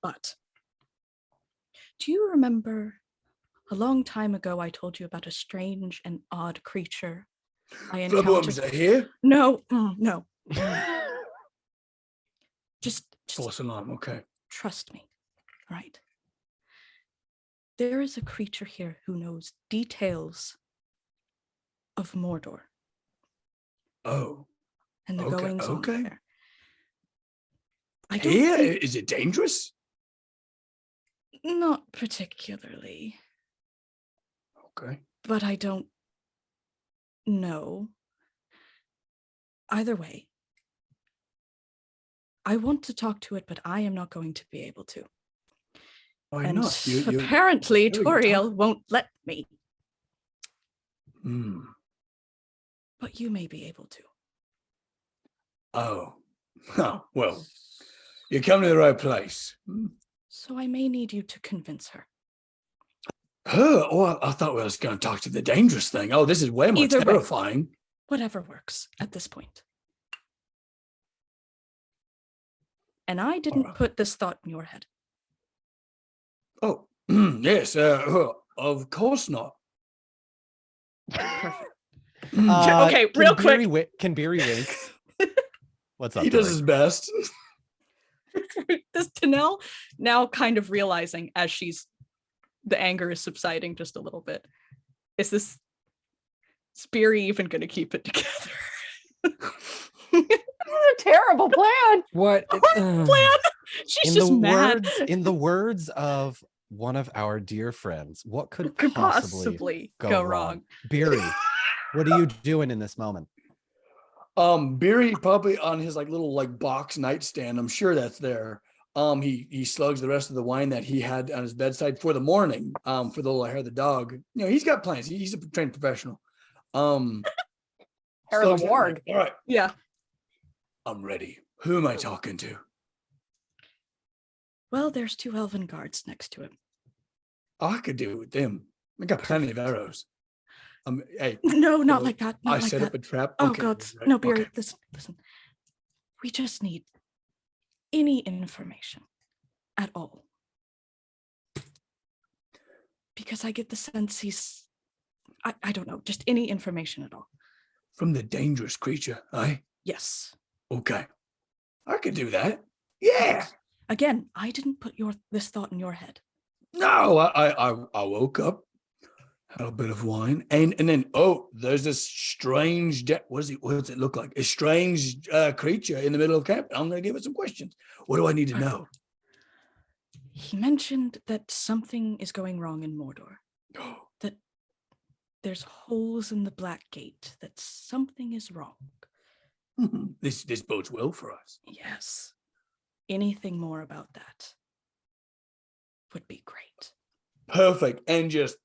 Speaker 3: But do you remember a long time ago I told you about a strange and odd creature I
Speaker 4: Flubworms
Speaker 3: encountered?
Speaker 4: are here?
Speaker 3: No, no. Just
Speaker 4: False alarm, okay.
Speaker 3: trust me, right? There is a creature here who knows details of Mordor
Speaker 4: Oh.
Speaker 3: and the
Speaker 4: Okay,
Speaker 3: goings on
Speaker 4: okay.
Speaker 3: there. I don't
Speaker 4: Here?
Speaker 3: think-
Speaker 4: Is it dangerous?
Speaker 3: not particularly,
Speaker 4: Okay.
Speaker 3: but I don't know. Either way, I want to talk to it, but I am not going to be able to.
Speaker 4: Why
Speaker 3: And
Speaker 4: not? You
Speaker 3: apparently
Speaker 4: you
Speaker 3: Tauriel
Speaker 4: talk.
Speaker 3: won't let me,
Speaker 4: Hmm.
Speaker 3: but you may be able to.
Speaker 4: Oh. Huh. Well, you come to the right place.
Speaker 3: So I may need you to convince her.
Speaker 4: Her? Oh, I thought we were going to talk to the dangerous thing. Oh, this is way more
Speaker 3: Either way.
Speaker 4: terrifying.
Speaker 3: Whatever works at this point. And I didn't
Speaker 4: Alright.
Speaker 3: put this thought in your head.
Speaker 4: Oh, yes. Of course not.
Speaker 3: Perfect.
Speaker 6: Okay, real quick.
Speaker 1: Can Beery wink? What's up?
Speaker 4: He does
Speaker 1: Dory?
Speaker 4: his best.
Speaker 3: Does Tanel now kind of realizing as the anger is subsiding just a little bit? Is Speary even going to keep it together?
Speaker 5: This is a terrible plan.
Speaker 2: What?
Speaker 3: Plan. She's just mad.
Speaker 1: In the words of one of our dear friends, what could
Speaker 3: Possibly go wrong?
Speaker 1: Beery, what are you doing in this moment?
Speaker 4: Beery probably on his like little like box nightstand. I'm sure that's there. He slugs the rest of the wine that he had on his bedside for the morning. For the little hair of the dog. You know, he's got plans. He's a trained professional.
Speaker 5: Hair of the ward.
Speaker 4: All right,
Speaker 3: Yeah.
Speaker 4: I'm ready. Who am I talking to?
Speaker 3: Well, there's 2 elven guards next to him.
Speaker 4: I could deal with them. I got plenty of arrows. Hey,
Speaker 3: No, not like that. Not
Speaker 4: I
Speaker 3: like
Speaker 4: set
Speaker 3: that.
Speaker 4: up a trap.
Speaker 3: Oh
Speaker 4: Okay,
Speaker 3: God,
Speaker 4: right,
Speaker 3: no, Beery.
Speaker 4: okay.
Speaker 3: Listen. We just need any information at all, because I get the sense he's. I don't know. Just any information at all.
Speaker 4: From the dangerous creature, eh?
Speaker 3: Yes.
Speaker 4: Okay, I could do that. Yeah.
Speaker 3: Again, I didn't put this thought in your head.
Speaker 4: No, I woke up, had a bit of wine, and then there's this strange what does it look like? A strange creature in the middle of camp. I'm gonna give it some questions. What do I need to know?
Speaker 3: He mentioned that something is going wrong in Mordor. That there's holes in the Black Gate. That something is wrong.
Speaker 4: This bodes well for us.
Speaker 3: Yes. Anything more about that would be great.
Speaker 4: Perfect. And just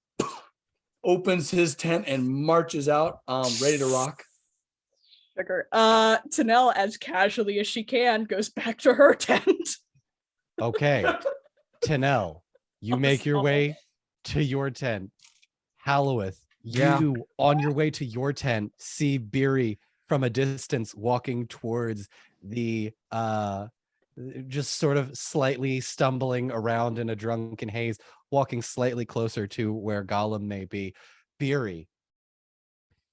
Speaker 4: opens his tent and marches out, ready to rock.
Speaker 3: Sugar. Tanel, as casually as she can, goes back to her tent.
Speaker 1: Okay, Tanel, you make your way to your tent. Halloweth, you on your way to your tent see Beery from a distance walking towards the just sort of slightly stumbling around in a drunken haze, walking slightly closer to where Gollum may be. Beery,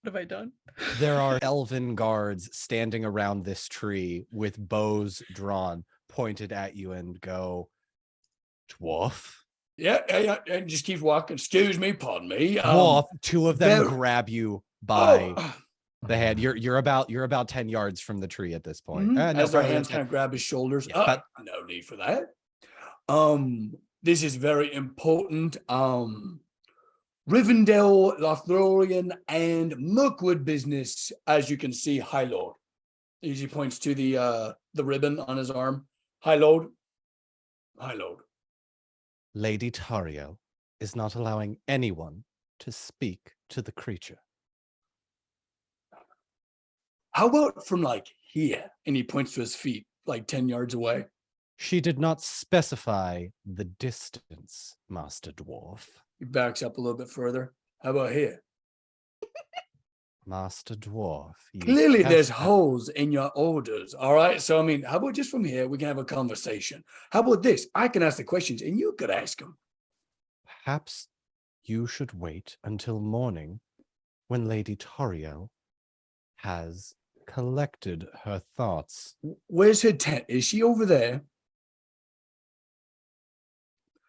Speaker 3: What have I done?
Speaker 1: there are elven guards standing around this tree with bows drawn, pointed at you, and go, "Dwarf."
Speaker 4: Yeah, and just keeps walking. Excuse me, pardon me.
Speaker 1: Dwarf. 2 of them
Speaker 4: there-
Speaker 1: grab you by the head. You're about 10 yards from the tree at this point. No,
Speaker 4: as their
Speaker 1: probably
Speaker 4: hands
Speaker 1: not.
Speaker 4: kind of grab his shoulders.
Speaker 1: Yeah, but-
Speaker 4: No need for that. This is very important. Rivendell, Lothlorien, and Mirkwood business, as you can see, High Lord. He points to the ribbon on his arm. High Lord. High Lord.
Speaker 1: Lady Tauriel is not allowing anyone to speak to the creature.
Speaker 4: How about from like here? And he points to his feet, like 10 yards away.
Speaker 1: She did not specify the distance, Master Dwarf.
Speaker 4: He backs up a little bit further. How about here?
Speaker 1: Master Dwarf. you
Speaker 4: Clearly, there's
Speaker 1: trespass-
Speaker 4: holes in your orders. All right. So, I mean, how about just from here, we can have a conversation? How about this? I can ask the questions and you could ask them.
Speaker 1: Perhaps you should wait until morning when Lady Tauriel has collected her thoughts.
Speaker 4: Where's her tent? Is she over there?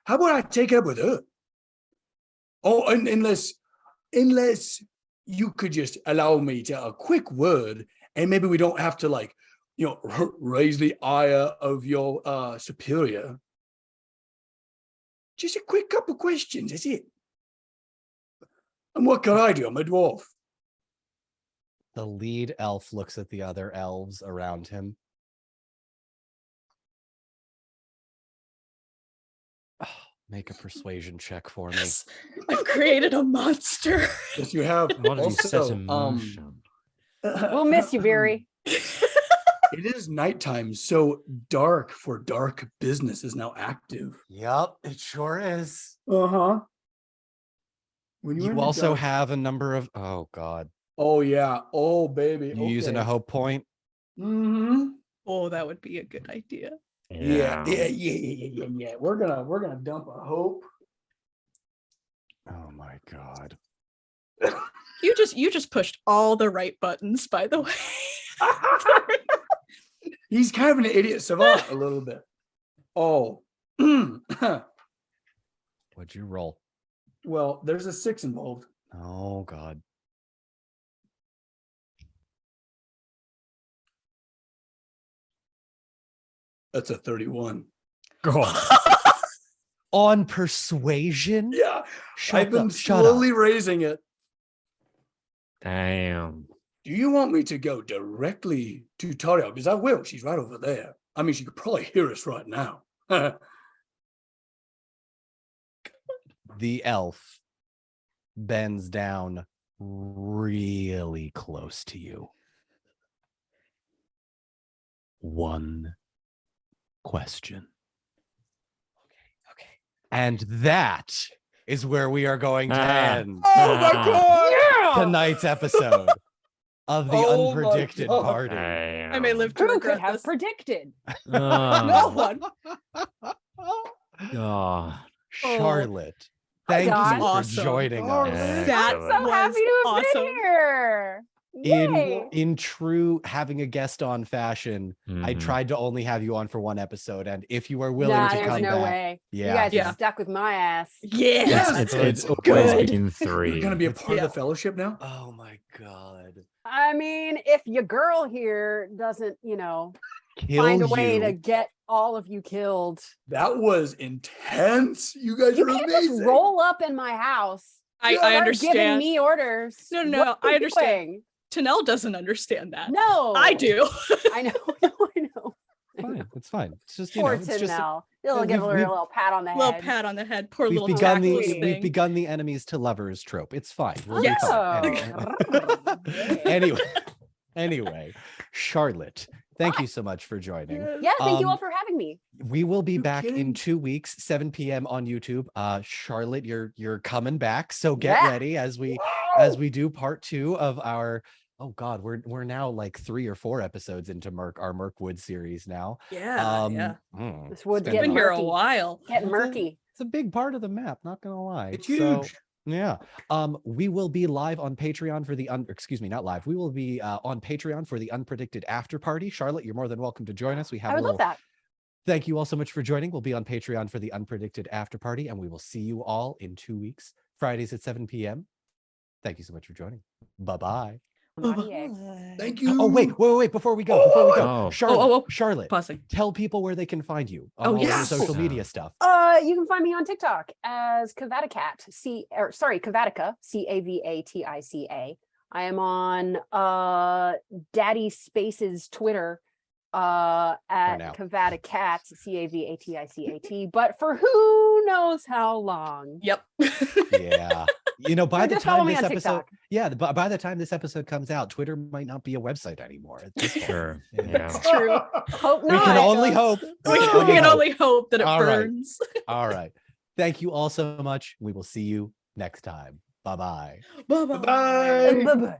Speaker 4: How about I take it up with her? Oh, unless you could just allow me to a quick word, and maybe we don't have to raise the ire of your superior. Just a quick couple questions, that's it. And what can I do? I'm a dwarf.
Speaker 1: The lead elf looks at the other elves around him. Make a persuasion check for me.
Speaker 3: Yes. I've created a monster.
Speaker 4: Yes, you have.
Speaker 2: What did you set
Speaker 4: Also,
Speaker 2: in motion?
Speaker 5: We'll miss you, Barry.
Speaker 4: It is nighttime, so dark for dark business is now active.
Speaker 1: Yup, it sure is.
Speaker 4: Uh-huh. When you're in
Speaker 1: You
Speaker 4: the
Speaker 1: also
Speaker 4: dark-
Speaker 1: have a number of, oh God.
Speaker 4: Oh yeah. Oh baby.
Speaker 1: You using a hope point?
Speaker 4: Mm-hmm.
Speaker 3: Oh, that would be a good idea.
Speaker 4: Yeah. We're gonna dump a hope.
Speaker 1: Oh my God.
Speaker 3: You just pushed all the right buttons, by the way.
Speaker 4: He's kind of an idiot savant a little bit. Oh.
Speaker 1: What'd you roll?
Speaker 4: Well, there's a 6 involved.
Speaker 1: Oh God.
Speaker 4: That's a 31.
Speaker 1: On persuasion?
Speaker 4: Yeah.
Speaker 1: Shut
Speaker 4: I've been
Speaker 1: up, shut up.
Speaker 4: slowly raising it.
Speaker 2: Damn.
Speaker 4: Do you want me to go directly to Tauriel? Because I will. She's right over there. I mean, she could probably hear us right now.
Speaker 1: The elf bends down really close to you. One question.
Speaker 3: Okay.
Speaker 1: And that is where we are going to end
Speaker 4: Oh my God!
Speaker 1: tonight's episode of the
Speaker 4: Oh my
Speaker 1: Unpredicted
Speaker 4: God.
Speaker 1: Party.
Speaker 2: Damn.
Speaker 3: I may live to
Speaker 5: Who could
Speaker 3: regret
Speaker 5: have
Speaker 3: this.
Speaker 5: predicted?
Speaker 3: No one.
Speaker 2: God.
Speaker 1: Charlotte, thank you
Speaker 5: God.
Speaker 1: for
Speaker 3: Awesome.
Speaker 1: joining
Speaker 4: Oh,
Speaker 1: us.
Speaker 3: That
Speaker 5: I'm so
Speaker 3: was
Speaker 5: happy to have
Speaker 3: awesome.
Speaker 5: been here. Yay.
Speaker 1: In true having a guest on fashion, I
Speaker 2: Mhm.
Speaker 1: tried to only have you on for one episode, and if you are willing
Speaker 5: Nah,
Speaker 1: to
Speaker 5: there's
Speaker 1: come
Speaker 5: no
Speaker 1: back,
Speaker 5: way.
Speaker 1: yeah,
Speaker 5: You guys
Speaker 3: Yeah.
Speaker 5: are stuck with my ass.
Speaker 3: Yeah.
Speaker 4: Yes.
Speaker 2: It's
Speaker 1: Good.
Speaker 2: always
Speaker 3: Good.
Speaker 2: been
Speaker 4: You're
Speaker 2: 3.
Speaker 4: going to be a part
Speaker 3: Yeah.
Speaker 4: of the fellowship now?
Speaker 1: Oh my God,
Speaker 5: I mean, if your girl here doesn't,
Speaker 1: kill
Speaker 5: find a way
Speaker 1: you.
Speaker 5: to get all of you killed,
Speaker 4: That was intense. You guys
Speaker 5: you
Speaker 4: are
Speaker 5: can't
Speaker 4: amazing.
Speaker 5: just roll up in my house.
Speaker 3: I
Speaker 5: Start giving
Speaker 3: understand.
Speaker 5: me orders.
Speaker 3: No, no,
Speaker 5: What are
Speaker 3: I
Speaker 5: you
Speaker 3: understand.
Speaker 5: doing?
Speaker 3: Tanel doesn't understand that.
Speaker 5: No,
Speaker 3: I do.
Speaker 5: I know. I know.
Speaker 1: Fine, it's fine. It's just
Speaker 5: Poor
Speaker 1: it's just
Speaker 5: Tinel. You'll get a
Speaker 1: we've-
Speaker 5: little pat on the
Speaker 3: Little
Speaker 5: head.
Speaker 3: pat on the head. Poor
Speaker 1: we've
Speaker 3: little
Speaker 1: begun
Speaker 3: tactless
Speaker 1: the
Speaker 3: thing.
Speaker 1: we've begun the enemies to lovers trope. It's fine. We'll
Speaker 3: Yes.
Speaker 1: be fine.
Speaker 5: Oh.
Speaker 1: Anyway, Charlotte, thank you so much for joining.
Speaker 5: Yeah, thank you all
Speaker 1: Um,
Speaker 5: for having me.
Speaker 1: We will be
Speaker 4: You
Speaker 1: back in
Speaker 4: kidding?
Speaker 1: 2 weeks, 7 p.m. on YouTube. Charlotte, you're coming back, so get
Speaker 5: Yeah.
Speaker 1: ready as we do part 2 of our. Oh God, we're now like 3 or 4 episodes into our Mirkwood series now.
Speaker 3: Yeah.
Speaker 5: This wood's
Speaker 1: it's
Speaker 5: getting
Speaker 3: Been here a
Speaker 5: murky.
Speaker 3: while.
Speaker 5: Getting murky.
Speaker 1: It's a big part of the map, not gonna lie.
Speaker 4: It's
Speaker 1: So,
Speaker 4: huge.
Speaker 1: yeah. We will be live on Patreon for the not live. We will be on Patreon for the Unpredicted After Party. Charlotte, you're more than welcome to join us. We have
Speaker 5: I
Speaker 1: a
Speaker 5: would
Speaker 1: little.
Speaker 5: love that.
Speaker 1: Thank you all so much for joining. We'll be on Patreon for the Unpredicted After Party, and we will see you all in 2 weeks, Fridays at 7 p.m. Thank you so much for joining. Bye-bye.
Speaker 4: Thank you.
Speaker 1: Oh, wait. Before we go,
Speaker 2: Oh.
Speaker 1: Charlotte,
Speaker 3: Oh.
Speaker 1: Charlotte,
Speaker 3: Pausing.
Speaker 1: tell people where they can find you on
Speaker 3: Oh,
Speaker 1: all of your
Speaker 3: yes.
Speaker 1: social
Speaker 2: Yeah.
Speaker 1: media stuff.
Speaker 5: You can find me on TikTok as Cavaticat, Cavatica, Cavatica. I am on Daddy Spaces Twitter at
Speaker 1: now.
Speaker 5: Cavaticat, Cavaticat, but for who knows how long.
Speaker 3: Yep.
Speaker 1: Yeah. By
Speaker 5: Or
Speaker 1: the
Speaker 5: just follow
Speaker 1: time
Speaker 5: me
Speaker 1: this
Speaker 5: on
Speaker 1: episode,
Speaker 5: TikTok.
Speaker 1: by the time this episode comes out, Twitter might not be a website anymore. At this point.
Speaker 2: Sure.
Speaker 1: Yeah.
Speaker 2: Yeah.
Speaker 3: True.
Speaker 5: Hope
Speaker 1: We
Speaker 5: not.
Speaker 1: can only hope.
Speaker 3: We can only hope that it
Speaker 1: All right.
Speaker 3: burns.
Speaker 1: All right. Thank you all so much. We will see you next time. Bye-bye.
Speaker 3: Bye-bye.
Speaker 4: Bye.
Speaker 5: Bye-bye.